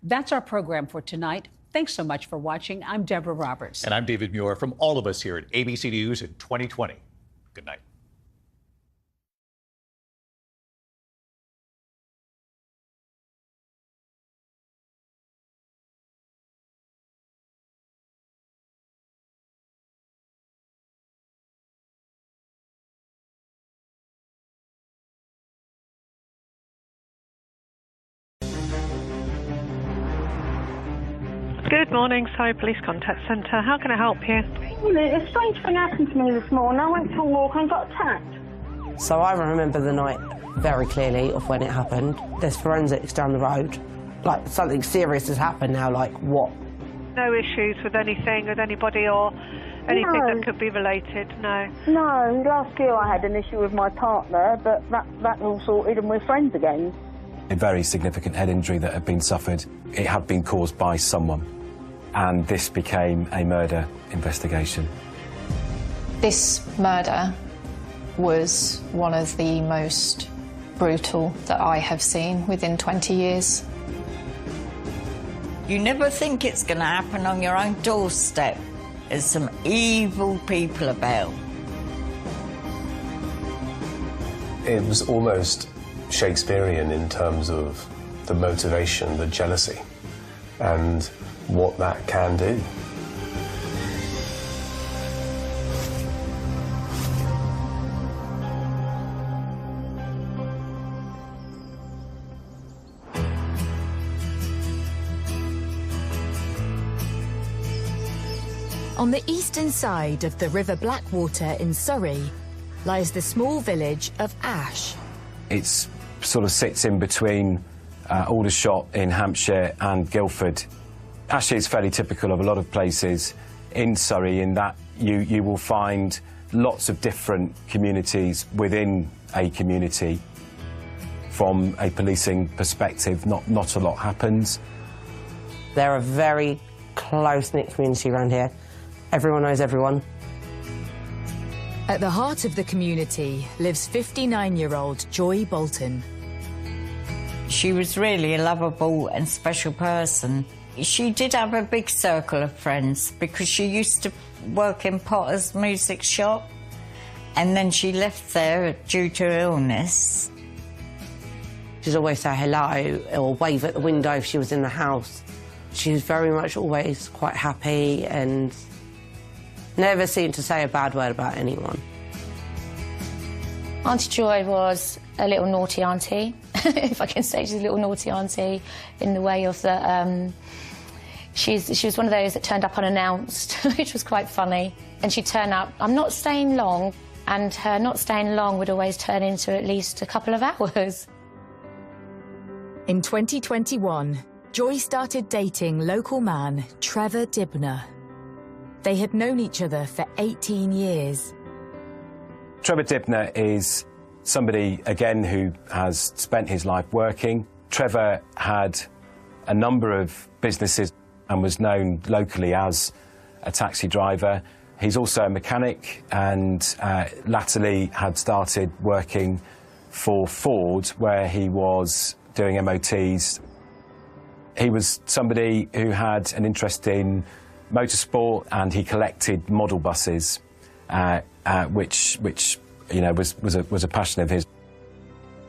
That's our program for tonight. Thanks so much for watching. I'm Deborah Roberts. And I'm David Muir. From all of us here at ABC News in 2020, good night. Good morning, Surrey Police Contact Centre. How can I help you? A strange thing happened to me this morning. I went for a walk and got attacked. So I remember the night very clearly of when it happened. There's forensics down the road. Like, something serious has happened now, like what? No issues with anything, with anybody or anything that could be related, no? No, last year I had an issue with my partner, but that all sorted and we're friends again. A very significant head injury that had been suffered. It had been caused by someone, and this became a murder investigation. This murder was one of the most brutal that I have seen within 20 years. You never think it's going to happen on your own doorstep. There's some evil people about. It was almost Shakespearean in terms of the motivation, the jealousy, and what that can do. On the eastern side of the River Blackwater in Surrey lies the small village of Ash. It sort of sits in between Aldershot in Hampshire and Guildford. Ash is fairly typical of a lot of places in Surrey in that you will find lots of different communities within a community. From a policing perspective, not a lot happens. They're a very close-knit community around here. Everyone knows everyone. At the heart of the community lives 59-year-old Joy Bolton. She was really a lovable and special person. She did have a big circle of friends because she used to work in Potter's music shop, and then she left there due to illness. She'd always say hello or wave at the window if she was in the house. She was very much always quite happy and never seemed to say a bad word about anyone. Auntie Joy was a little naughty auntie, if I can say she's a little naughty auntie, in the way of that she was one of those that turned up unannounced, which was quite funny. And she'd turn up, I'm not staying long, and her not staying long would always turn into at least a couple of hours. In 2021, Joy started dating local man Trevor Dibner. They had known each other for 18 years. Trevor Dibner is somebody, again, who has spent his life working. Trevor had a number of businesses and was known locally as a taxi driver. He's also a mechanic and latterly had started working for Ford, where he was doing MOTs. He was somebody who had an interest in motorsport, and he collected model buses, which you know was a passion of his.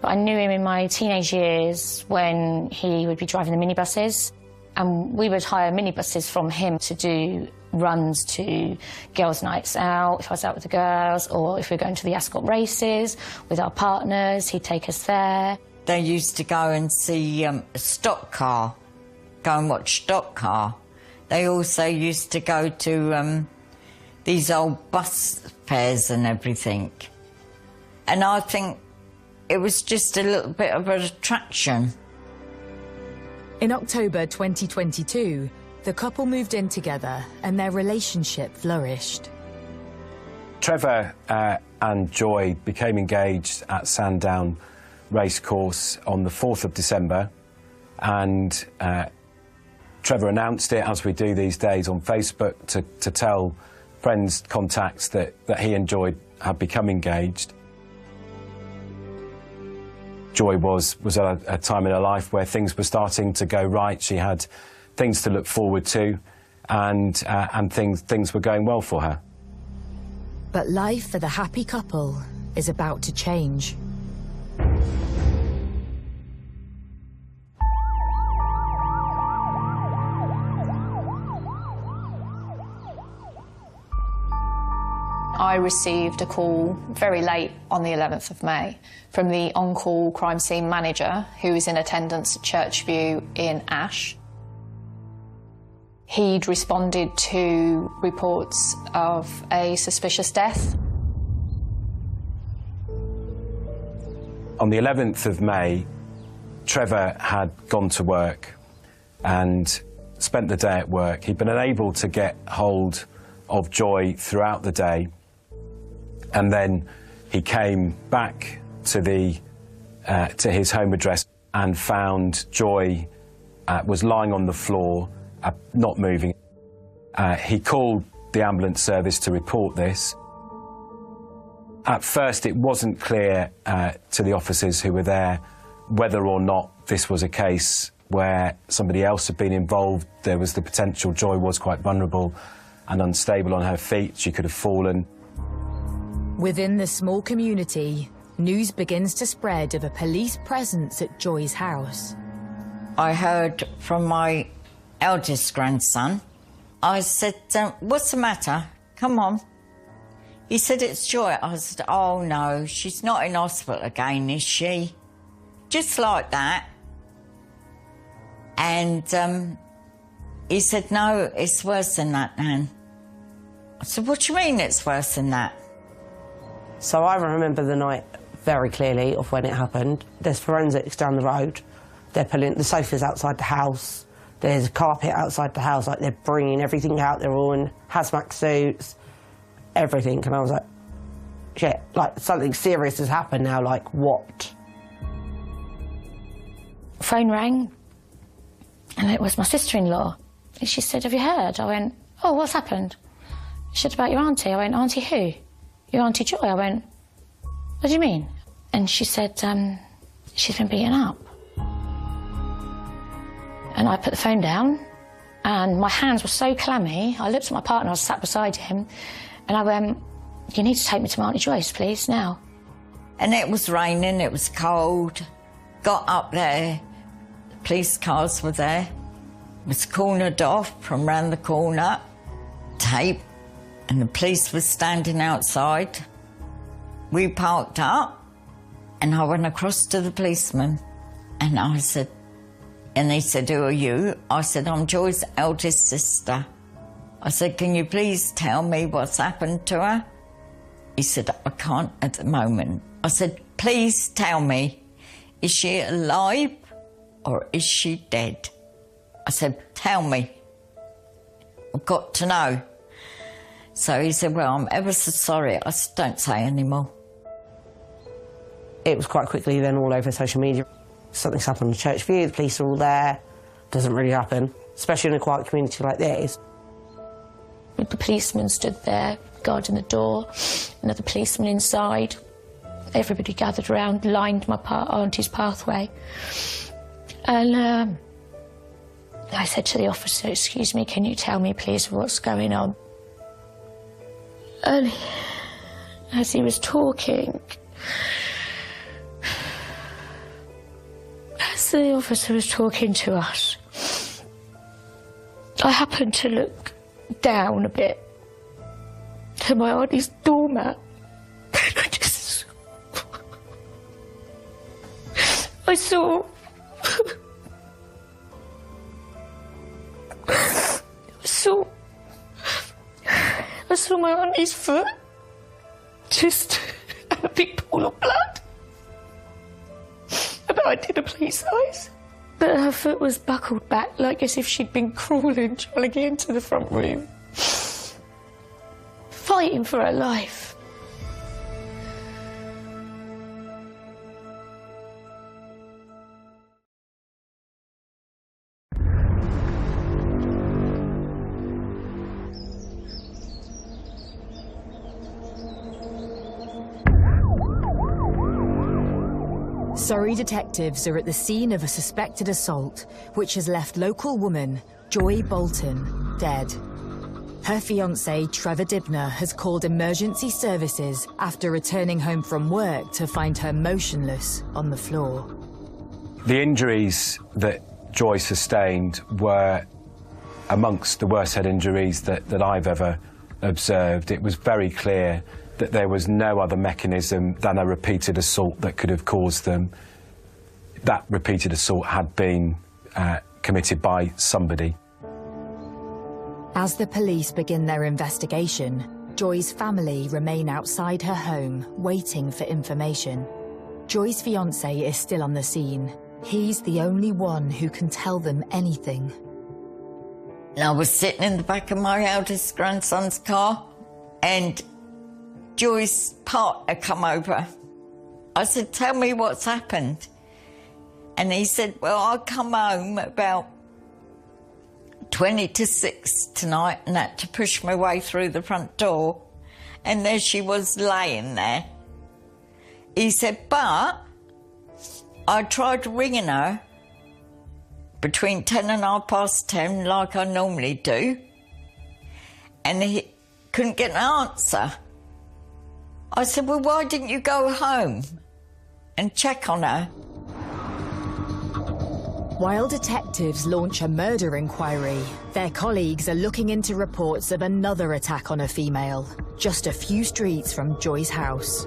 I knew him in my teenage years when he would be driving the minibuses, and we would hire minibuses from him to do runs to girls' nights out, if I was out with the girls, or if we were going to the Ascot races with our partners, he'd take us there. They used to go and see a stock car, go and watch stock car. They also used to go to these old bus fairs and everything. And I think it was just a little bit of an attraction. In October 2022, the couple moved in together and their relationship flourished. Trevor and Joy became engaged at Sandown Racecourse on the 4th of December, and Trevor announced it, as we do these days, on Facebook to tell friends, contacts that he and Joy had become engaged. Joy was at a time in her life where things were starting to go right. She had things to look forward to, and things were going well for her. But life for the happy couple is about to change. I received a call very late on the 11th of May from the on-call crime scene manager who was in attendance at Churchview in Ash. He'd responded to reports of a suspicious death. On the 11th of May, Trevor had gone to work and spent the day at work. He'd been unable to get hold of Joy throughout the day. And then he came back to his home address and found Joy was lying on the floor, not moving. He called the ambulance service to report this. At first, it wasn't clear to the officers who were there whether or not this was a case where somebody else had been involved. There was the potential. Joy was quite vulnerable and unstable on her feet. She could have fallen. Within the small community, news begins to spread of a police presence at Joy's house. I heard from my eldest grandson. I said, what's the matter? Come on. He said, it's Joy. I said, oh no, she's not in hospital again, is she? Just like that. And he said, no, it's worse than that, Nan. I said, what do you mean it's worse than that? So I remember the night very clearly of when it happened. There's forensics down the road. They're pulling the sofas outside the house. There's a carpet outside the house. Like, they're bringing everything out. They're all in hazmat suits, everything. And I was like, shit, like, something serious has happened now. Like, what? Phone rang, and it was my sister-in-law. And she said, have you heard? I went, oh, what's happened? She said, about your auntie. I went, auntie who? Your Auntie Joy. I went, what do you mean? And she said, she's been beaten up. And I put the phone down, and my hands were so clammy. I looked at my partner, I was sat beside him, and I went, you need to take me to my Auntie Joyce, please, now. And it was raining, it was cold. Got up there, the police cars were there. It was cornered off from round the corner, tape, and the police were standing outside. We parked up, and I went across to the policeman, and I said, and he said, who are you? I said, I'm Joy's eldest sister. I said, can you please tell me what's happened to her? He said, I can't at the moment. I said, please tell me, is she alive or is she dead? I said, tell me. I've got to know. So he said, well, I'm ever so sorry. I said, don't say any more. It was quite quickly then all over social media. Something's happened in Church View, the police are all there. Doesn't really happen, especially in a quiet community like this. The policeman stood there, guarding the door, another policeman inside. Everybody gathered around, lined my auntie's pathway. And I said to the officer, excuse me, can you tell me please what's going on? And as he was talking, as the officer was talking to us, I happened to look down a bit to my auntie's doormat. I saw my auntie's foot, just a big pool of blood. About I did a police size. But her foot was buckled back like as if she'd been crawling, trying to get into the front room. Fighting for her life. Surrey detectives are at the scene of a suspected assault, which has left local woman Joy Bolton dead. Her fiancé, Trevor Dibner, has called emergency services after returning home from work to find her motionless on the floor. The injuries that Joy sustained were amongst the worst head injuries that I've ever observed. It was very clear that there was no other mechanism than a repeated assault that could have caused them. That repeated assault had been committed by somebody. As the police begin their investigation, Joy's family remain outside her home, waiting for information. Joy's fiancé is still on the scene. He's the only one who can tell them anything. I was sitting in the back of my eldest grandson's car, and Joy's partner come over. I said, tell me what's happened. And he said, well, I come home about 20 to 6 tonight and had to push my way through the front door. And there she was laying there. He said, but I tried ringing her between 10 and 10:30 like I normally do. And he couldn't get an answer. I said, well, why didn't you go home and check on her? While detectives launch a murder inquiry, their colleagues are looking into reports of another attack on a female, just a few streets from Joy's house.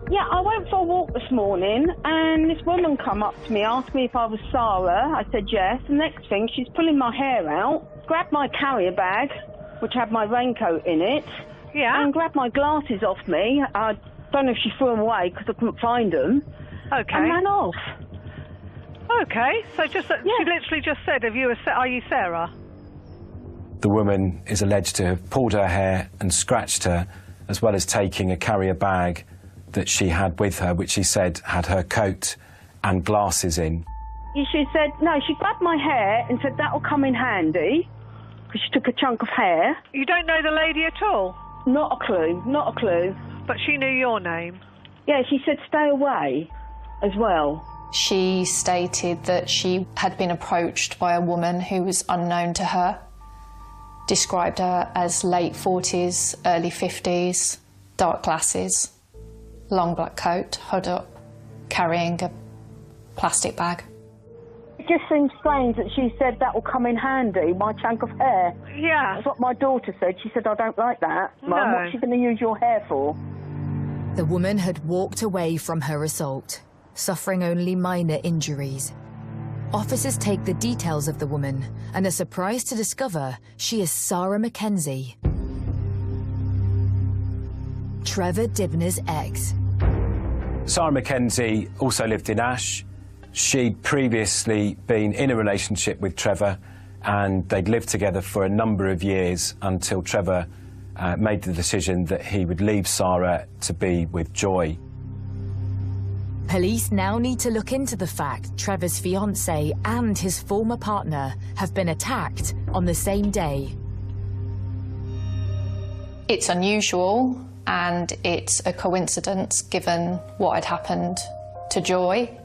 Yeah, I went for a walk this morning and this woman come up to me, asked me if I was Sarah. I said yes. The next thing, she's pulling my hair out, grabbed my carrier bag, which had my raincoat in it, and grabbed my glasses off me. I don't know if she threw them away because I couldn't find them. Okay. And ran off. Okay, so she literally just said, are you Sarah? The woman is alleged to have pulled her hair and scratched her, as well as taking a carrier bag that she had with her, which she said had her coat and glasses in. She said, no, she grabbed my hair and said that'll come in handy, because she took a chunk of hair. You don't know the lady at all? Not a clue, not a clue. But she knew your name? Yeah, she said stay away as well. She stated that she had been approached by a woman who was unknown to her, described her as late 40s, early 50s, dark glasses, long black coat, hood up, carrying a plastic bag. It just seems strange that she said that will come in handy, my chunk of hair. Yeah. That's what my daughter said. She said, I don't like that. No. Mum, what's she going to use your hair for? The woman had walked away from her assault, suffering only minor injuries. Officers take the details of the woman and are surprised to discover she is Sarah Mackenzie, Trevor Dibner's ex. Sarah Mackenzie also lived in Ash. She'd previously been in a relationship with Trevor, and they'd lived together for a number of years until Trevor made the decision that he would leave Sarah to be with Joy. Police now need to look into the fact Trevor's fiancée and his former partner have been attacked on the same day. It's unusual and it's a coincidence given what had happened to Joy.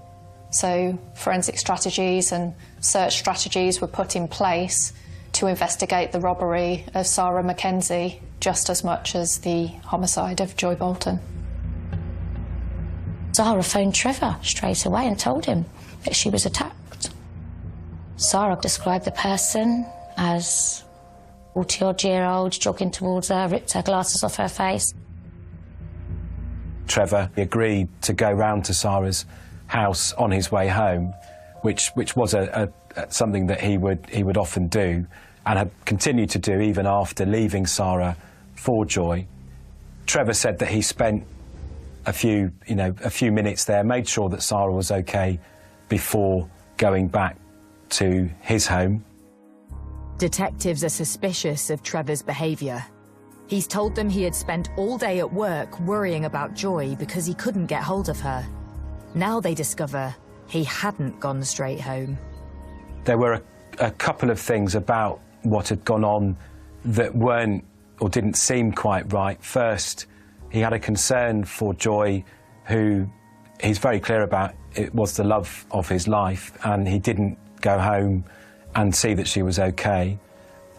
So forensic strategies and search strategies were put in place to investigate the robbery of Sarah Mackenzie just as much as the homicide of Joy Bolton. Sarah phoned Trevor straight away and told him that she was attacked. Sarah described the person as 40-odd-year-old, jogging towards her, ripped her glasses off her face. Trevor agreed to go round to Sarah's house on his way home, which was something that he would often do and had continued to do even after leaving Sarah for Joy. Trevor said that he spent a few minutes there, made sure that Sarah was okay before going back to his home. Detectives are suspicious of Trevor's behaviour. He's told them he had spent all day at work worrying about Joy because he couldn't get hold of her. Now they discover he hadn't gone straight home. There were a couple of things about what had gone on that weren't or didn't seem quite right. First, he had a concern for Joy, who he's very clear about it was the love of his life, and he didn't go home and see that she was okay.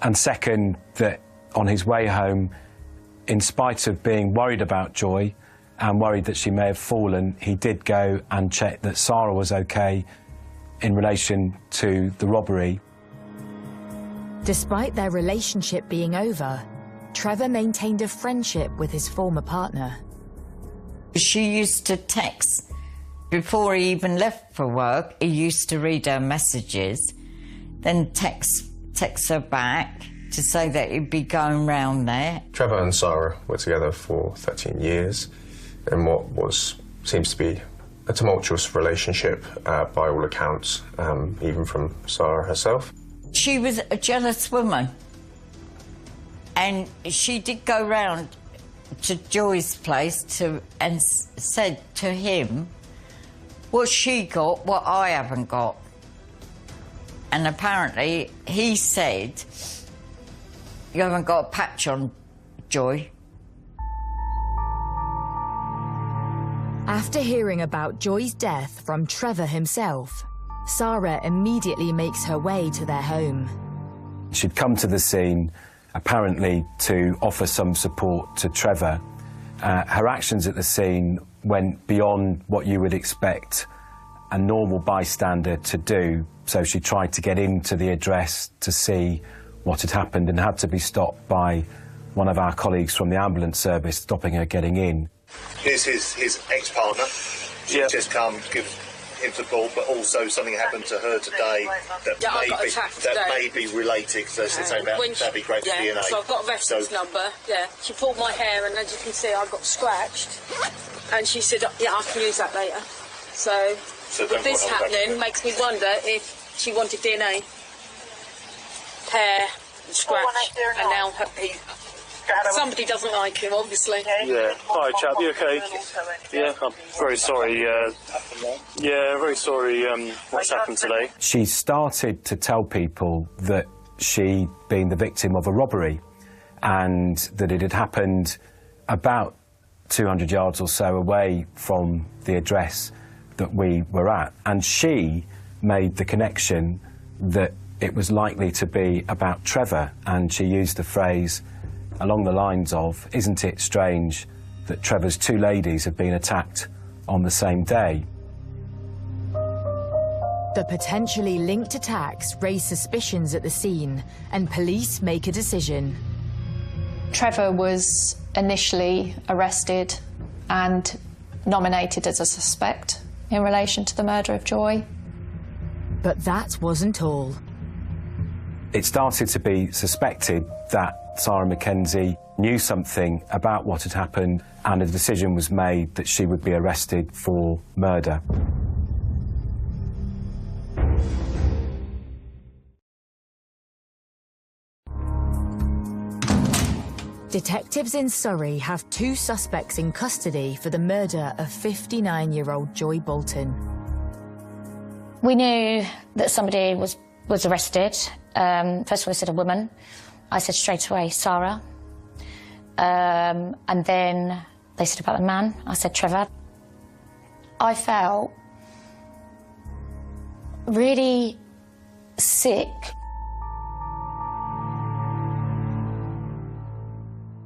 And second, that on his way home, in spite of being worried about Joy and worried that she may have fallen, he did go and check that Sarah was okay in relation to the robbery. Despite their relationship being over, Trevor maintained a friendship with his former partner. She used to text. Before he even left for work, he used to read her messages, then text her back to say that he'd be going round there. Trevor and Sarah were together for 13 years in what seems to be a tumultuous relationship by all accounts, even from Sarah herself. She was a jealous woman, and she did go round to Joy's place and said to him, what she got, what I haven't got. And apparently he said, you haven't got a patch on, Joy. After hearing about Joy's death from Trevor himself, Sarah immediately makes her way to their home. She'd come to the scene, apparently to offer some support to Trevor. Her actions at the scene went beyond what you would expect a normal bystander to do, so she tried to get into the address to see what had happened and had to be stopped by one of our colleagues from the ambulance service stopping her getting in. Here's his ex-partner. She's just come, give him support, but also something happened to her today that may be related, so it's saying that'd be great for DNA. So I've got a reference number, She pulled my hair, and as you can see, I got scratched. And she said, yeah, I can use that later. So with this happening, makes me wonder if she wanted DNA. Hair, and scratch, and now Somebody doesn't like him, obviously. Yeah. Hi, chap. You okay? Yeah. I'm very sorry. Yeah, very sorry. What's happened today? She started to tell people that she'd been the victim of a robbery and that it had happened about 200 yards or so away from the address that we were at. And she made the connection that it was likely to be about Trevor, and she used the phrase along the lines of, "Isn't it strange that Trevor's two ladies have been attacked on the same day?" The potentially linked attacks raise suspicions at the scene, and police make a decision. Trevor was initially arrested and nominated as a suspect in relation to the murder of Joy. But that wasn't all. It started to be suspected that Sarah Mackenzie knew something about what had happened, and a decision was made that she would be arrested for murder. Detectives in Surrey have two suspects in custody for the murder of 59-year-old Joy Bolton. We knew that somebody was arrested. First of all, they said a woman. I said straight away, Sarah. And then they said about the man. I said Trevor. I felt really sick.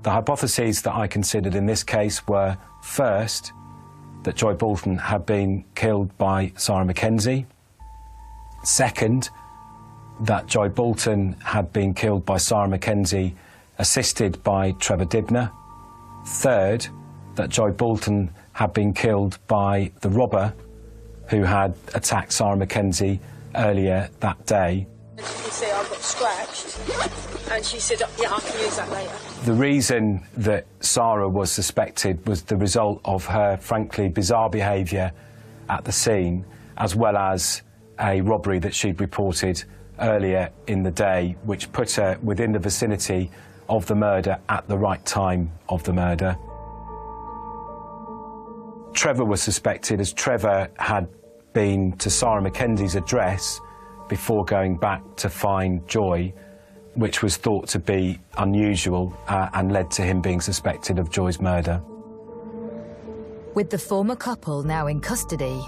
The hypotheses that I considered in this case were, first, that Joy Bolton had been killed by Sarah Mackenzie. Second, that Joy Bolton had been killed by Sarah Mackenzie, assisted by Trevor Dibner. Third, that Joy Bolton had been killed by the robber who had attacked Sarah Mackenzie earlier that day. You can see I got scratched, and she said, yeah, I can use that later. The reason that Sarah was suspected was the result of her, frankly, bizarre behaviour at the scene, as well as a robbery that she'd reported earlier in the day, which put her within the vicinity of the murder at the right time of the murder. Trevor was suspected as Trevor had been to Sarah Mackenzie's address before going back to find Joy, which was thought to be unusual and led to him being suspected of Joy's murder. With the former couple now in custody,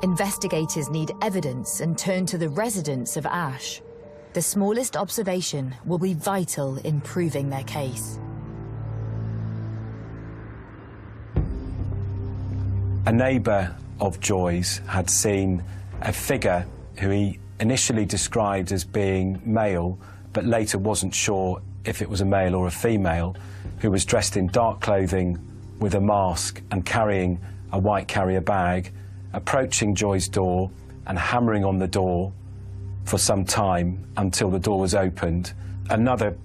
investigators need evidence and turn to the residence of Ash. The smallest observation will be vital in proving their case. A neighbour of Joy's had seen a figure who he initially described as being male, but later wasn't sure if it was a male or a female, who was dressed in dark clothing with a mask and carrying a white carrier bag, approaching Joy's door and hammering on the door for some time until the door was opened. Another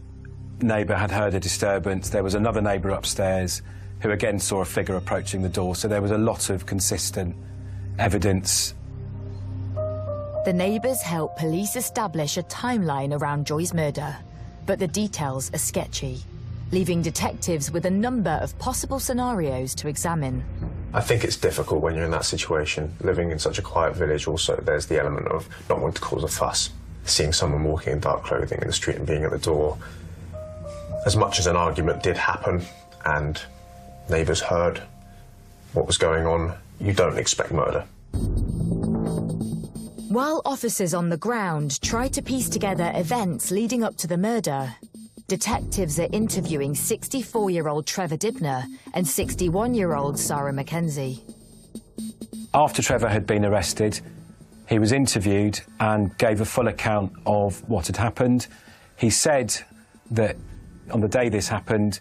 neighbour had heard a disturbance. There was another neighbour upstairs who again saw a figure approaching the door, so there was a lot of consistent evidence. The neighbours help police establish a timeline around Joy's murder, but the details are sketchy, leaving detectives with a number of possible scenarios to examine. I think it's difficult when you're in that situation, living in such a quiet village. Also, there's the element of not wanting to cause a fuss, seeing someone walking in dark clothing in the street and being at the door. As much as an argument did happen and neighbours heard what was going on, you don't expect murder. While officers on the ground try to piece together events leading up to the murder, detectives are interviewing 64-year-old Trevor Dibner and 61-year-old Sarah Mackenzie. After Trevor had been arrested, he was interviewed and gave a full account of what had happened. He said that on the day this happened,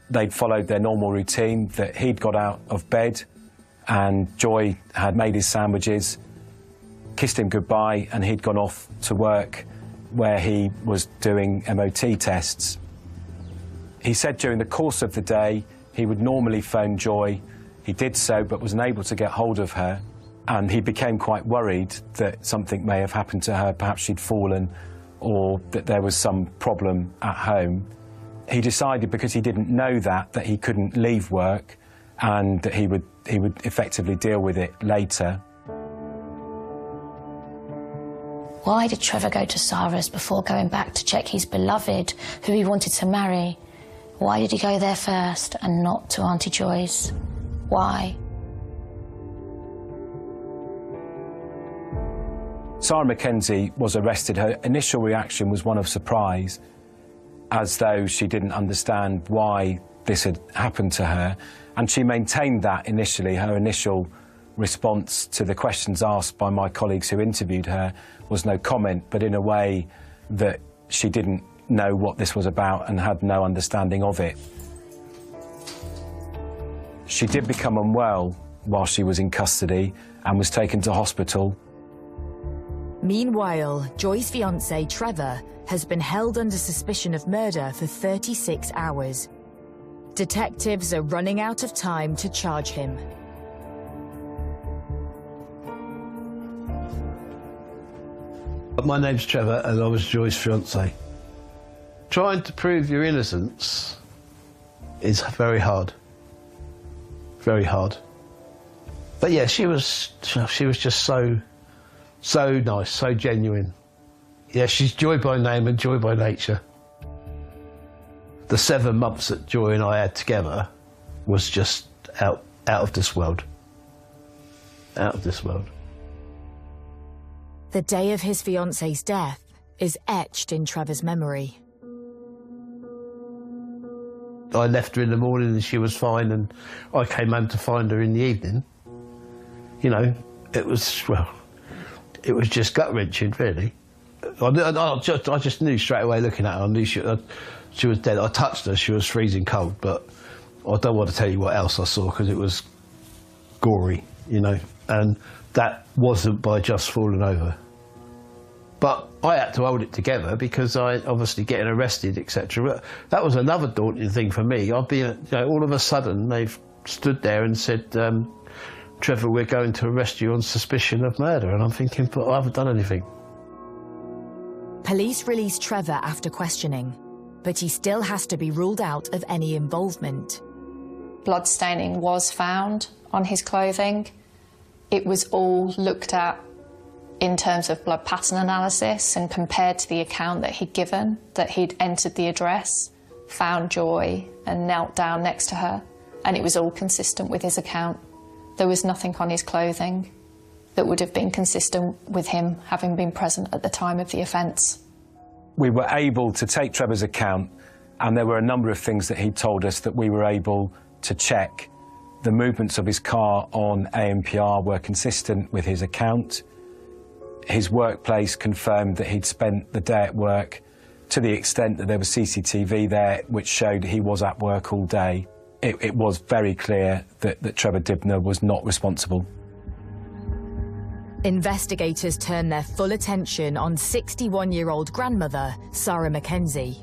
they'd followed their normal routine, that he'd got out of bed and Joy had made his sandwiches, kissed him goodbye, and he'd gone off to work where he was doing MOT tests. He said during the course of the day he would normally phone Joy. He did so but was unable to get hold of her, and he became quite worried that something may have happened to her, perhaps she'd fallen or that there was some problem at home. he decided, because he didn't know that he couldn't leave work, and that he would effectively deal with it later. Why did Trevor go to Sarah's before going back to check his beloved, who he wanted to marry? Why did he go there first and not to Auntie Joy's? Why? Sarah Mackenzie was arrested. Her initial reaction was one of surprise, as though she didn't understand why this had happened to her. And she maintained that initially. Her initial response to the questions asked by my colleagues who interviewed her was no comment, but in a way that she didn't know what this was about and had no understanding of it. She did become unwell while she was in custody and was taken to hospital. Meanwhile, Joy's fiancé, Trevor, has been held under suspicion of murder for 36 hours. Detectives are running out of time to charge him. My name's Trevor and I was Joy's fiancé. Trying to prove your innocence is very hard. Very hard. But yeah, she was just so nice, so genuine. Yeah, she's Joy by name and Joy by nature. The 7 months that Joy and I had together was just out of this world. Out of this world. The day of his fiancée's death is etched in Trevor's memory. I left her in the morning and she was fine, and I came home to find her in the evening. You know, it was just gut-wrenching, really. I just knew straight away looking at her, I knew she was dead. I touched her, she was freezing cold, but I don't want to tell you what else I saw because it was gory, you know, and that wasn't by just falling over. But I had to hold it together because I obviously getting arrested, etc. But that was another daunting thing for me. I've been, you know, all of a sudden they've stood there and said, Trevor, we're going to arrest you on suspicion of murder. And I'm thinking, but I haven't done anything. Police release Trevor after questioning, but he still has to be ruled out of any involvement. Blood staining was found on his clothing. It was all looked at in terms of blood pattern analysis and compared to the account that he'd given, that he'd entered the address, found Joy and knelt down next to her, and it was all consistent with his account. There was nothing on his clothing that would have been consistent with him having been present at the time of the offence. We were able to take Trevor's account, and there were a number of things that he told us that we were able to check. The movements of his car on ANPR were consistent with his account. His workplace confirmed that he'd spent the day at work, to the extent that there was CCTV there which showed he was at work all day. It was very clear that Trevor Dibner was not responsible. Investigators turn their full attention on 61-year-old grandmother, Sarah Mackenzie.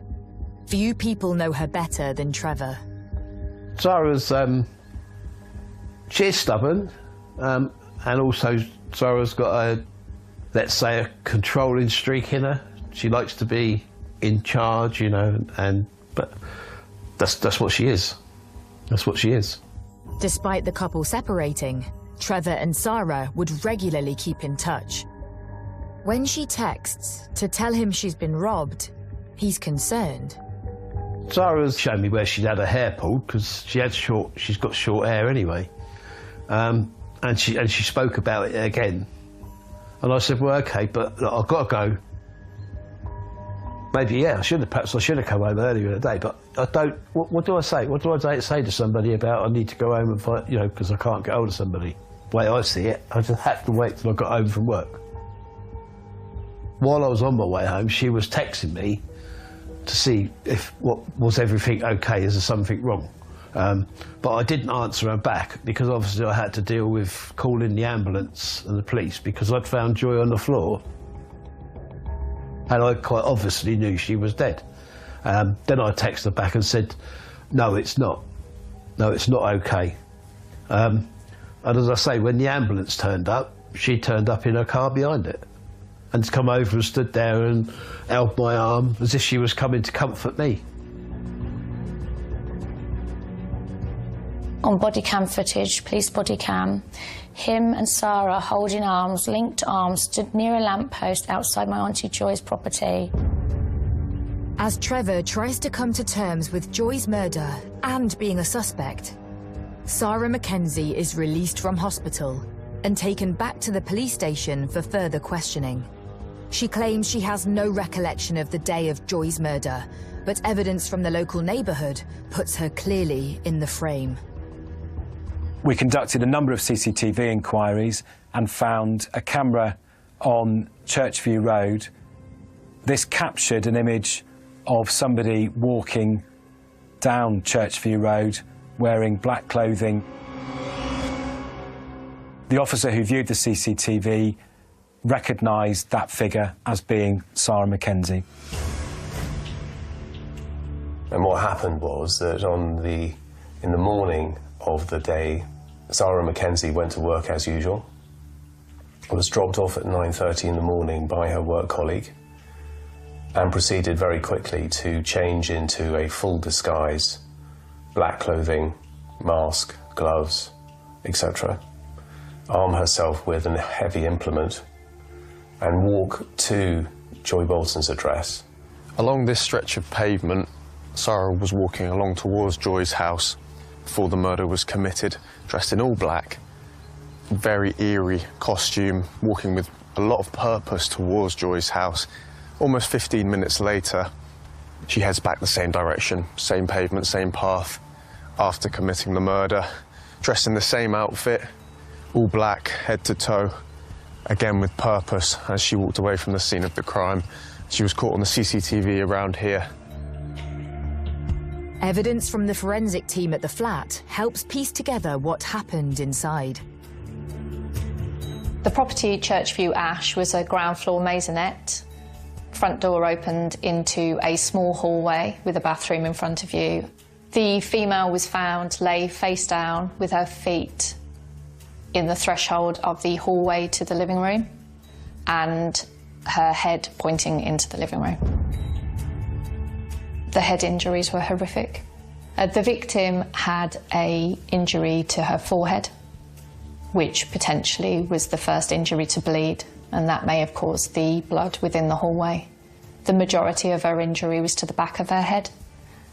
Few people know her better than Trevor. Sarah's, she's stubborn, and also Sarah's got a, let's say, a controlling streak in her. She likes to be in charge, you know, but that's what she is. That's what she is. Despite the couple separating, Trevor and Sarah would regularly keep in touch. When she texts to tell him she's been robbed, he's concerned. Sarah's shown me where she'd had her hair pulled because she's got short hair anyway, and she spoke about it again, and I said, well, okay, but look, I've got to go. Maybe, yeah, perhaps I should have come home earlier in the day, but I don't. What do I say? What do I say to somebody about I need to go home and fight, you know, because I can't get hold of somebody? The way I see it, I just had to wait till I got home from work. While I was on my way home, she was texting me to see if was everything okay, is there something wrong? But I didn't answer her back because obviously I had to deal with calling the ambulance and the police because I'd found Joy on the floor. And I quite obviously knew she was dead. Then I texted her back and said, no, it's not. No, it's not okay. And as I say, when the ambulance turned up, she turned up in her car behind it and come over and stood there and held my arm as if she was coming to comfort me. On body cam footage, police body cam, him and Sarah holding arms, linked arms, stood near a lamppost outside my Auntie Joy's property. As Trevor tries to come to terms with Joy's murder and being a suspect, Sarah Mackenzie is released from hospital and taken back to the police station for further questioning. She claims she has no recollection of the day of Joy's murder, but evidence from the local neighbourhood puts her clearly in the frame. We conducted a number of CCTV inquiries and found a camera on Churchview Road. This captured an image of somebody walking down Churchview Road wearing black clothing. The officer who viewed the CCTV recognised that figure as being Sarah Mackenzie. And what happened was that in the morning of the day, Sarah Mackenzie went to work as usual, was dropped off at 9:30 in the morning by her work colleague, and proceeded very quickly to change into a full disguise, black clothing, mask, gloves, etc., arm herself with a heavy implement, and walk to Joy Bolton's address. Along this stretch of pavement, Sarah was walking along towards Joy's house before the murder was committed, dressed in all black, very eerie costume, walking with a lot of purpose towards Joy's house. Almost 15 minutes later, she heads back the same direction, same pavement, same path, after committing the murder, dressed in the same outfit, all black, head to toe, again with purpose, as she walked away from the scene of the crime. She was caught on the CCTV around here. Evidence from the forensic team at the flat helps piece together what happened inside. The property, Churchview Ash, was a ground floor maisonette. Front door opened into a small hallway with a bathroom in front of you. The female was found lay face down with her feet in the threshold of the hallway to the living room and her head pointing into the living room. The head injuries were horrific. The victim had an injury to her forehead, which potentially was the first injury to bleed, and that may have caused the blood within the hallway. The majority of her injury was to the back of her head,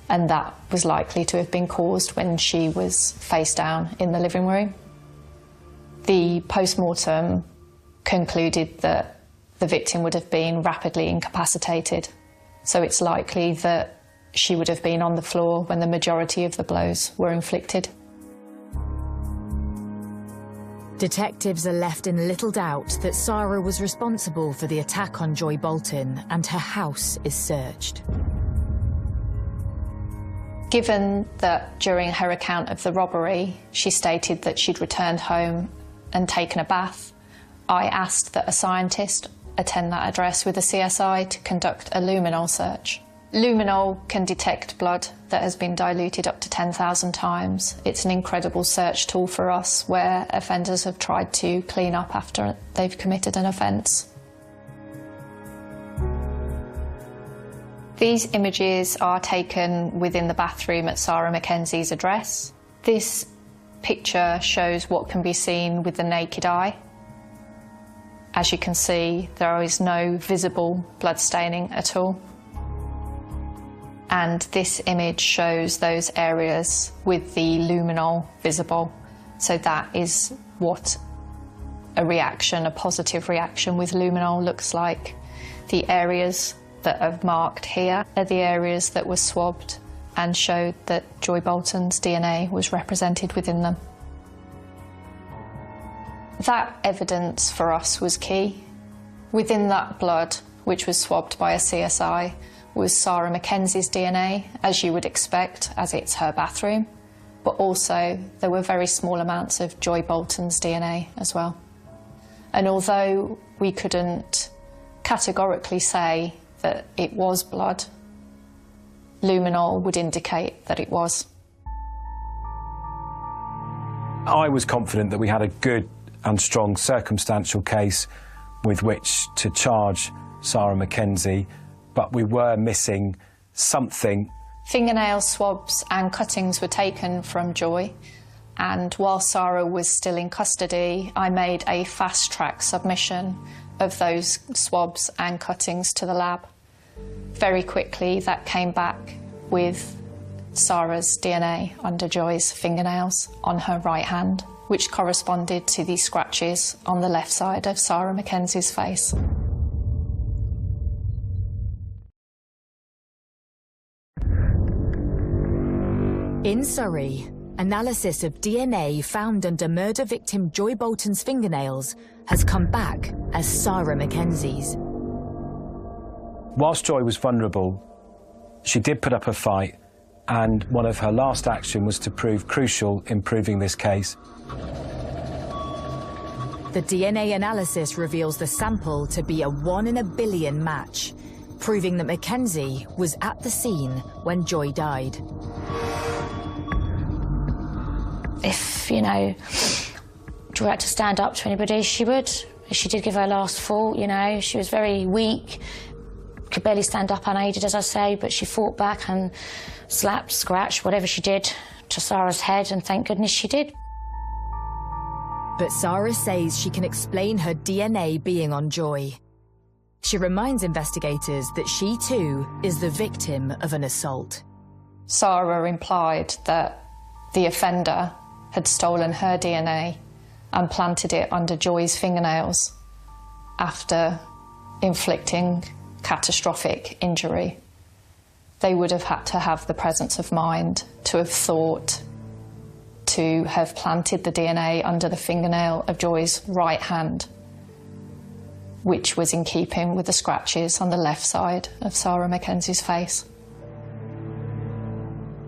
and that was likely to have been caused when she was face down in the living room. The post-mortem concluded that the victim would have been rapidly incapacitated, so it's likely that she would have been on the floor when the majority of the blows were inflicted. Detectives are left in little doubt that Sarah was responsible for the attack on Joy Bolton, and her house is searched. Given that during her account of the robbery, she stated that she'd returned home and taken a bath, I asked that a scientist attend that address with a CSI to conduct a luminol search. Luminol can detect blood that has been diluted up to 10,000 times. It's an incredible search tool for us where offenders have tried to clean up after they've committed an offence. These images are taken within the bathroom at Sarah Mackenzie's address. This picture shows what can be seen with the naked eye. As you can see, there is no visible blood staining at all. And this image shows those areas with the luminol visible. So that is what a reaction, a positive reaction with luminol looks like. The areas that are marked here are the areas that were swabbed and showed that Joy Bolton's DNA was represented within them. That evidence for us was key. Within that blood, which was swabbed by a CSI, was Sarah Mackenzie's DNA, as you would expect, as it's her bathroom, but also there were very small amounts of Joy Bolton's DNA as well. And although we couldn't categorically say that it was blood, luminol would indicate that it was. I was confident that we had a good and strong circumstantial case with which to charge Sarah Mackenzie, but we were missing something. Fingernail swabs and cuttings were taken from Joy, And while Sarah was still in custody, I made a fast-track submission of those swabs and cuttings to the lab. Very quickly, that came back with Sarah's DNA under Joy's fingernails on her right hand, which corresponded to the scratches on the left side of Sarah Mackenzie's face. In Surrey, analysis of DNA found under murder victim Joy Bolton's fingernails has come back as Sarah Mackenzie's. Whilst Joy was vulnerable, she did put up a fight, and one of her last actions was to prove crucial in proving this case. The DNA analysis reveals the sample to be a 1 in a billion match, proving that Mackenzie was at the scene when Joy died. If, you know, Joy had to stand up to anybody, she would. She did give her last fall, you know. She was very weak, could barely stand up unaided, as I say, but she fought back and slapped, scratched, whatever she did to Sarah's head, and thank goodness she did. But Sarah says she can explain her DNA being on Joy. She reminds investigators that she too is the victim of an assault. Sarah implied that the offender had stolen her DNA and planted it under Joy's fingernails after inflicting catastrophic injury. They would have had to have the presence of mind to have thought to have planted the DNA under the fingernail of Joy's right hand, which was in keeping with the scratches on the left side of Sarah Mackenzie's face.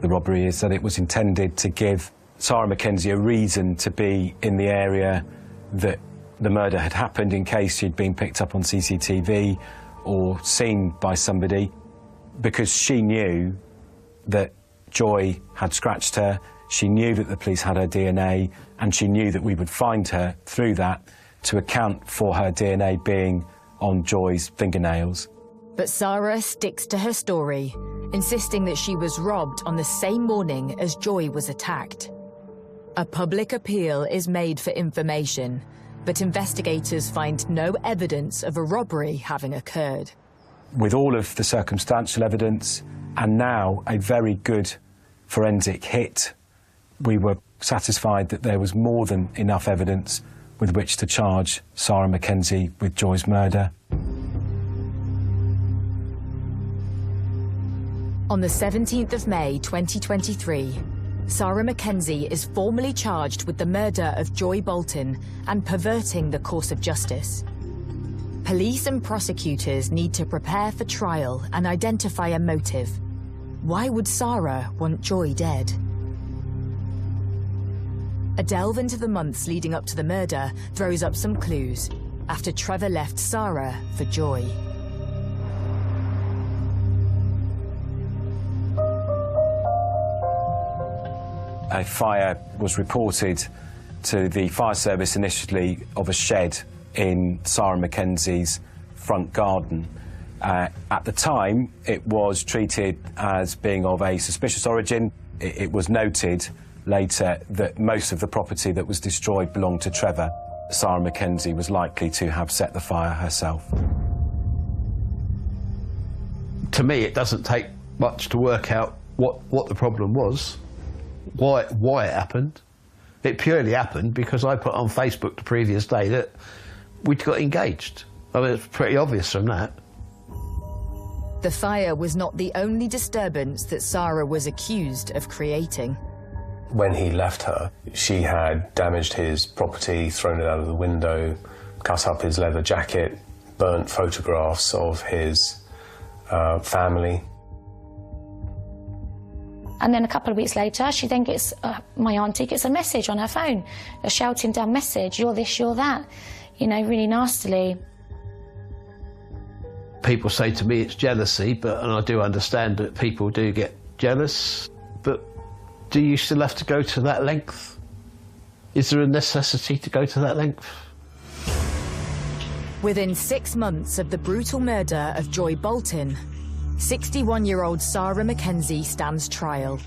The robbery is that it was intended to give Sarah Mackenzie a reason to be in the area that the murder had happened in case she'd been picked up on CCTV or seen by somebody, because she knew that Joy had scratched her, she knew that the police had her DNA, and she knew that we would find her through that to account for her DNA being on Joy's fingernails. But Sarah sticks to her story, insisting that she was robbed on the same morning as Joy was attacked. A public appeal is made for information, but investigators find no evidence of a robbery having occurred. With all of the circumstantial evidence, and now a very good forensic hit, we were satisfied that there was more than enough evidence with which to charge Sarah Mackenzie with Joy's murder. On the 17th of May 2023, Sarah Mackenzie is formally charged with the murder of Joy Bolton and perverting the course of justice. Police and prosecutors need to prepare for trial and identify a motive. Why would Sarah want Joy dead? A delve into the months leading up to the murder throws up some clues after Trevor left Sarah for Joy. A fire was reported to the fire service initially of a shed in Sarah Mackenzie's front garden. At the time, it was treated as being of a suspicious origin. It was noted later that most of the property that was destroyed belonged to Trevor. Sarah Mackenzie was likely to have set the fire herself. To me, it doesn't take much to work out what the problem was, why it happened. It purely happened because I put on Facebook the previous day that we'd got engaged. I mean, it's pretty obvious from that. The fire was not the only disturbance that Sarah was accused of creating. When he left her, she had damaged his property, thrown it out of the window, cut up his leather jacket, burnt photographs of his family. And then a couple of weeks later, she then gets, my auntie gets a message on her phone, a shouting down message, you're this, you're that, you know, really nastily. People say to me it's jealousy, and I do understand that people do get jealous, but do you still have to go to that length? Is there a necessity to go to that length? Within 6 months of the brutal murder of Joy Bolton, 61-year-old Sarah Mackenzie stands trial.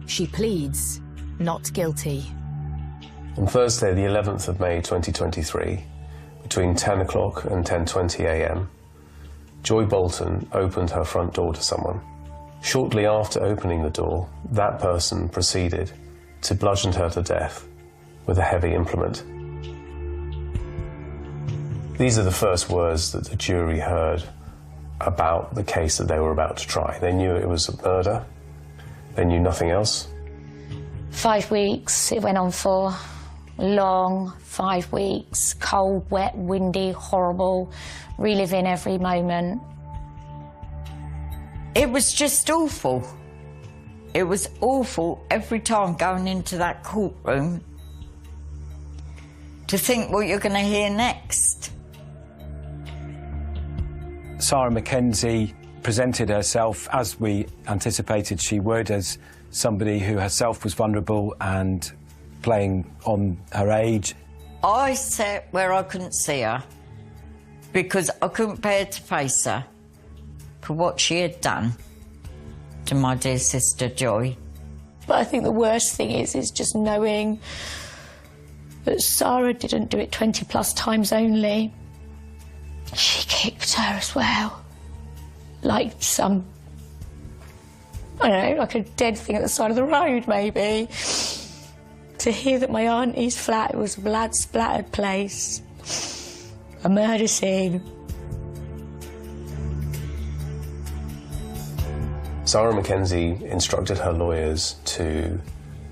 She pleads not guilty. On Thursday, the 11th of May 2023, between 10 o'clock and 10:20 a.m, Joy Bolton opened her front door to someone. Shortly after opening the door, that person proceeded to bludgeon her to death with a heavy implement. These are the first words that the jury heard about the case that they were about to try. They knew it was a murder. They knew nothing else. 5 weeks it went on for. Long 5 weeks. Cold, wet, windy, horrible. Reliving every moment. It was just awful. It was awful every time going into that courtroom to think what you're going to hear next. Sarah Mackenzie presented herself, as we anticipated she would, as somebody who herself was vulnerable and playing on her age. I sat where I couldn't see her because I couldn't bear to face her for what she had done to my dear sister Joy. But I think the worst thing is just knowing that Sarah didn't do it 20 plus times only. She kicked her as well. Like some, I don't know, like a dead thing at the side of the road, maybe. To hear that my auntie's flat was a blood-splattered place. A murder scene. Sarah Mackenzie instructed her lawyers to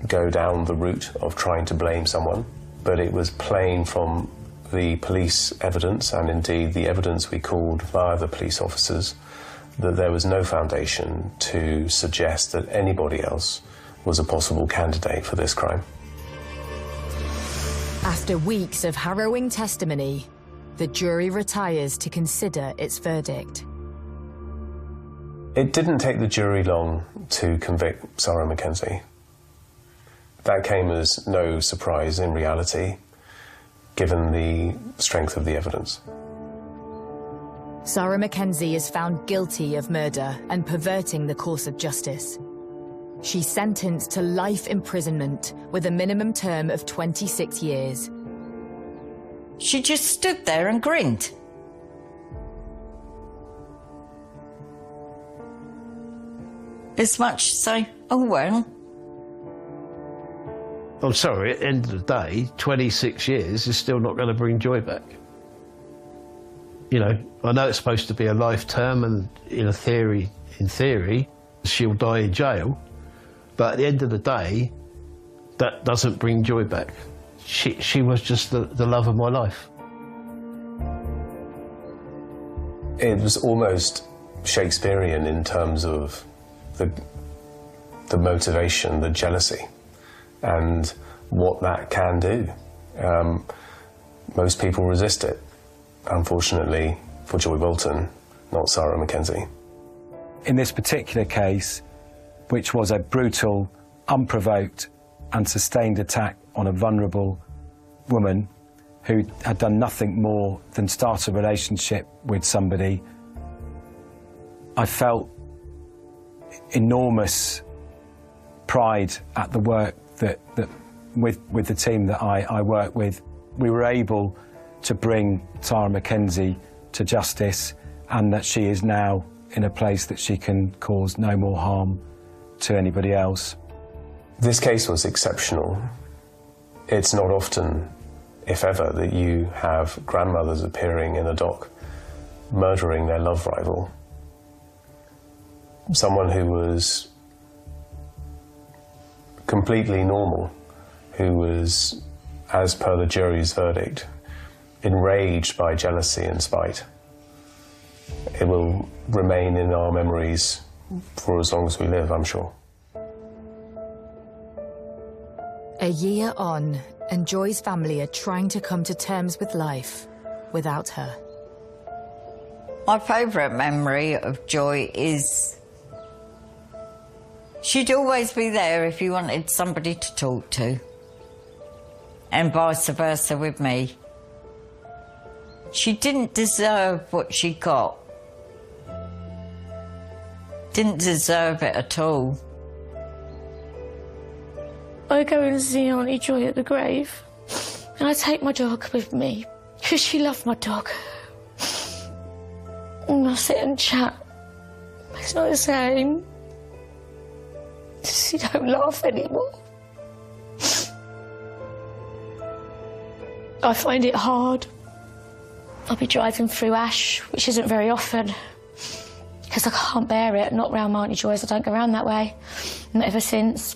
go down the route of trying to blame someone, but it was plain from the police evidence, and indeed the evidence we called via the police officers, that there was no foundation to suggest that anybody else was a possible candidate for this crime. After weeks of harrowing testimony, the jury retires to consider its verdict. It didn't take the jury long to convict Sarah Mackenzie. That came as no surprise in reality, given the strength of the evidence. Sarah Mackenzie is found guilty of murder and perverting the course of justice. She's sentenced to life imprisonment with a minimum term of 26 years. She just stood there and grinned. As much as say, oh well. I'm sorry, at the end of the day, 26 years is still not going to bring Joy back. You know, I know it's supposed to be a life term, and in theory, she'll die in jail. But at the end of the day, that doesn't bring Joy back. She was just the love of my life. It was almost Shakespearean in terms of the motivation, the jealousy, and what that can do. Most people resist it. Unfortunately, for Joy Bolton, not Sarah Mackenzie. In this particular case, which was a brutal, unprovoked and sustained attack on a vulnerable woman who had done nothing more than start a relationship with somebody, I felt enormous pride at the work that with the team that I work with. We were able to bring Sarah Mackenzie to justice, and that she is now in a place that she can cause no more harm to anybody else. This case was exceptional. It's not often, if ever, that you have grandmothers appearing in a dock murdering their love rival. Someone who was completely normal, who was, as per the jury's verdict, enraged by jealousy and spite. It will remain in our memories for as long as we live, I'm sure. A year on, and Joy's family are trying to come to terms with life without her. My favourite memory of Joy is she'd always be there if you wanted somebody to talk to, and vice versa with me. She didn't deserve what she got. Didn't deserve it at all. I go and see Auntie Joy at the grave. And I take my dog with me, because she loved my dog. And I sit and chat. It's not the same. She don't laugh anymore. I find it hard. I'll be driving through Ash, which isn't very often, because I can't bear it. Not round Auntie Joy's, I don't go round that way. Not ever since.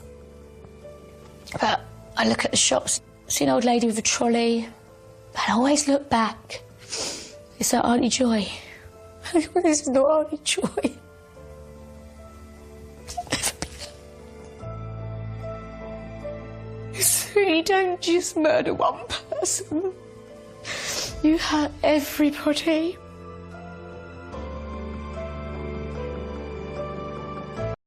But I look at the shops, see an old lady with a trolley, and I always look back. Is that Auntie Joy? This is not Auntie Joy. So you don't just murder one person. You hurt everybody.